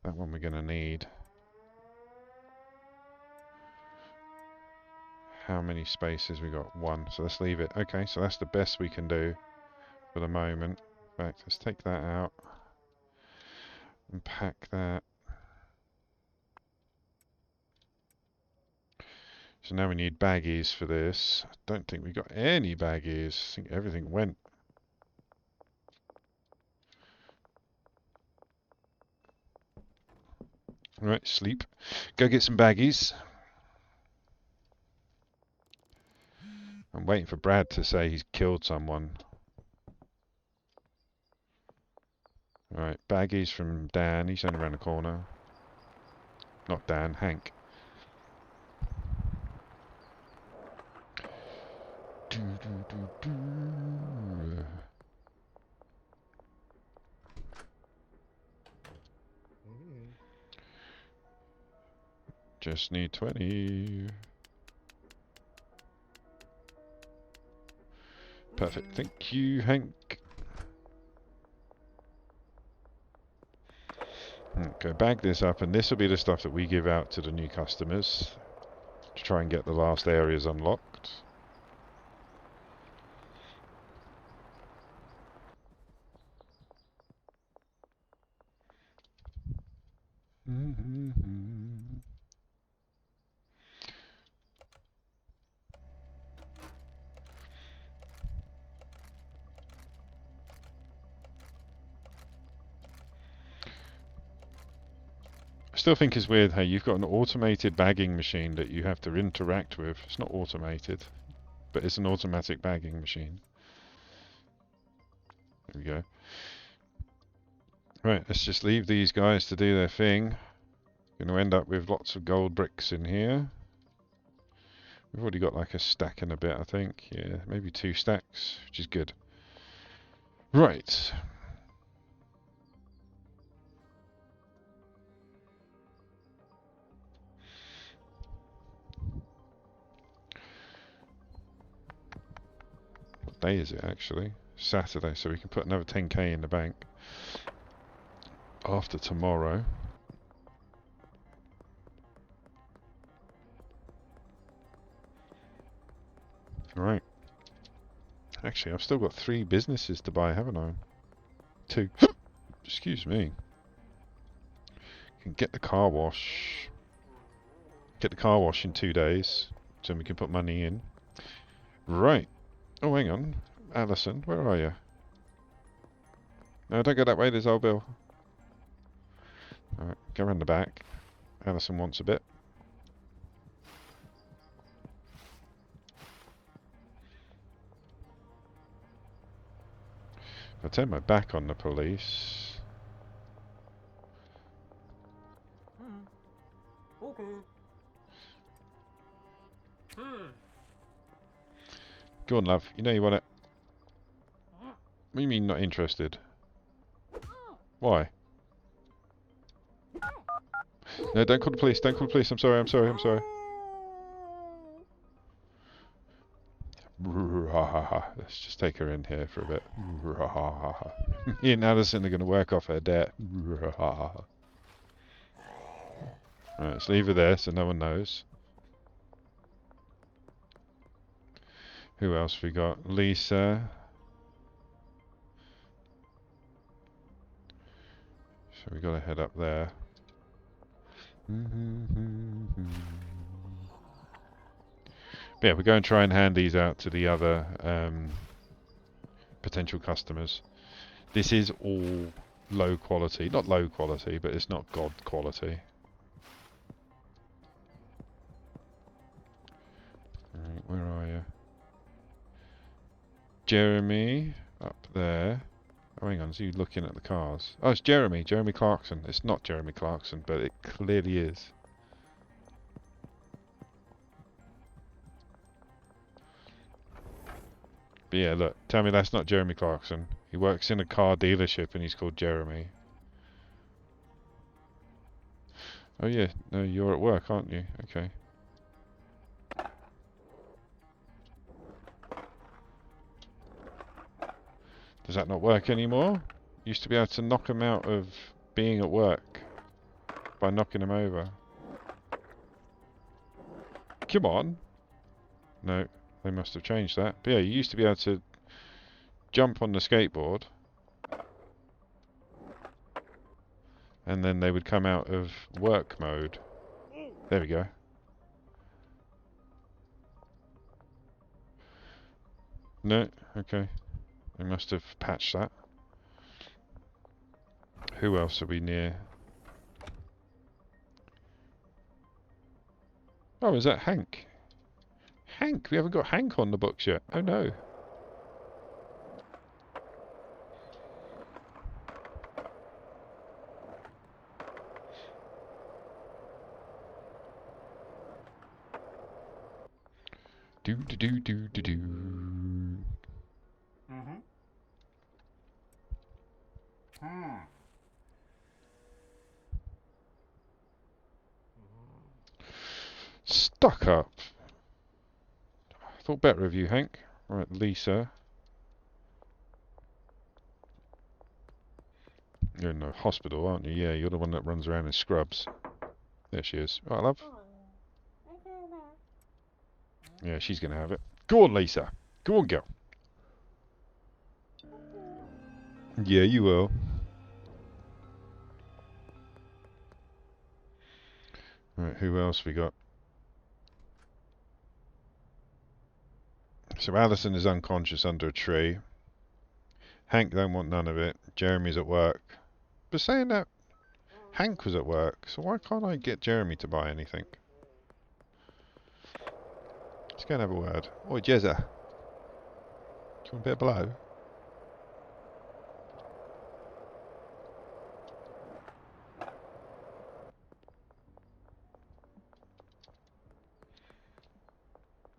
That one we're going to need. How many spaces we got? One. So let's leave it. Okay, so that's the best we can do for the moment. In fact, let's take that out and pack that. So now we need baggies for this. I don't think we got any baggies. I think everything went. Right, sleep. Go get some baggies. I'm waiting for Brad to say he's killed someone. Right, baggies from Dan. He's only around the corner. Not Dan, Hank. Just need 20. Perfect. Thank you, Hank. Okay, bag this up, and this will be the stuff that we give out to the new customers to try and get the last areas unlocked. I still think it's weird how you've got an automated bagging machine that you have to interact with. It's not automated, but it's an automatic bagging machine. There we go. Right, let's just leave these guys to do their thing. Going to end up with lots of gold bricks in here. We've already got like a stack and a bit, I think. Yeah, maybe 2 stacks, which is good. Right. What day is it actually? Saturday, so we can put another 10k in the bank after tomorrow. Right. Actually, I've still got 3 businesses to buy, haven't I? 2. Excuse me. Can get the car wash. Get the car wash in 2 days, so we can put money in. Right. Oh, hang on. Alison, where are you? No, don't go that way, there's old Bill. Alright, go around the back. Alison wants a bit. If I turn my back on the police... Okay. Go on, love. You know you want it. What do you mean not interested? Why? No, don't call the police. Don't call the police. I'm sorry. I'm sorry. I'm sorry. Let's just take her in here for a bit. Me and Alison are going to work off her debt. Right, let's leave her there so no one knows. Who else we got? Lisa. So we got to head up there. But yeah, we're going to try and hand these out to the other potential customers. This is all low quality. Not low quality, but it's not God quality. Right, where are you? Jeremy, up there. Oh, hang on, is he looking at the cars? Oh, it's Jeremy. Jeremy Clarkson. It's not Jeremy Clarkson, but it clearly is. But yeah, look, tell me that's not Jeremy Clarkson. He works in a car dealership and he's called Jeremy. Oh yeah, no, you're at work, aren't you? Okay. Does that not work anymore? Used to be able to knock him out of being at work by knocking him over. Come on. No, they must have changed that. But yeah, you used to be able to jump on the skateboard, and then they would come out of work mode. There we go. No, okay. They must have patched that. Who else are we near? Oh, is that Hank? Hank! We haven't got Hank on the books yet. Oh no. Do do do do do do. Mm-hmm. Hmm. Stuck up. Thought better of you, Hank. Right, Lisa. You're in the hospital, aren't you? Yeah, you're the one that runs around in scrubs. There she is. Right, love. Yeah, she's gonna have it. Go on, Lisa. Go on, girl. Yeah, you will. Right, who else we got? So Alison is unconscious under a tree. Hank don't want none of it. Jeremy's at work. But saying that, Hank was at work, so why can't I get Jeremy to buy anything? Let's go and have a word. Oi, Jezza. Do you want a bit of blow?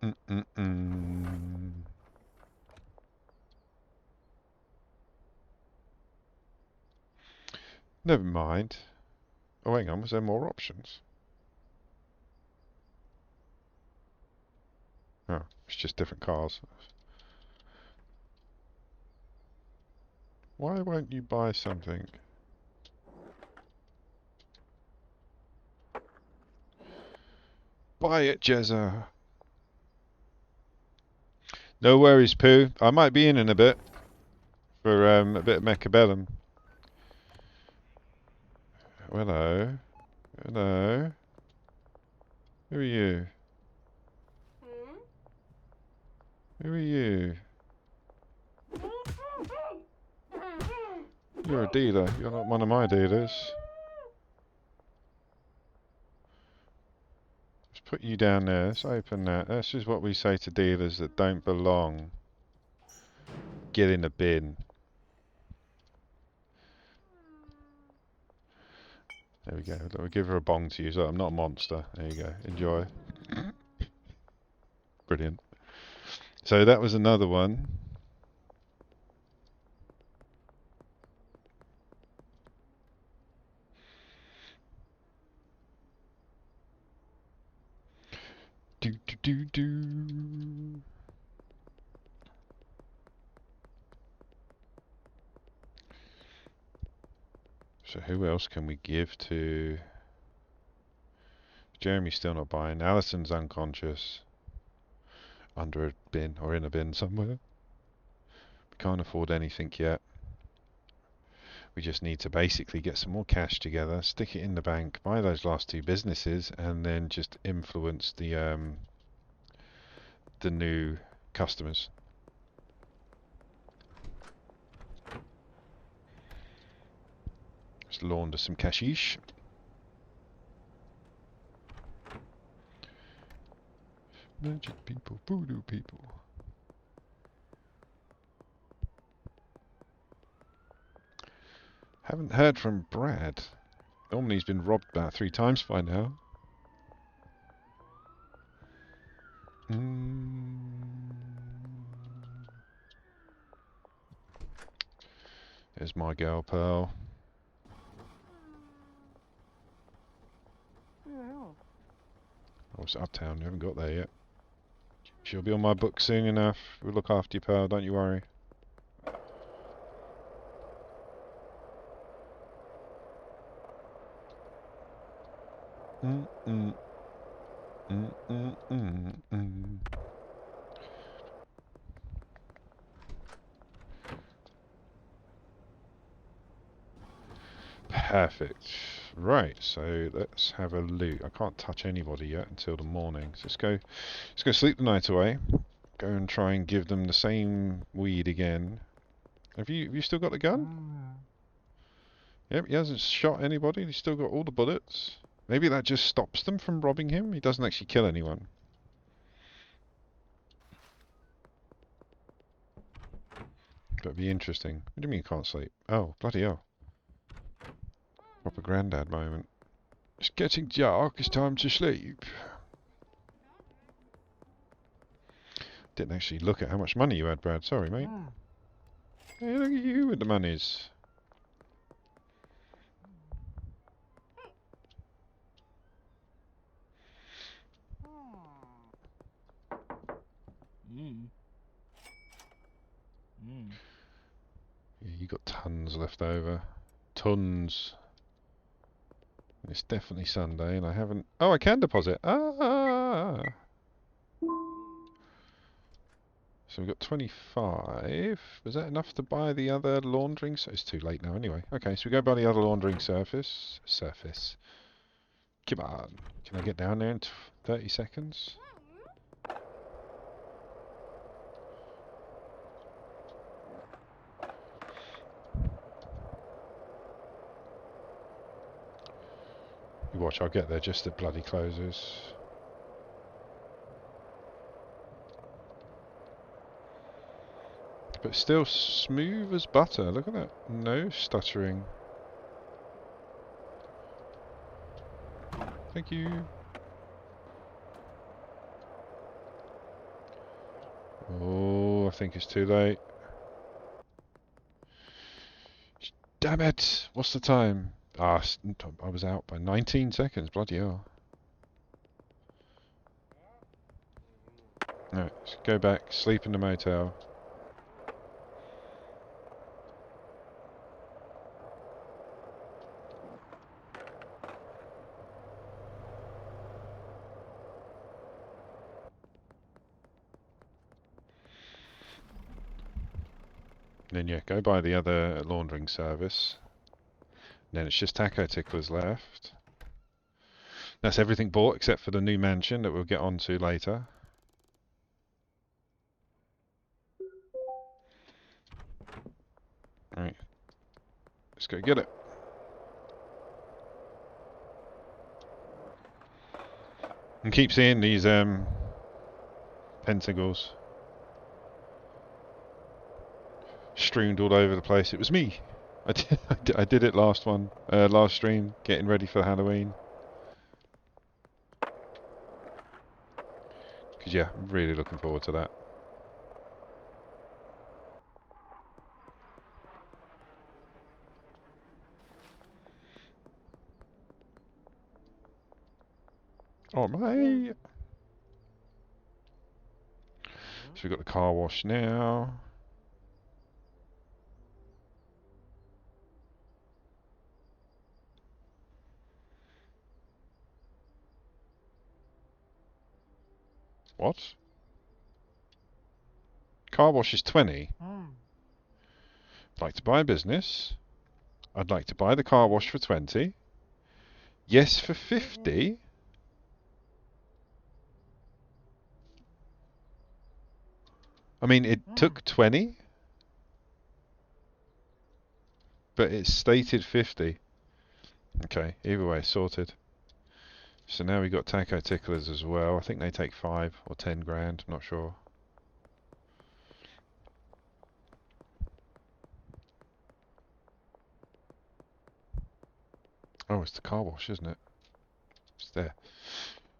Mm-mm-mm. Never mind. Oh, hang on, was there more options? Oh, it's just different cars. Why won't you buy something? Buy it, Jezza. No worries, Pooh. I might be in a bit for a bit of Mechabellum. Hello. Hello. Who are you? Who are you? You're a dealer. You're not one of my dealers. Let's put you down there. Let's open that. This is what we say to dealers that don't belong. Get in the bin. There we go. We'll give her a bong to use. I'm not a monster. There you go. Enjoy. Brilliant. So that was another one. Do do do do. So who else can we give to? Jeremy's still not buying. Alison's unconscious. Under a bin or in a bin somewhere. We can't afford anything yet. We just need to basically get some more cash together, stick it in the bank, buy those last two businesses, and then just influence the new customers. Just launder some cashish. Magic people, voodoo people. Haven't heard from Brad. Normally he's been robbed about 3 times by now. There's my girl, Pearl. Oh, it's Uptown. You haven't got there yet. She'll be on my book soon enough. We'll look after you, Pearl. Don't you worry. Mm-mm. Mm-mm-mm-mm. Perfect. Right, so let's have a loot. I can't touch anybody yet until the morning. So let's go sleep the night away. Go and try and give them the same weed again. Have you still got the gun? Yep, he hasn't shot anybody. He's still got all the bullets. Maybe that just stops them from robbing him. He doesn't actually kill anyone. That'd be interesting. What do you mean you can't sleep? Oh, bloody hell. Proper granddad moment. It's getting dark. It's time to sleep. Didn't actually look at how much money you had, Brad. Sorry, mate. Hey, look at you with the monies. Yeah, you got tons left over. Tons. It's definitely Sunday, and I haven't... Oh, I can deposit. Ah! So we've got 25. Was that enough to buy the other laundering... It's too late now anyway. Okay, so we go buy the other laundering surface. Come on. Can I get down there in 30 seconds? You watch, I'll get there just at bloody closes. But still smooth as butter. Look at that. No stuttering. Thank you. Oh, I think it's too late. Damn it! What's the time? Ah, I was out by 19 seconds. Bloody hell. Alright, let's go back, sleep in the motel. Then yeah, go buy the other laundering service. Then it's just taco ticklers left. That's everything bought except for the new mansion that we'll get onto later. Right, let's go get it. And keep seeing these pentacles streamed all over the place. It was me. I did it last stream, getting ready for Halloween. Because yeah, I'm really looking forward to that. Oh my! So we've got the car wash now. What? Car wash is 20. I'd like to buy a business. I'd like to buy the car wash for 20. Yes for 50. I mean, it took 20, but it's stated 50. Okay, either way, sorted. So now we've got taco ticklers as well. I think they take 5 or 10 grand, I'm not sure. Oh, it's the car wash, isn't it? It's there.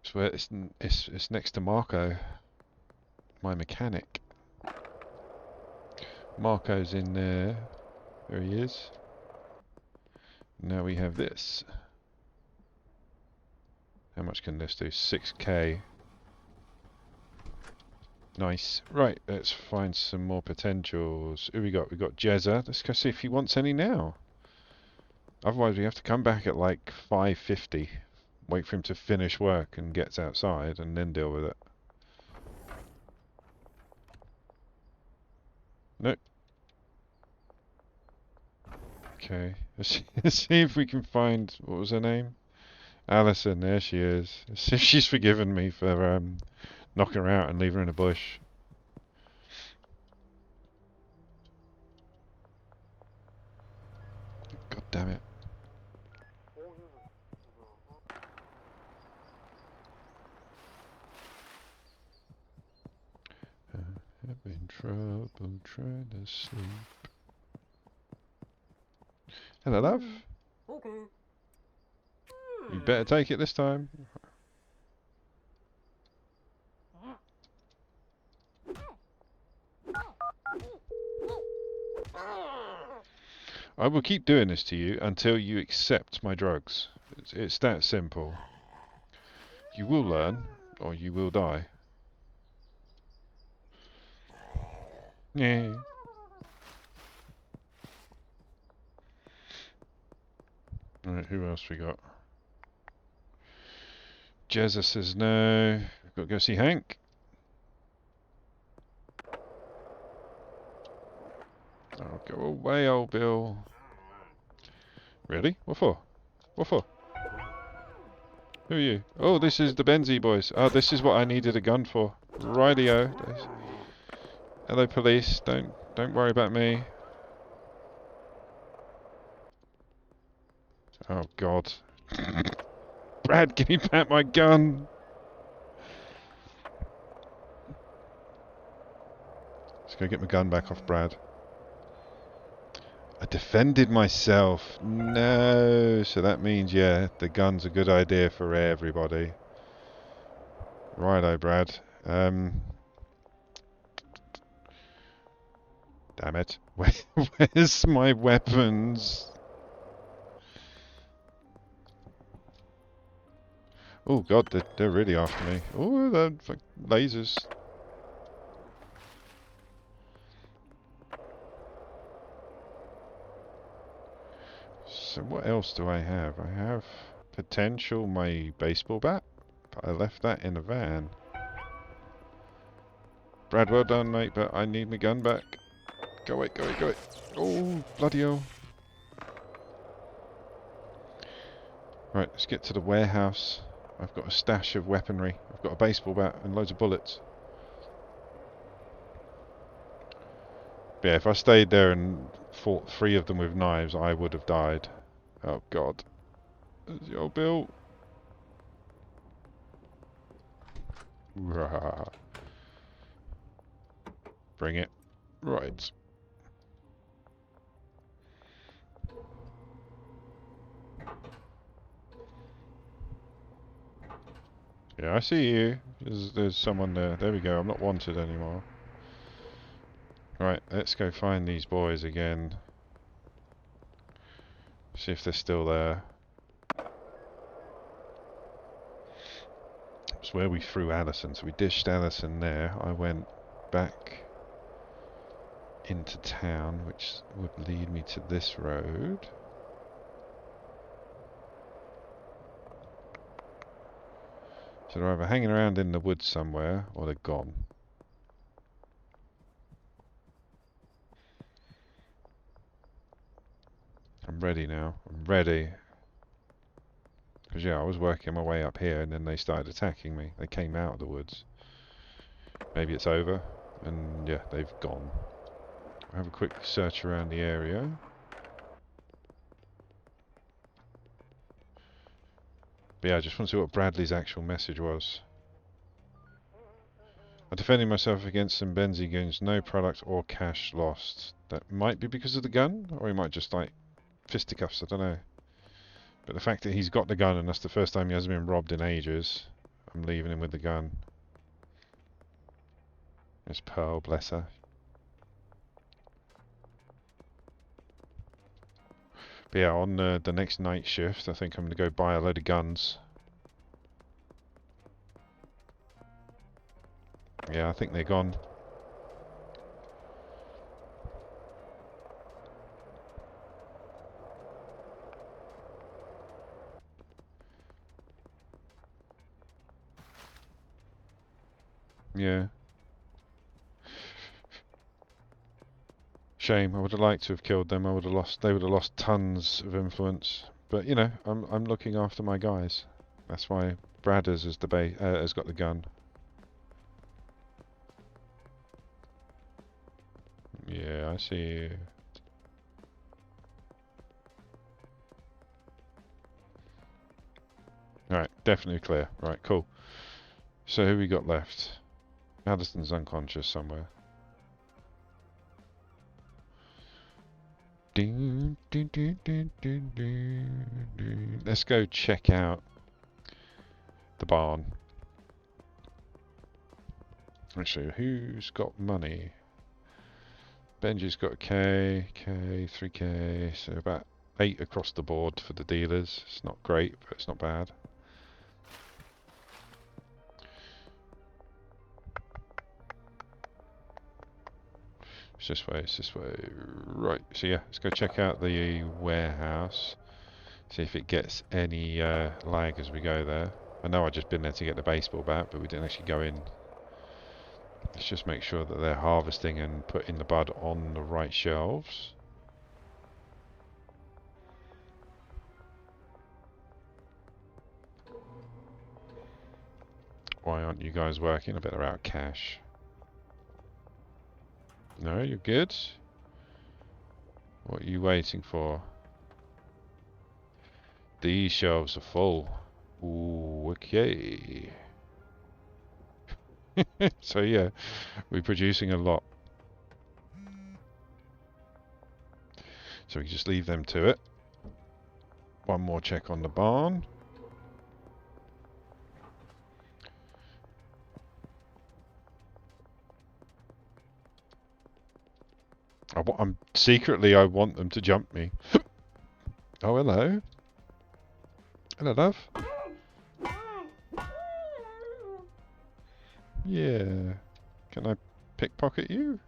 It's where it's next to Marco, my mechanic. Marco's in there. There he is. Now we have this. How much can this do? 6k. Nice. Right, let's find some more potentials. Who we got? We got Jezza. Let's go see if he wants any now. Otherwise we have to come back at like 5:50. Wait for him to finish work and gets outside and then deal with it. Nope. Okay. Let's see if we can find, what was her name? Alison, there she is. Let's see if she's forgiven me for knocking her out and leaving her in a bush. God damn it. Having trouble trying to sleep. Hello, love. Okay. You better take it this time. I will keep doing this to you until you accept my drugs. It's that simple. You will learn, or you will die. Yeah. Alright, who else we got? Jezza says no. We've got to go see Hank. Oh, go away, old Bill. Really? What for? What for? Who are you? Oh, this is the Benzie boys. Oh, this is what I needed a gun for. Rightio. Hello, police. Don't worry about me. Oh God. Brad, give me back my gun. Let's go get my gun back off Brad. I defended myself. No. So that means, yeah, the gun's a good idea for everybody. Righto, Brad. Damn it. Where's my weapons? Oh God, they're really after me. Oh, they're like lasers. So what else do I have? I have potential my baseball bat, but I left that in a van. Brad, well done, mate, but I need my gun back. Go away, go away, go away. Oh, bloody hell. Right, let's get to the warehouse. I've got a stash of weaponry. I've got a baseball bat and loads of bullets. But yeah, if I stayed there and fought 3 of them with knives, I would have died. Oh God. There's your Bill. Rah. Bring it. Right. Yeah, I see you. There's someone there. There we go. I'm not wanted anymore. Right, let's go find these boys again. See if they're still there. It's where we threw Allison. So we dished Allison there. I went back into town, which would lead me to this road. So they're either hanging around in the woods somewhere, or they're gone. I'm ready now. I'm ready. Because yeah, I was working my way up here, and then they started attacking me. They came out of the woods. Maybe it's over, and yeah, they've gone. I'll have a quick search around the area. But yeah, I just want to see what Bradley's actual message was. I'm defending myself against some Benzie goons. No product or cash lost. That might be because of the gun, or he might just like fisticuffs, I don't know. But the fact that he's got the gun and that's the first time he hasn't been robbed in ages, I'm leaving him with the gun. There's Pearl, bless her. But yeah, on the next night shift, I think I'm going to go buy a load of guns. Yeah, I think they're gone. Yeah. Shame. I would have liked to have killed them. I would have lost. They would have lost tons of influence. But you know, I'm looking after my guys. That's why Brad has has got the gun. Yeah, I see you. Alright, definitely clear. Right, cool. So who we got left? Addison's unconscious somewhere. Let's go check out the barn. Actually, who's got money? Benji's got a K, 3K, so about 8 across the board for the dealers. It's not great, but it's not bad. It's this way, it's this way. Right, so yeah, let's go check out the warehouse. See if it gets any lag as we go there. I know I've just been there to get the baseball bat, but we didn't actually go in. Let's just make sure that they're harvesting and putting the bud on the right shelves. Why aren't you guys working? I bet they're out of cash. No, you're good? What are you waiting for? These shelves are full. Ooh, okay. So yeah, we're producing a lot. So we just leave them to it. One more check on the barn. I'm secretly, I want them to jump me. Oh, hello. Hello, love. Yeah. Can I pickpocket you?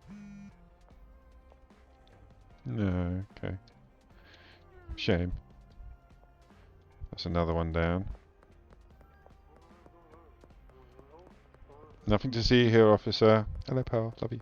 No, okay. Shame. That's another one down. Nothing to see here, officer. Hello, pal. Love you.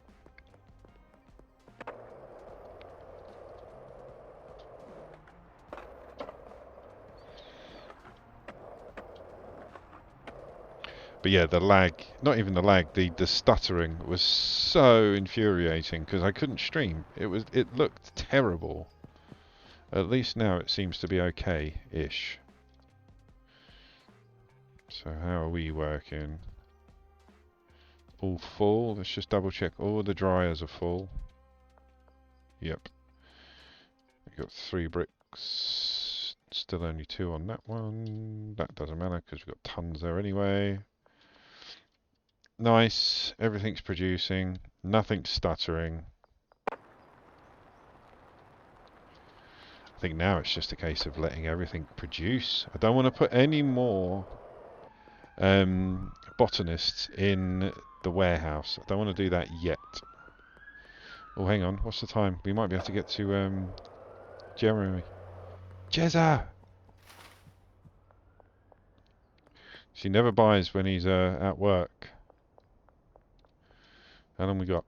But yeah, the lag, not even the lag, the stuttering was so infuriating because I couldn't stream. It looked terrible. At least now it seems to be okay-ish. So how are we working? All full. Let's just double check. All the dryers are full. Yep. We got 3 bricks. Still only 2 on that one. That doesn't matter because we've got tons there anyway. Nice. Everything's producing. Nothing's stuttering. I think now it's just a case of letting everything produce. I don't want to put any more botanists in the warehouse. I don't want to do that yet. Oh, hang on. What's the time? We might be able to get to Jeremy. Jezza! She never buys when he's at work. How long we got?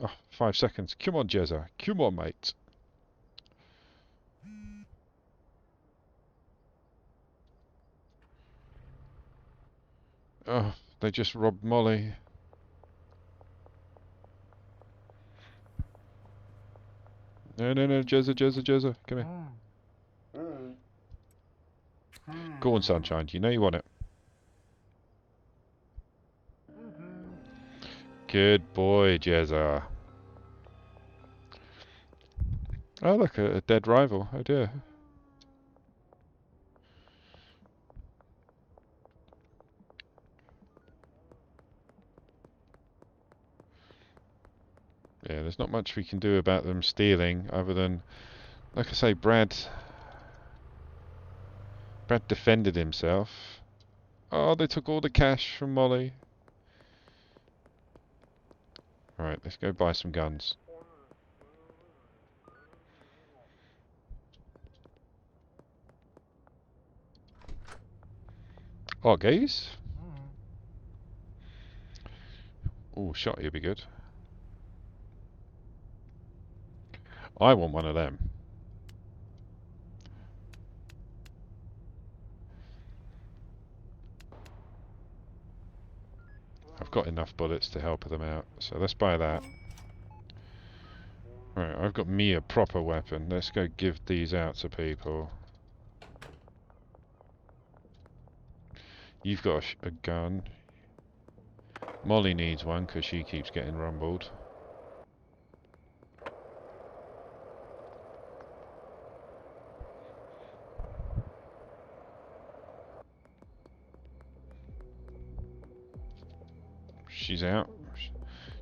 Oh, 5 seconds. Come on, Jezza. Come on, mate. Oh, they just robbed Molly. No, Jezza. Come here. Go on, sunshine. You know you want it. Good boy, Jezza. Oh, look, a dead rival. Oh, dear. Yeah, there's not much we can do about them stealing other than, like I say, Brad defended himself. Oh, they took all the cash from Molly. Right, let's go buy some guns. Oh, gaze? Oh, shot, he'll be good. I want one of them. I've got enough bullets to help them out, so let's buy that. Right, I've got me a proper weapon. Let's go give these out to people. You've got a gun. Molly needs one because she keeps getting rumbled. She's out.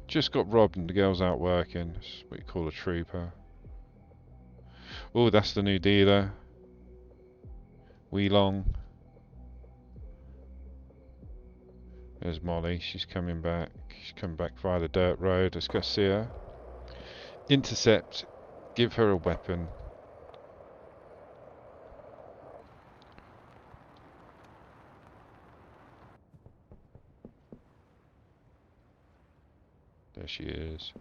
Just got robbed and the girl's out working. That's what you call a trooper. Oh, that's the new dealer. Wee Long. There's Molly. She's coming back. She's coming back via the dirt road. Let's go see her. Intercept. Give her a weapon. There she is.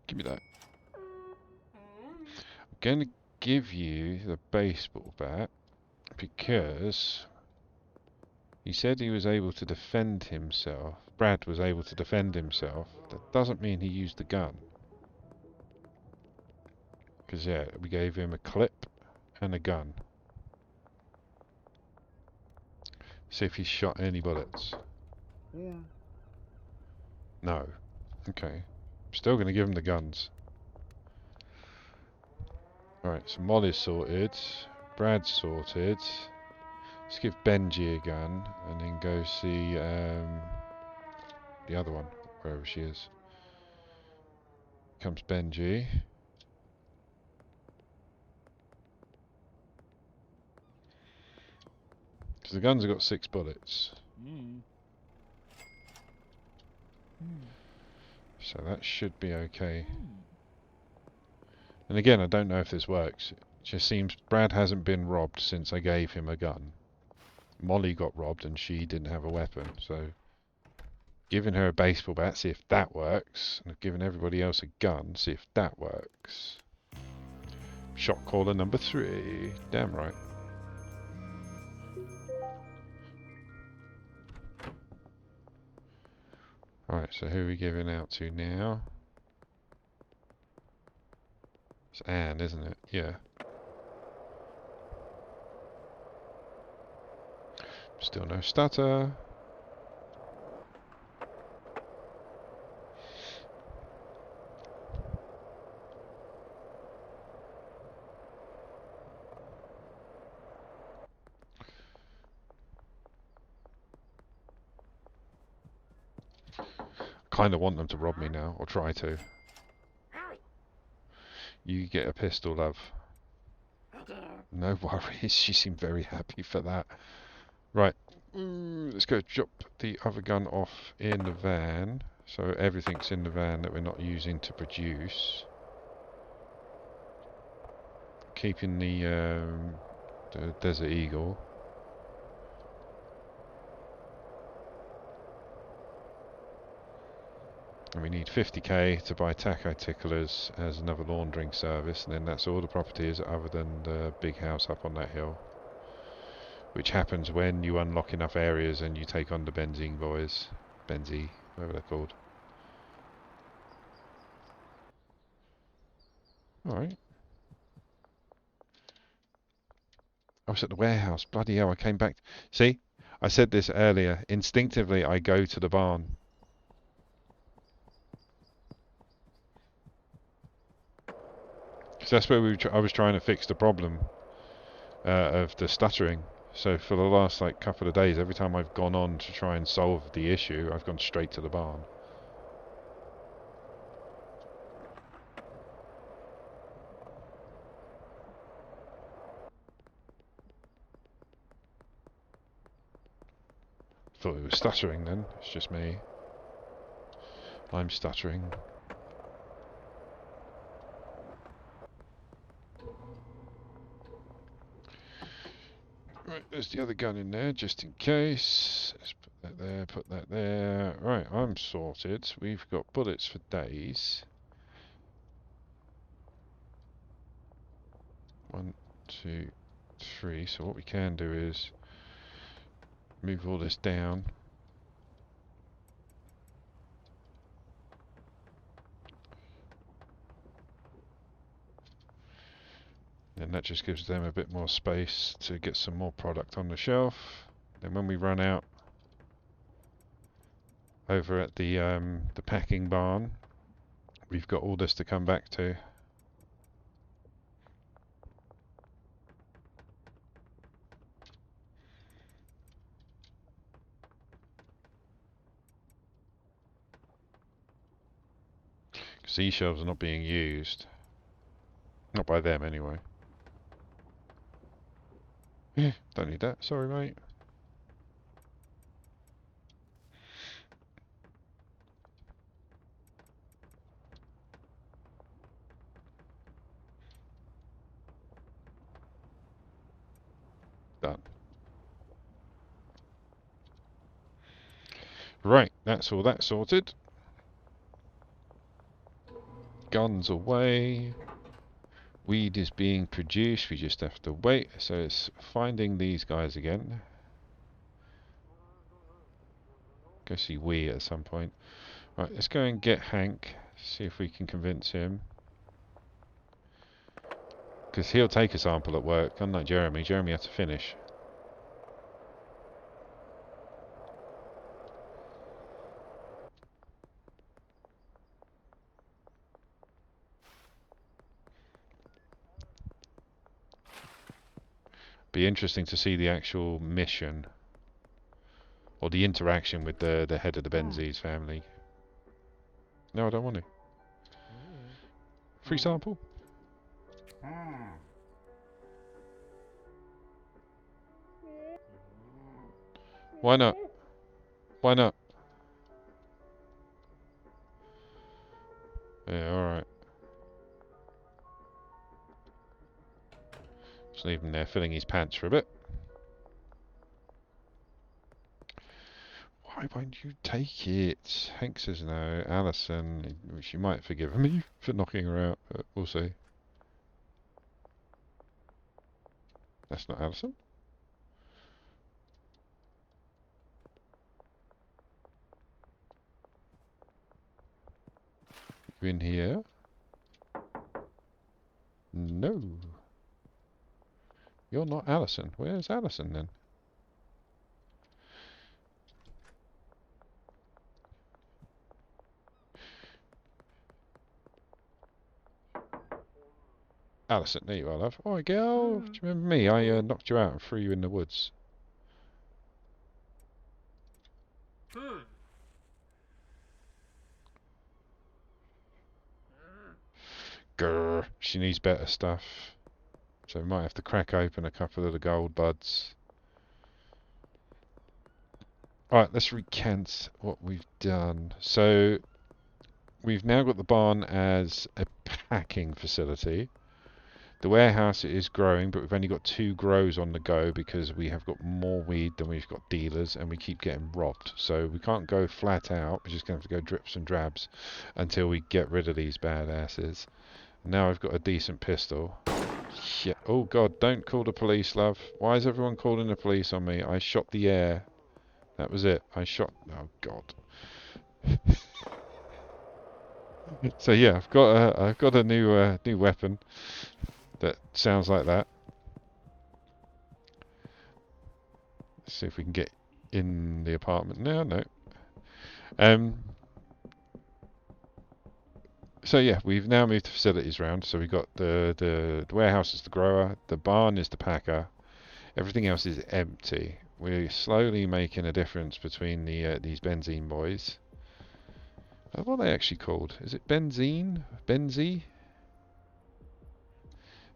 Give me that. I'm going to give you the baseball bat because he said he was able to defend himself. Brad was able to defend himself. That doesn't mean he used the gun. Because, yeah, we gave him a clip and a gun. See if he's shot any bullets. Yeah. No. Okay. Still going to give him the guns. Alright, so Molly's sorted. Brad's sorted. Let's give Benji a gun and then go see the other one, wherever she is. Comes Benji. Because the guns have got 6 bullets. So that should be okay. And again, I don't know if this works. It just seems Brad hasn't been robbed since I gave him a gun. Molly got robbed and she didn't have a weapon, so giving her a baseball bat, see if that works. And I've given everybody else a gun, see if that works. Shot caller number 3. Damn right. Alright, so who are we giving out to now? It's Anne, isn't it? Yeah. Still no stutter. Kind of want them to rob me now, or try to. You get a pistol, love. No worries, she seemed very happy for that. Right, let's go drop the other gun off in the van. So everything's in the van that we're not using to produce. Keeping the Desert Eagle. And we need 50k to buy taco ticklers as another laundering service, and then that's all the properties other than the big house up on that hill. Which happens when you unlock enough areas and you take on the Benzene boys. Benzie, whatever they're called. Alright. I was at the warehouse. Bloody hell, I came back. See? I said this earlier. Instinctively, I go to the barn. Because that's where I was trying to fix the problem of the stuttering. So for the last couple of days, every time I've gone on to try and solve the issue, I've gone straight to the barn. Thought it was stuttering then. It's just me. I'm stuttering. Right, there's the other gun in there, just in case. Let's put that there, put that there. Right, I'm sorted. We've got bullets for days. 1, 2, 3. So what we can do is move all this down. And that just gives them a bit more space to get some more product on the shelf. Then when we run out over at the packing barn, we've got all this to come back to. Because these shelves are not being used. Not by them anyway. Don't need that, sorry mate. Done. Right, that's all that sorted. Guns away. Weed is being produced, we just have to wait. So it's finding these guys again. Go see Wee at some point. Right, let's go and get Hank, see if we can convince him. Because he'll take a sample at work, unlike Jeremy. Jeremy had to finish. Be interesting to see the actual mission. Or the interaction with the head of the Benzies family. No, I don't want to. Free sample? Why not? Why not? Yeah, alright. Just leave him there filling his pants for a bit. Why won't you take it? Hank says no. Alison, she might forgive me for knocking her out, but we'll see. That's not Alison. You in here? No. You're not Alison. Where's Alison then? Alison, there you are, love. Alright, girl. Do you remember me? I knocked you out and threw you in the woods. Grr. She needs better stuff. So we might have to crack open a couple of the gold buds. Alright, let's recant what we've done. So, we've now got the barn as a packing facility. The warehouse is growing, but we've only got 2 grows on the go because we have got more weed than we've got dealers and we keep getting robbed. So we can't go flat out, we're just going to have to go drips and drabs until we get rid of these badasses. Now I've got a decent pistol. Yeah. Oh god, don't call the police, love. Why is everyone calling the police on me? I shot the air. That was it. I shot... Oh god. So yeah, I've got a new weapon that sounds like that. Let's see if we can get in the apartment now. No. So yeah, we've now moved the facilities around. So we've got the warehouse is the grower, the barn is the packer, everything else is empty. We're slowly making a difference between these benzene boys. What are they actually called? Is it benzene? Benzie?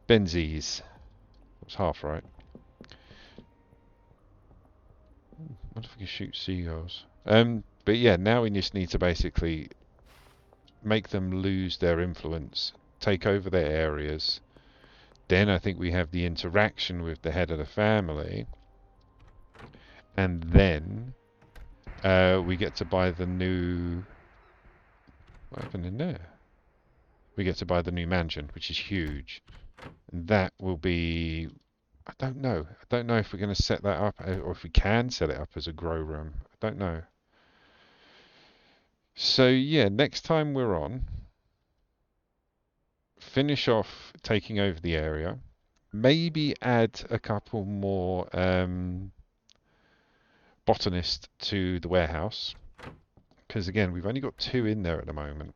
Benzies. That's half right. I wonder if we can shoot seagulls. But yeah, now we just need to basically make them lose their influence, take over their areas. Then I think we have the interaction with the head of the family. And then we get to buy the new... What happened in there? We get to buy the new mansion, which is huge. And that will be... I don't know. I don't know if we're going to set that up or if we can set it up as a grow room. I don't know. So yeah, next time we're on, finish off taking over the area. Maybe add a couple more botanists to the warehouse. Because again, we've only got 2 in there at the moment.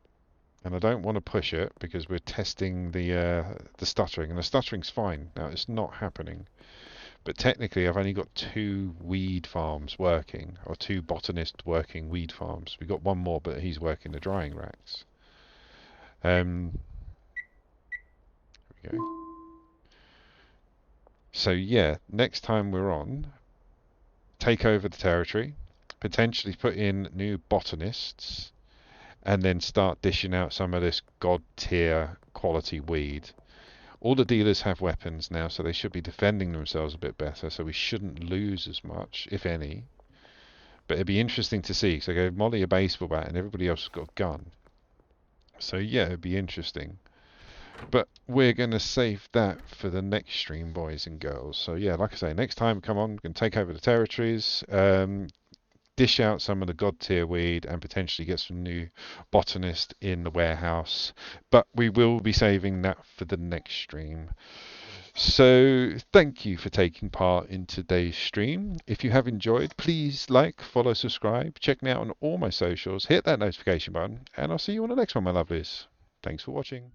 And I don't want to push it because we're testing the stuttering. And the stuttering's fine. Now, it's not happening. But technically, I've only got 2 weed farms working, or 2 botanists working weed farms. We've got one more, but he's working the drying racks. Here we go. So yeah, next time we're on, take over the territory, potentially put in new botanists, and then start dishing out some of this god tier quality weed. All the dealers have weapons now, so they should be defending themselves a bit better, so we shouldn't lose as much, if any. But it'd be interesting to see, because I gave Molly a baseball bat and everybody else has got a gun. So yeah, it'd be interesting. But we're going to save that for the next stream, boys and girls. So yeah, like I say, next time, come on, we can take over the territories, dish out some of the god tier weed, and potentially get some new botanist in the warehouse. But we will be saving that for the next stream. So thank you for taking part in today's stream. If you have enjoyed, please like, follow, subscribe. Check me out on all my socials. Hit that notification button, and I'll see you on the next one, my lovelies. Thanks for watching.